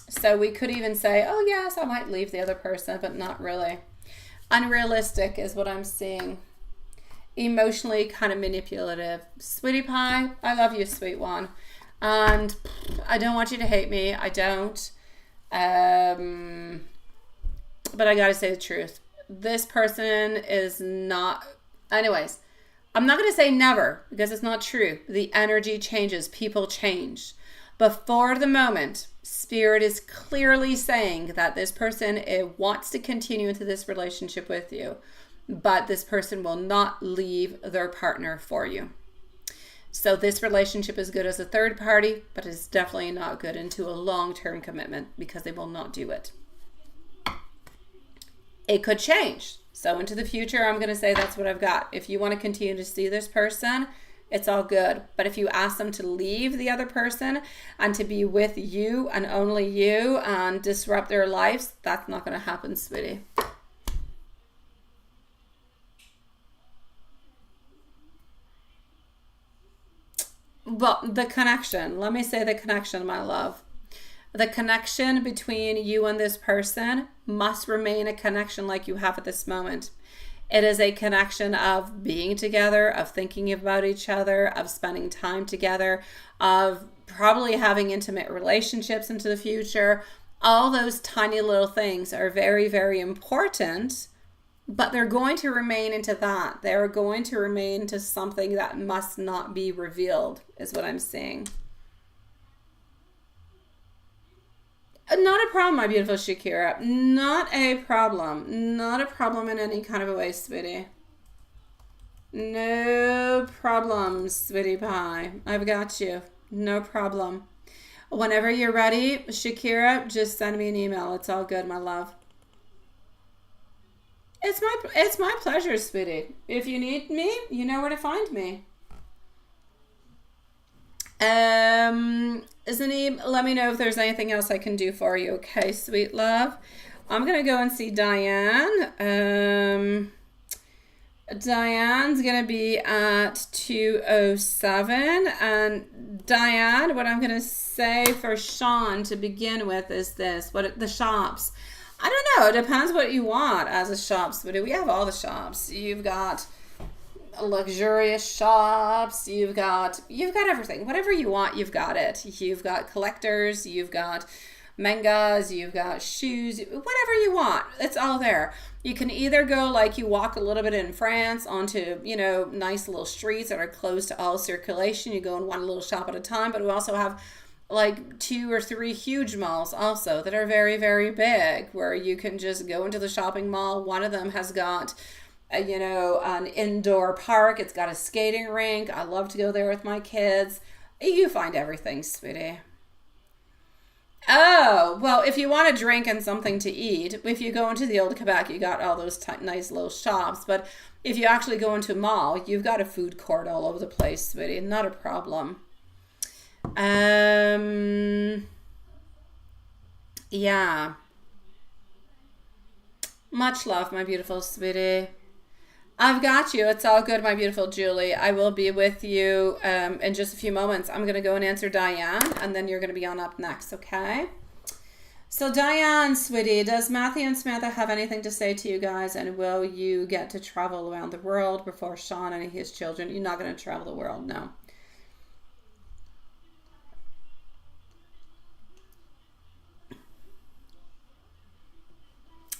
So we could even say, oh yes, I might leave the other person, but not really. Unrealistic is what I'm seeing. Emotionally kind of manipulative. Sweetie pie, I love you, sweet one. And I don't want you to hate me. I don't. But I gotta say the truth. This person is not... Anyways, I'm not going to say never because it's not true. The energy changes. People change. But for the moment, Spirit is clearly saying that this person wants to continue into this relationship with you, but this person will not leave their partner for you. So this relationship is good as a third party, but it's definitely not good into a long-term commitment because they will not do it. It could change. So into the future, I'm going to say that's what I've got. If you want to continue to see this person, it's all good. But if you ask them to leave the other person and to be with you and only you and disrupt their lives, that's not going to happen, sweetie. Well, the connection. Let me say the connection, my love. The connection between you and this person must remain a connection like you have at this moment. It is a connection of being together, of thinking about each other, of spending time together, of probably having intimate relationships into the future. All those tiny little things are very, very important, but they're going to remain into that. They're going to remain to something that must not be revealed, is what I'm saying. Not a problem, my beautiful Shakira. Not a problem. Not a problem in any kind of a way, sweetie. No problem, sweetie pie. I've got you. No problem. Whenever you're ready, Shakira, just send me an email. It's all good, my love. It's my pleasure, sweetie. If you need me, you know where to find me. Let me know if there's anything else I can do for you. Okay, sweet love. I'm gonna go and see Diane. Diane's gonna be at 2:07, and Diane, what I'm gonna say for Sean to begin with is this: what the shops. I don't know. It depends what you want as a shops. But we have all the shops. You've got luxurious shops, you've got everything. Whatever you want, you've got it. You've got collectors, you've got mangas, you've got shoes, whatever you want, it's all there. You can either go like you walk a little bit in France onto, nice little streets that are closed to all circulation. You go in one little shop at a time, but we also have like 2 or 3 huge malls also that are very, very big, where you can just go into the shopping mall. One of them has got an indoor park. It's got a skating rink. I love to go there with my kids. You find everything, sweetie. Oh, well, if you want a drink and something to eat, if you go into the Old Quebec, you got all those nice little shops. But if you actually go into a mall, you've got a food court all over the place, sweetie. Not a problem. Yeah. Much love, my beautiful sweetie. I've got you. It's all good, my beautiful Julie. I will be with you in just a few moments. I'm going to go and answer Diane, and then you're going to be on up next, okay? So Diane, sweetie, does Matthew and Samantha have anything to say to you guys? And will you get to travel around the world before Sean and his children? You're not going to travel the world, no.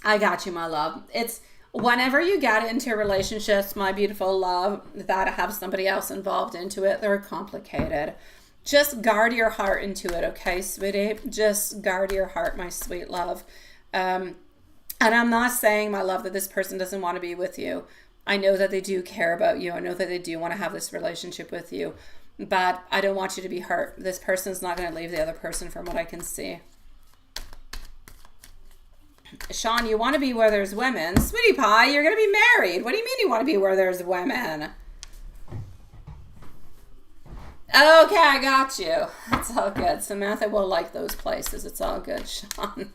I got you, my love. It's whenever you get into relationships, my beautiful love, that have somebody else involved into it, they're complicated. Just guard your heart into it, okay, sweetie? Just guard your heart, my sweet love. And I'm not saying, my love, that this person doesn't want to be with you. I know that they do care about you. I know that they do want to have this relationship with you. But I don't want you to be hurt. This person's not going to leave the other person from what I can see. Sean, you want to be where there's women. Sweetie pie, you're going to be married. What do you mean you want to be where there's women? Okay, I got you. It's all good. Samantha will like those places. It's all good, Sean.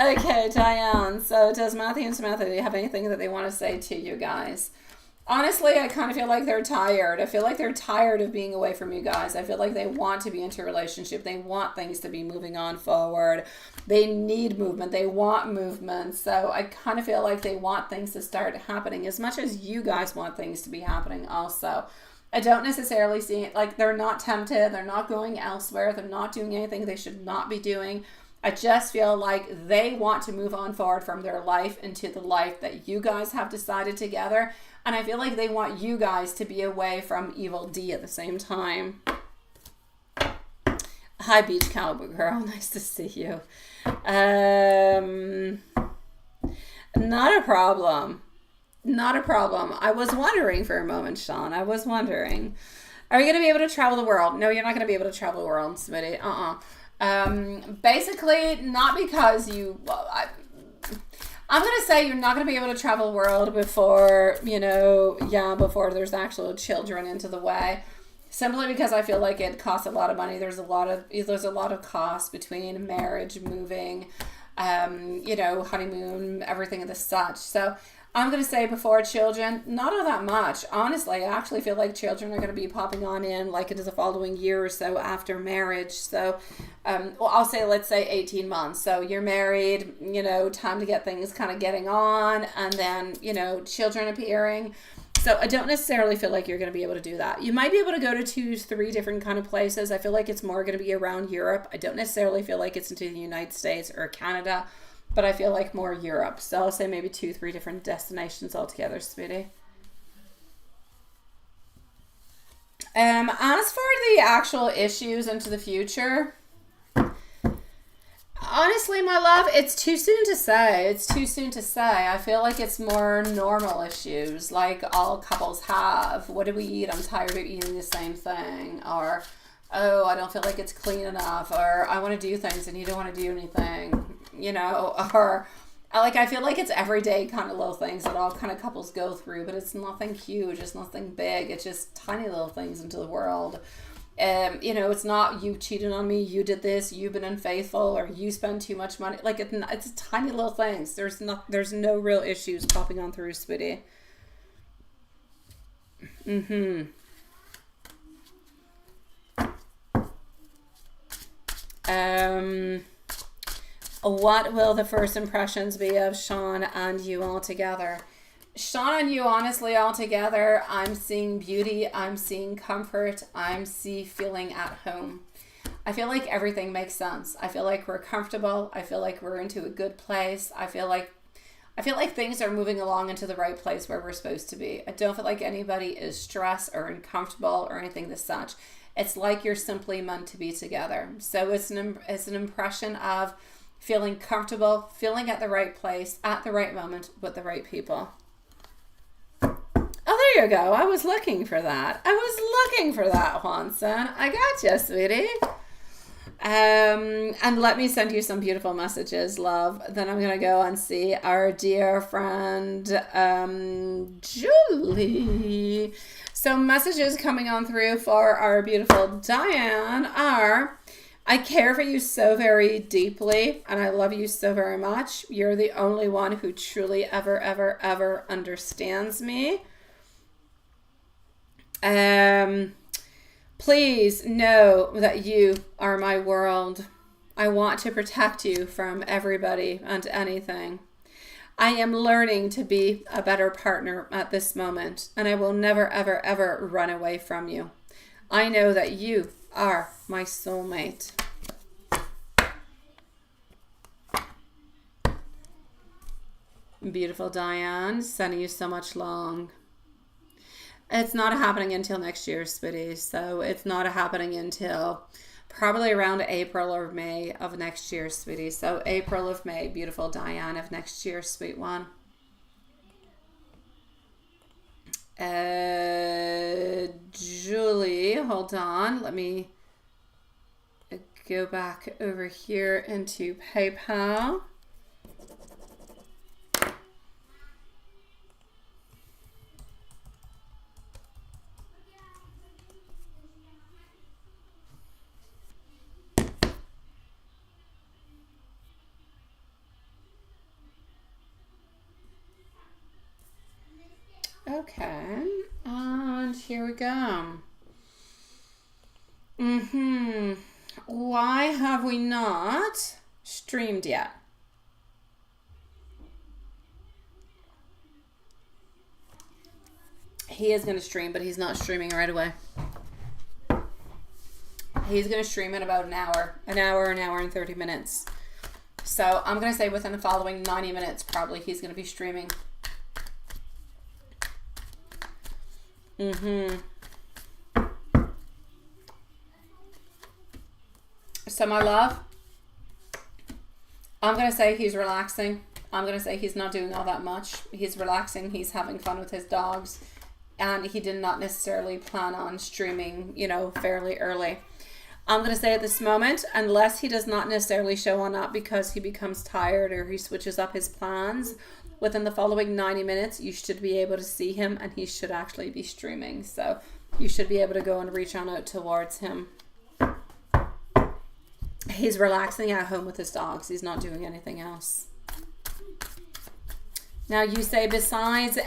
Okay, Diane. So does Matthew and Samantha, do you have anything that they want to say to you guys? Honestly, I kind of feel like they're tired. I feel like they're tired of being away from you guys. I feel like they want to be into a relationship. They want things to be moving on forward. They need movement. They want movement. So I kind of feel like they want things to start happening as much as you guys want things to be happening also. I don't necessarily see it like they're not tempted. They're not going elsewhere. They're not doing anything they should not be doing. I just feel like they want to move on forward from their life into the life that you guys have decided together. And I feel like they want you guys to be away from Evil D at the same time. Hi, Beach Cowboy Girl. Nice to see you. Not a problem. Not a problem. I was wondering for a moment, Sean. I was wondering. Are you going to be able to travel the world? No, you're not going to be able to travel the world, Smitty. Basically, not because you... Well, I'm going to say you're not going to be able to travel the world before, before there's actual children into the way. Simply because I feel like it costs a lot of money. There's a lot of cost between marriage, moving, honeymoon, everything of the such. So I'm going to say before children, not all that much. Honestly, I actually feel like children are going to be popping on in like into the following year or so after marriage. So, let's say 18 months. So you're married, time to get things kind of getting on, and then, children appearing. So I don't necessarily feel like you're going to be able to do that. You might be able to go to 2-3 different kind of places. I feel like it's more going to be around Europe. I don't necessarily feel like it's into the United States or Canada, but I feel like more Europe. So I'll say maybe 2-3 different destinations altogether, sweetie. As for the actual issues into the future, honestly, my love, it's too soon to say. It's too soon to say. I feel like it's more normal issues like all couples have. What do we eat? I'm tired of eating the same thing. Or, oh, I don't feel like it's clean enough. Or I want to do things and you don't want to do anything. Or like I feel like it's everyday kind of little things that all kind of couples go through, but it's nothing huge, it's nothing big, it's just tiny little things into the world. It's not you cheated on me, you did this, you've been unfaithful, or you spend too much money. Like it's tiny little things. There's no real issues popping on through, sweetie. What will the first impressions be of Sean and you all together? Sean and you, honestly, all together, I'm seeing beauty, I'm seeing comfort, I'm feeling at home. I feel like everything makes sense. I feel like we're comfortable. I feel like we're into a good place. I feel like things are moving along into the right place where we're supposed to be. I don't feel like anybody is stressed or uncomfortable or anything as such. It's like you're simply meant to be together. So it's an impression of feeling comfortable, feeling at the right place, at the right moment, with the right people. Oh, there you go. I was looking for that. Juanson. I got you, sweetie. And let me send you some beautiful messages, love. Then I'm going to go and see our dear friend, Julie. So messages coming on through for our beautiful Diane are... I care for you so very deeply, and I love you so very much. You're the only one who truly ever, ever, ever understands me. Please know that you are my world. I want to protect you from everybody and anything. I am learning to be a better partner at this moment, and I will never, ever, ever run away from you. I know that you are my soulmate. Beautiful Diane, sending you so much long. It's not happening until next year, sweetie. So it's not happening until probably around April or May of next year, sweetie. So April of May, beautiful Diane, of next year, sweet one. Julie, hold on. Let me go back over here into PayPal. Okay. And here we go. Why have we not streamed yet? He is going to stream, but he's not streaming right away. He's going to stream in about an hour and 30 minutes. So I'm going to say within the following 90 minutes, probably he's going to be streaming. So my love, I'm going to say he's relaxing. I'm going to say he's not doing all that much. He's relaxing. He's having fun with his dogs. And he did not necessarily plan on streaming, you know, fairly early. I'm going to say at this moment, unless he does not necessarily show on up because he becomes tired or he switches up his plans, within the following 90 minutes, you should be able to see him and he should actually be streaming. So you should be able to go and reach on out towards him. He's relaxing at home with his dogs. He's not doing anything else. Now you say besides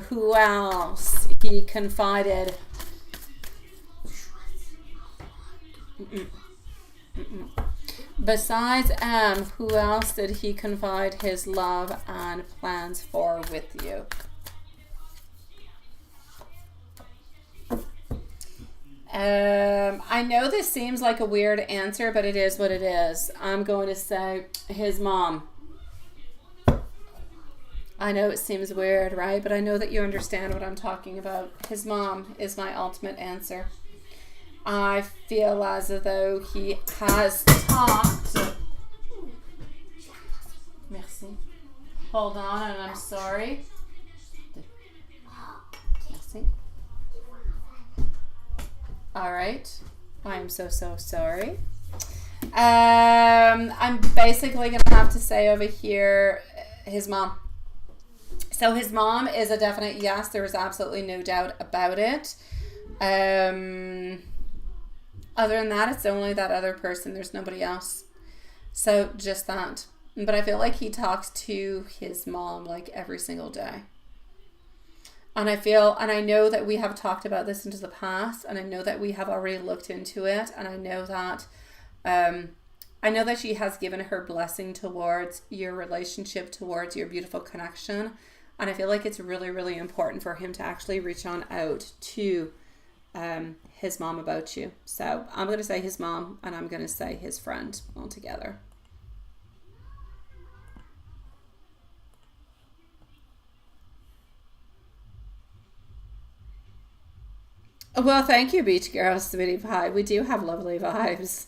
who else he confided? Besides who else did he confide his love and plans for with you? I know this seems like a weird answer, but it is what it is. I'm going to say his mom. I know it seems weird, right? But I know that you understand what I'm talking about. His mom is my ultimate answer. I feel as though he has talked. Merci. Hold on, and I'm sorry. Merci. All right. I am so sorry. I'm basically going to have to say over here his mom. So his mom is a definite yes. There is absolutely no doubt about it. Other than that, it's only that other person. There's nobody else. So just that. But I feel like he talks to his mom like every single day. And I know that we have talked about this into the past, and I know that we have already looked into it, and I know that she has given her blessing towards your relationship, towards your beautiful connection. And I feel like it's really, really important for him to actually reach on out to his mom about you. So I'm going to say his mom, and I'm going to say his friend all together. Well, thank you, Beach Girl, Sweetie Pie. We do have lovely vibes.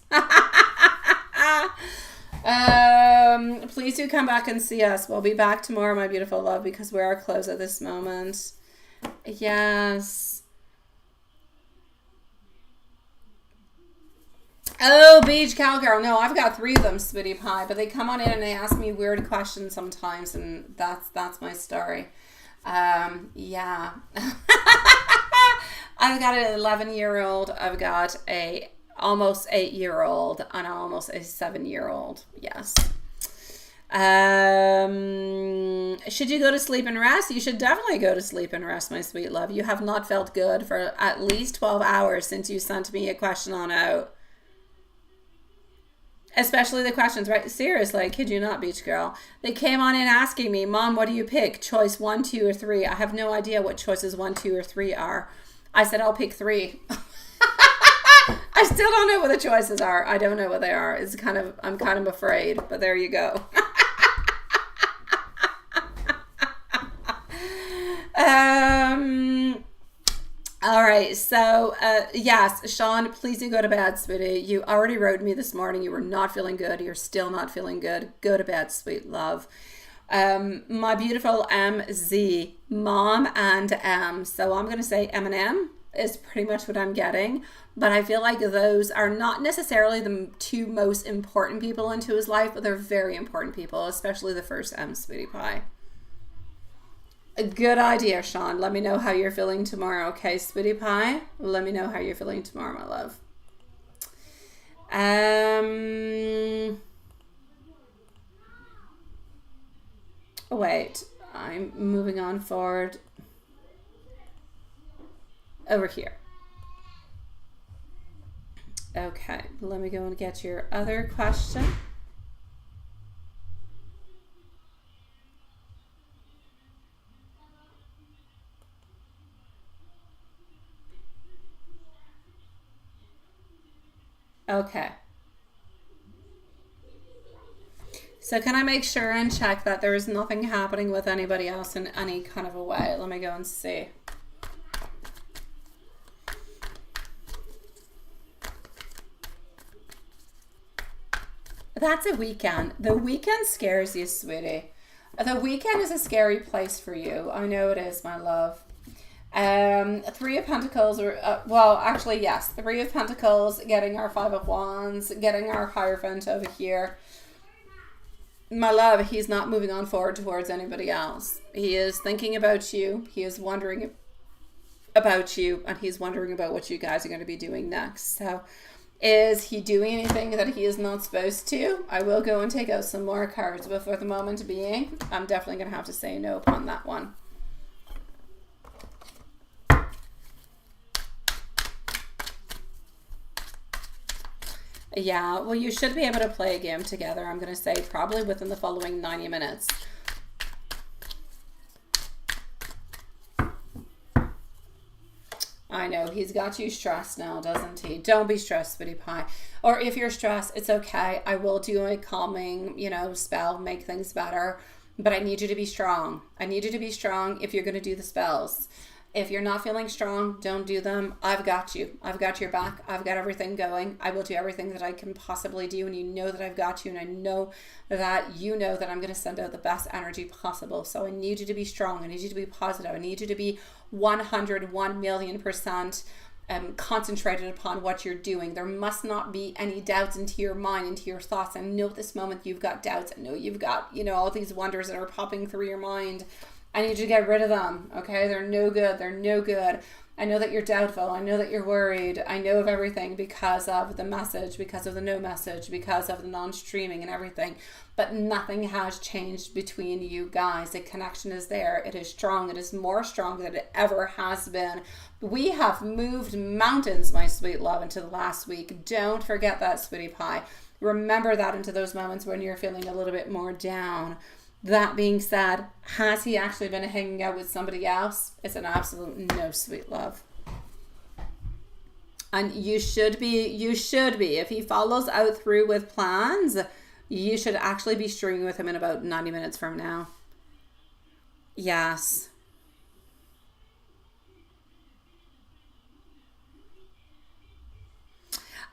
Please do come back and see us. We'll be back tomorrow, my beautiful love, because we are closed at this moment. Yes. Oh, Beach Cowgirl. No, I've got 3 of them, Sweetie Pie, but they come on in and they ask me weird questions sometimes, and that's my story. Yeah. I've got an 11-year-old. I've got a almost 8-year-old and almost a 7-year-old. Yes. Should you go to sleep and rest? You should definitely go to sleep and rest, my sweet love. You have not felt good for at least 12 hours since you sent me a question on out. Especially the questions, right? Seriously, kid you not, Beach Girl. They came on in asking me, Mom, what do you pick? Choice 1, 2, or 3. I have no idea what choices 1, 2, or 3 are. I said, I'll pick 3. I still don't know what the choices are. I don't know what they are. I'm kind of afraid, but there you go. All right. So, yes, Sean, please do go to bed, sweetie. You already wrote me this morning. You were not feeling good. You're still not feeling good. Go to bed, sweet love. My beautiful MZ, Mom and M. So I'm going to say M&M is pretty much what I'm getting. But I feel like those are not necessarily the 2 most important people into his life, but they're very important people, especially the first M, Sweetie Pie. A good idea, Sean. Let me know how you're feeling tomorrow, okay, Sweetie Pie? Let me know how you're feeling tomorrow, my love. Wait, I'm moving on forward. over here. Okay, let me go and get your other question. Okay. So can I make sure and check that there is nothing happening with anybody else in any kind of a way? Let me go and see. That's a weekend. The weekend scares you, sweetie. The weekend is a scary place for you. I know it is, my love. Three of Pentacles, or well, actually, yes, Three of Pentacles, getting our Five of Wands, getting our Hierophant over here. My love, he's not moving on forward towards anybody else. He is thinking about you. He is wondering about you, and he's wondering about what you guys are going to be doing next. So, is he doing anything that he is not supposed to? I will go and take out some more cards, but for the moment being, I'm definitely going to have to say no upon that one. Yeah, well, you should be able to play a game together, I'm going to say, probably within the following 90 minutes. I know, he's got you stressed now, doesn't he? Don't be stressed, sweetie pie. Or if you're stressed, it's okay. I will do a calming, spell, make things better. But I need you to be strong. I need you to be strong if you're going to do the spells. If you're not feeling strong, don't do them. I've got you. I've got your back. I've got everything going. I will do everything that I can possibly do. And you know that I've got you. And I know that you know that I'm going to send out the best energy possible. So I need you to be strong. I need you to be positive. I need you to be 101,000,000% concentrated upon what you're doing. There must not be any doubts into your mind, into your thoughts. I know at this moment you've got doubts. I know you've got, all these wonders that are popping through your mind. I need you to get rid of them, okay? They're no good. They're no good. I know that you're doubtful. I know that you're worried. I know of everything because of the message, because of the no message, because of the non-streaming and everything. But nothing has changed between you guys. The connection is there. It is strong. It is more strong than it ever has been. We have moved mountains, my sweet love, into the last week. Don't forget that, sweetie pie. Remember that into those moments when you're feeling a little bit more down. That being said, has he actually been hanging out with somebody else? It's an absolute no, sweet love. And you should be. If he follows out through with plans, you should actually be streaming with him in about 90 minutes from now. Yes.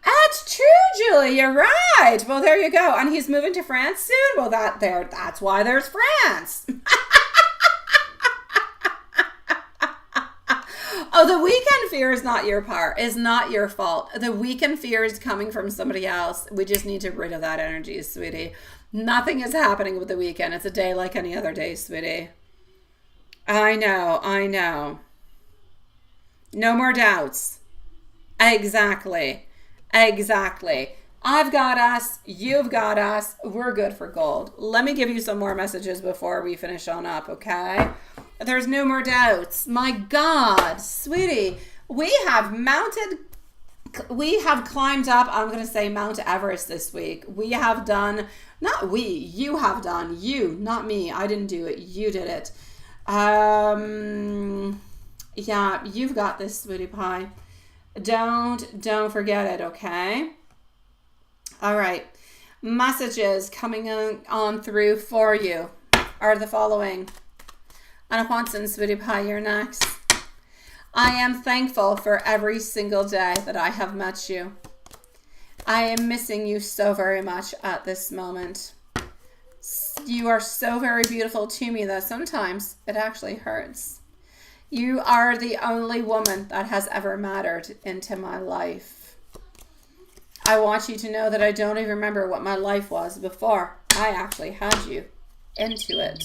That's true, Julie. You're right. Well, there you go. And he's moving to France soon. Well, that's why there's France. Oh, the weekend fear is not your part. Is not your fault. The weekend fear is coming from somebody else. We just need to get rid of that energy, sweetie. Nothing is happening with the weekend. It's a day like any other day, sweetie. I know. No more doubts. Exactly. I've got us. You've got us. We're good for gold. Let me give you some more messages before we finish on up, okay? There's no more doubts. My God, sweetie, we have climbed up, I'm going to say Mount Everest this week. We have done, not we, you have done. You, not me. I didn't do it. You did it. Yeah, you've got this, sweetie pie. Don't forget it, okay? All right. Messages coming on through for you are the following. Anna Watson, sweetie pie, you're next. I am thankful for every single day that I have met you. I am missing you so very much at this moment. You are so very beautiful to me that sometimes it actually hurts. You are the only woman that has ever mattered into my life. I want you to know that I don't even remember what my life was before I actually had you into it.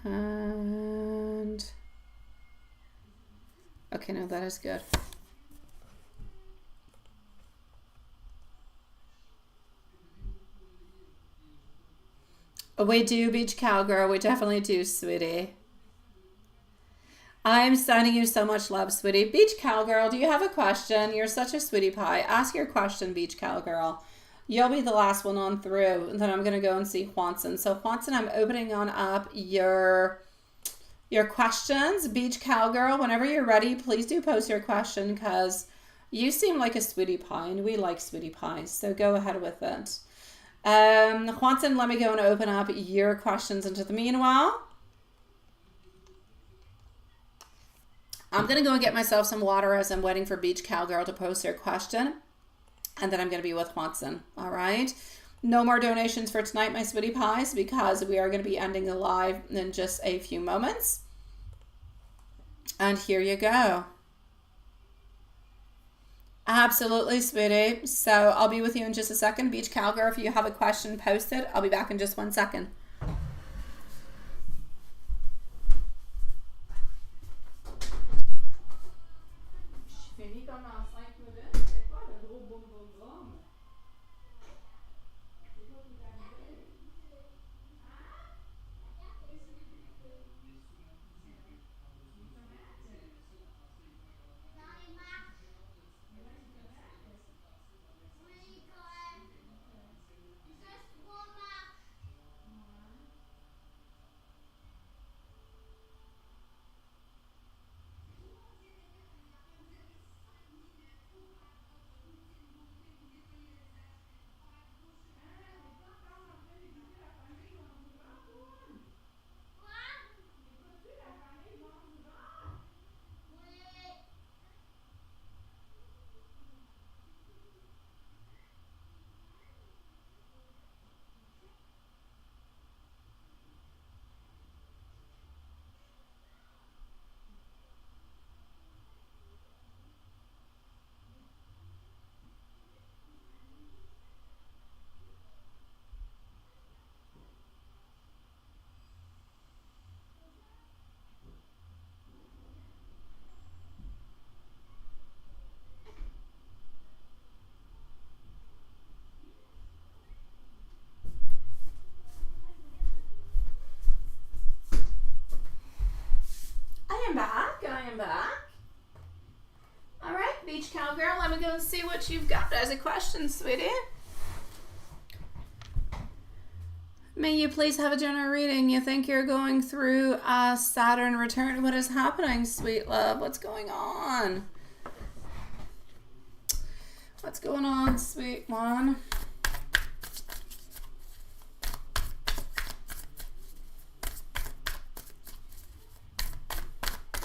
And okay, no, that is good. We do, Beach Cowgirl. We definitely do, sweetie. I'm sending you so much love, sweetie. Beach Cowgirl, do you have a question? You're such a sweetie pie. Ask your question, Beach Cowgirl. You'll be the last one on through. And then I'm going to go and see Juanson. So, Juanson, I'm opening on up your questions. Beach Cowgirl, whenever you're ready, please do post your question because you seem like a sweetie pie and we like sweetie pies. So, go ahead with it. Juanson, let me go and open up your questions into the meanwhile. I'm going to go and get myself some water as I'm waiting for Beach Cowgirl to post her question. And then I'm going to be with Juanson. All right. No more donations for tonight, my sweetie pies, because we are going to be ending the live in just a few moments. And here you go. Absolutely, sweetie. So I'll be with you in just a second. Beach Cowgirl, if you have a question, post it. I'll be back in just 1 second. I am back. All right, Beach Cowgirl, let me go and see what you've got as a question, sweetie. May you please have a general reading. You think you're going through a Saturn return. What is happening, sweet love? What's going on? What's going on, sweet one?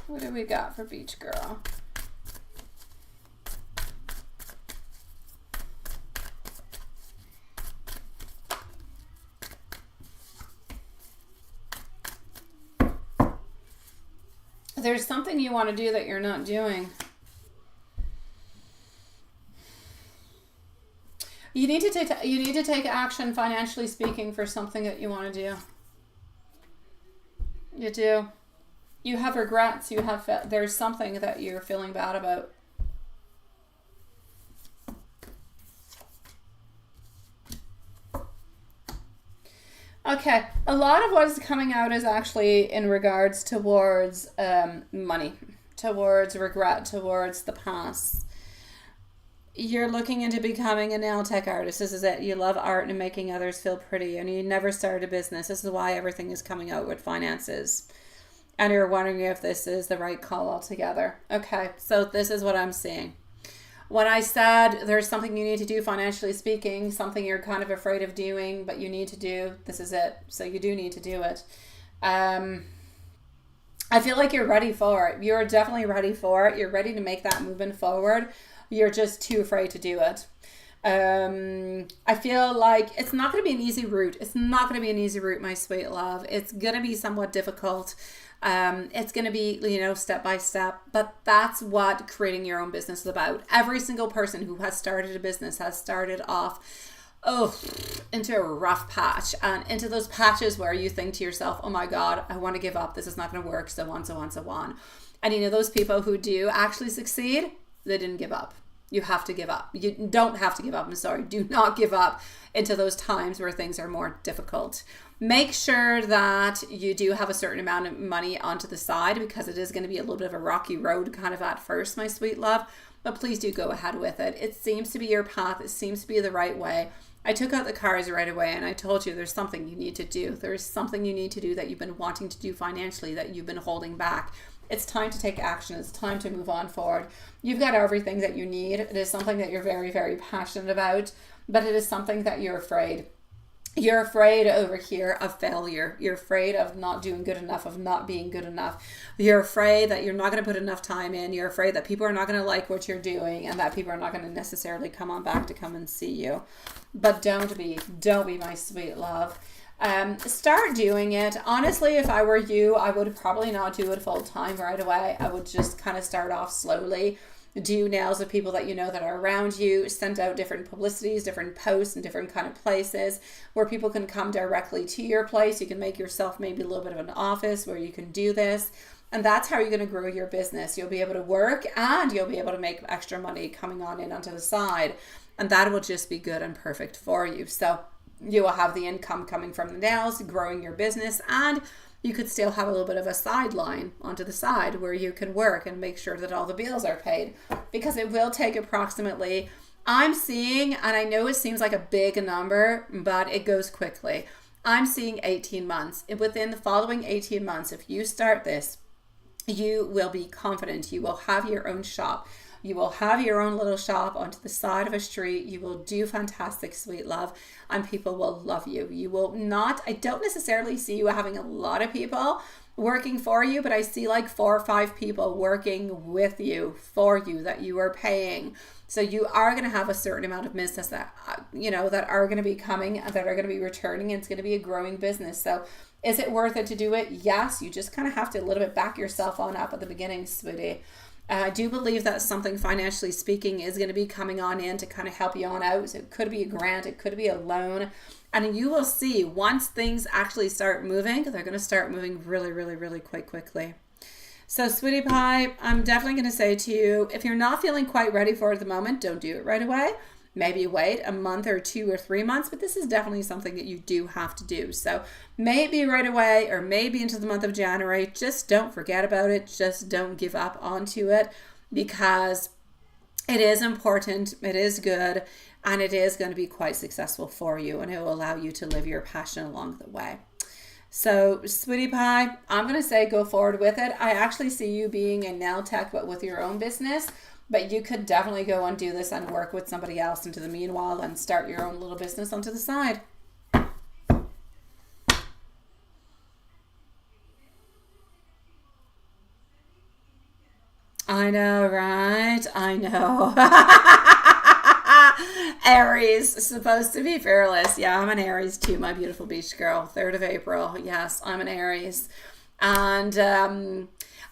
What do we got for Beach Girl? There's something you want to do that you're not doing. You need to take action, financially speaking, for something that you want to do. You do. You have regrets. There's something that you're feeling bad about. Okay, a lot of what is coming out is actually in regards towards money, towards regret, towards the past. You're looking into becoming a nail tech artist. This is it. You love art and making others feel pretty, and you never started a business. This is why everything is coming out with finances. And you're wondering if this is the right call altogether. Okay, so this is what I'm seeing. When I said there's something you need to do financially speaking, something you're kind of afraid of doing, but you need to do, this is it. So you do need to do it. I feel like you're ready for it. You're definitely ready for it. You're ready to make that movement forward. You're just too afraid to do it. I feel like it's not going to be an easy route. It's not going to be an easy route, my sweet love. It's going to be somewhat difficult. It's going to be, step by step, but that's what creating your own business is about. Every single person who has started a business has started off, into a rough patch, and into those patches where you think to yourself, oh my God, I want to give up. This is not going to work. So on, so on, so on. And those people who do actually succeed, they didn't give up. You have to give up. You don't have to give up. I'm sorry. Do not give up into those times where things are more difficult. Make sure that you do have a certain amount of money onto the side, because it is going to be a little bit of a rocky road kind of at first, my sweet love. But please do go ahead with it. It seems to be your path. It seems to be the right way. I took out the cards right away and I told you there's something you need to do. There's something you need to do that you've been wanting to do financially, that you've been holding back. It's time to take action. It's time to move on forward. You've got everything that you need. It is something that you're very, very passionate about, but it is something that you're afraid. You're afraid over here of failure. You're afraid of not doing good enough, of not being good enough. You're afraid that you're not going to put enough time in. You're afraid that people are not going to like what you're doing and that people are not going to necessarily come on back to come and see you. But don't be my sweet love. Start doing it. Honestly, if I were you, I would probably not do it full time right away. I would just kind of start off slowly. Do nails with people that you know that are around you. Send out different publicities, different posts in different kind of places where people can come directly to your place. You can make yourself maybe a little bit of an office where you can do this. And that's how you're going to grow your business. You'll be able to work and you'll be able to make extra money coming on in onto the side. And that will just be good and perfect for you. So you will have the income coming from the nails, growing your business, and you could still have a little bit of a sideline onto the side where you can work and make sure that all the bills are paid, because it will take approximately, I'm seeing, and I know it seems like a big number, but it goes quickly. I'm seeing 18 months. Within the following 18 months, if you start this, you will be confident. You will have your own shop. You will have your own little shop onto the side of a street. You will do fantastic, sweet love, and people will love you. You will not, I don't necessarily see you having a lot of people working for you, but I see like 4 or 5 people working with you, for you, that you are paying. So you are going to have a certain amount of business that, that are going to be coming, that are going to be returning, and it's going to be a growing business. So is it worth it to do it? Yes. You just kind of have to a little bit back yourself on up at the beginning, sweetie. I do believe that something financially speaking is going to be coming on in to kind of help you on out. So it could be a grant, it could be a loan. And you will see once things actually start moving, they're going to start moving really, really, really quite quickly. So sweetie pie, I'm definitely going to say to you, if you're not feeling quite ready for it at the moment, don't do it right away. Maybe wait a month or 2 or 3 months, but this is definitely something that you do have to do. So maybe right away or maybe into the month of January, just don't forget about it. Just don't give up onto it, because it is important, it is good, and it is going to be quite successful for you, and it will allow you to live your passion along the way. So sweetie pie, I'm going to say go forward with it. I actually see you being a nail tech, but with your own business. But you could definitely go and do this and work with somebody else into the meanwhile and start your own little business onto the side. I know, right? I know. Aries, supposed to be fearless. Yeah, I'm an Aries too, my beautiful beach girl. 3rd of April. Yes, I'm an Aries. And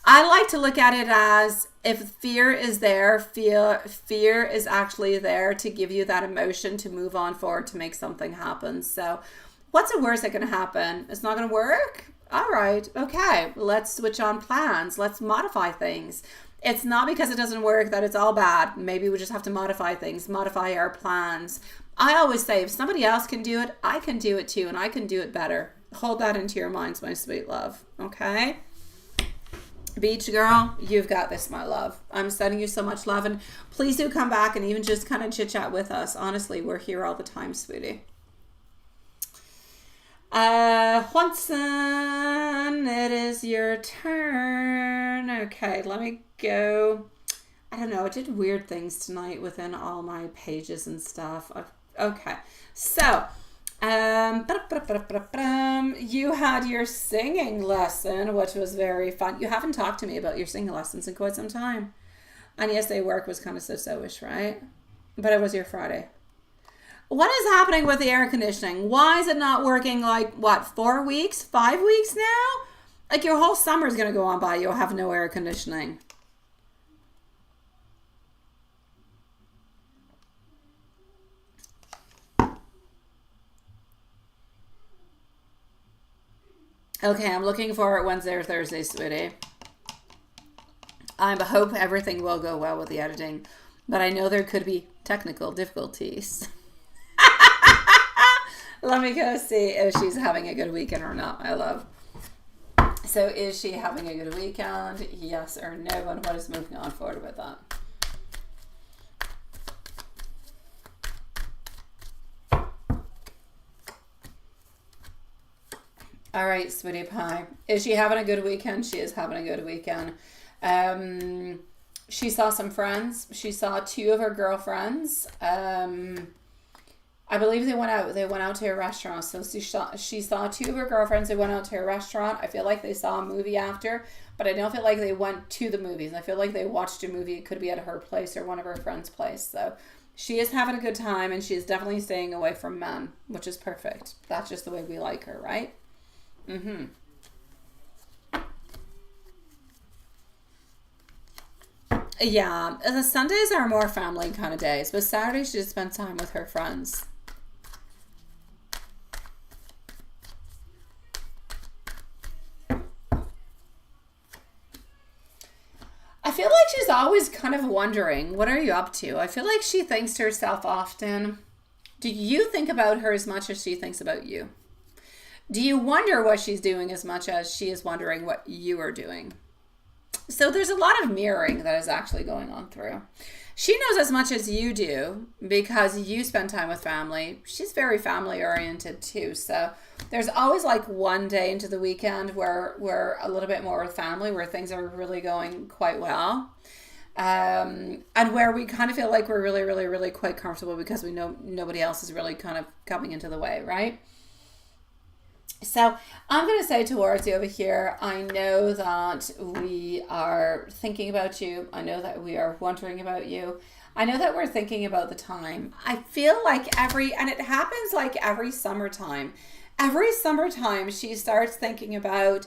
I like to look at it as, if fear is there, fear is actually there to give you that emotion to move on forward, to make something happen. So what's the worst that can happen? It's not going to work? All right. Okay. Let's switch on plans. Let's modify things. It's not because it doesn't work that it's all bad. Maybe we just have to modify things, modify our plans. I always say, if somebody else can do it, I can do it too, and I can do it better. Hold that into your minds, my sweet love. Okay? Beach girl, you've got this, my love. I'm sending you so much love, and please do come back and even just kind of chit chat with us. Honestly, we're here all the time, sweetie. Juanson, it is your turn. Okay, let me go. I don't know, I did weird things tonight within all my pages and stuff. Okay, so you had your singing lesson, which was very fun. You haven't talked to me about your singing lessons in quite some time. And yesterday work was kind of so-ish, right? But it was your Friday. What is happening with the air conditioning? Why is it not working like, what, 4 weeks, 5 weeks now? Like your whole summer is going to go on by. You'll have no air conditioning. Okay, I'm looking for it Wednesday or Thursday, sweetie. I hope everything will go well with the editing. but I know there could be technical difficulties. Let me go see if she's having a good weekend or not, my love. So is she having a good weekend? Yes or no? And what is moving on forward with that? All right, sweetie pie. Is she having a good weekend? She is having a good weekend. She saw some friends. She saw 2 of her girlfriends. I believe they went out. They went out to a restaurant. So she saw 2 of her girlfriends. They went out to a restaurant. I feel like they saw a movie after, but I don't feel like they went to the movies. I feel like they watched a movie. It could be at her place or one of her friends' place. So she is having a good time, and she is definitely staying away from men, which is perfect. That's just the way we like her, right? Mm-hmm. Yeah, the Sundays are more family kind of days, but Saturday she just spends time with her friends. I feel like she's always kind of wondering, what are you up to? I feel like she thinks to herself often. Do you think about her as much as she thinks about you? Do you wonder what she's doing as much as she is wondering what you are doing? So there's a lot of mirroring that is actually going on through. She knows as much as you do because you spend time with family. She's very family oriented too. So there's always like one day into the weekend where we're a little bit more with family, where things are really going quite well. And where we kind of feel like we're really, really, really quite comfortable because we know nobody else is really kind of coming into the way, right? So I'm going to say towards you over here, I know that we are thinking about you. I know that we are wondering about you. I know that we're thinking about the time. I feel like and it happens like every summertime. Every summertime she starts thinking about,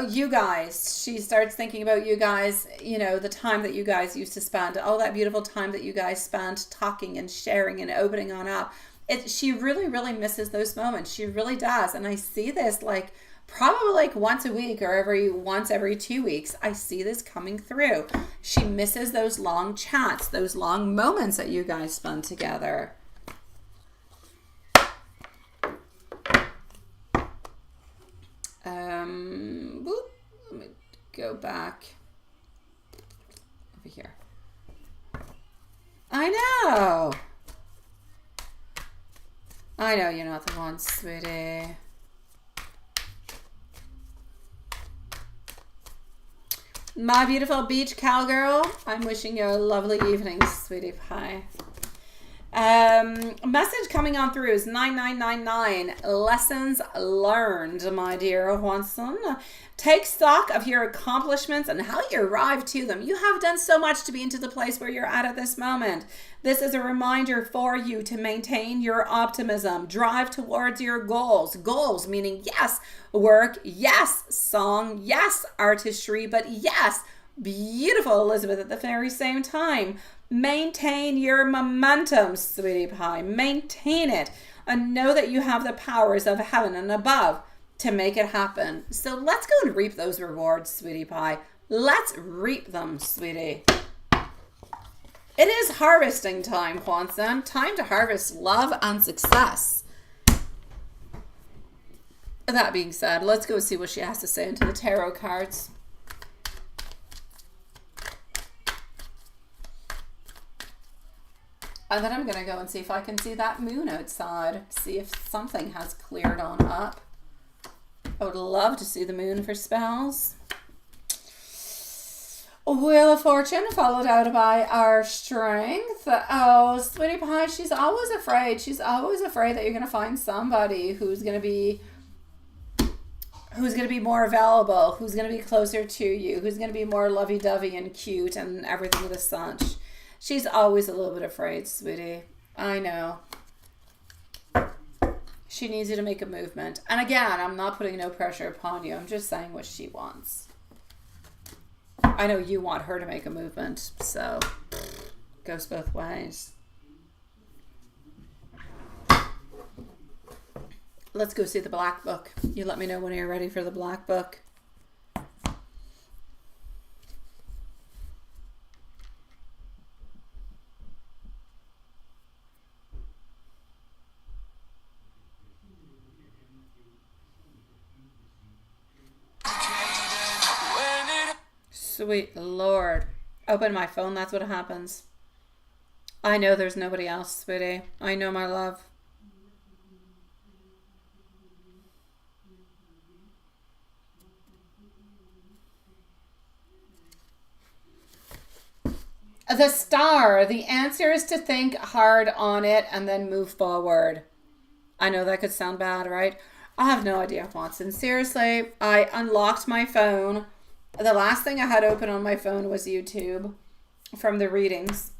you guys. She starts thinking about you guys, you know, the time that you guys used to spend, all that beautiful time that you guys spent talking and sharing and opening on up. She really, really misses those moments. She really does. And I see this like probably like once a week or once every 2 weeks. I see this coming through. She misses those long chats, those long moments that you guys spend together. Let me go back over here. I know you're not the one, sweetie. My beautiful beach cowgirl, I'm wishing you a lovely evening, sweetie pie. Message coming on through is 9999. Lessons learned, my dear Watson. Take stock of your accomplishments and how you arrived to them. You have done so much to be into the place where you're at this moment. This is a reminder for you to maintain your optimism. Drive towards your goals. Goals meaning yes, work, yes, song, yes, artistry, but yes, beautiful Elizabeth at the very same time. Maintain your momentum, sweetie pie. Maintain it. And know that you have the powers of heaven and above to make it happen. So let's go and reap those rewards, sweetie pie. Let's reap them, sweetie. It is harvesting time, Juanson. Time to harvest love and success. That being said, let's go see what she has to say into the tarot cards. And then I'm going to go and see if I can see that moon outside. See if something has cleared on up. I would love to see the moon for spells. Wheel of Fortune followed out by our Strength. Oh, sweetie pie, she's always afraid. She's always afraid that you're going to find somebody who's going to be more available, who's going to be closer to you, who's going to be more lovey-dovey and cute and everything with such. She's always a little bit afraid, sweetie. I know. She needs you to make a movement. And again, I'm not putting no pressure upon you. I'm just saying what she wants. I know you want her to make a movement, so goes both ways. Let's go see the Black Book. You let me know when you're ready for the Black Book. Sweet Lord. Open my phone, that's what happens. I know there's nobody else, sweetie. I know, my love. The Star. The answer is to think hard on it and then move forward. I know that could sound bad, right? I have no idea, Watson. Seriously, I unlocked my phone. The last thing I had open on my phone was YouTube from the readings.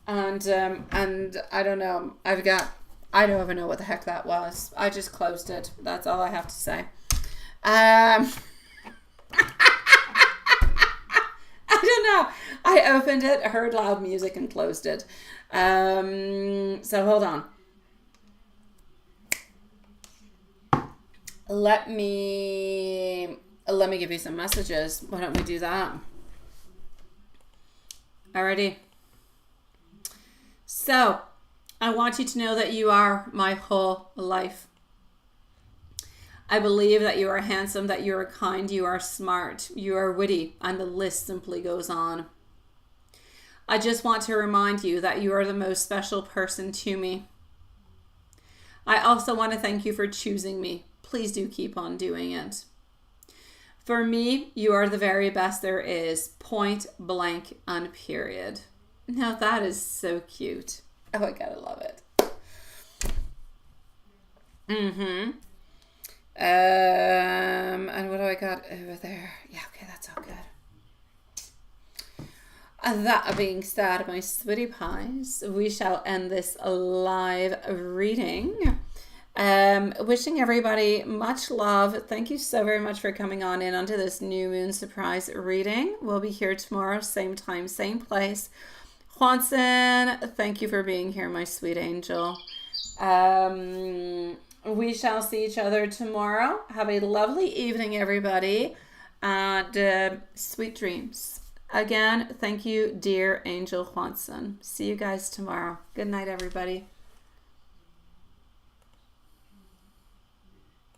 And I don't know. I don't even know what the heck that was. I just closed it. That's all I have to say. I don't know. I opened it, heard loud music, and closed it. So hold on. Let me give you some messages. Why don't we do that? Alrighty. So, I want you to know that you are my whole life. I believe that you are handsome, that you are kind, you are smart, you are witty, and the list simply goes on. I just want to remind you that you are the most special person to me. I also want to thank you for choosing me. Please do keep on doing it. For me, you are the very best there is. Point blank and period. Now that is so cute. Oh, I gotta love it. And what do I got over there? Yeah, okay, that's all good. And that being said, my sweetie pies, we shall end this live reading. Wishing everybody much love. Thank you so very much for coming on in onto this new moon surprise reading. We'll be here tomorrow, same time, same place. Juanson, thank you for being here, my sweet angel. We shall see each other tomorrow. Have a lovely evening, everybody, and sweet dreams. Again, thank you, dear Angel Juanson. See you guys tomorrow. Good night, everybody.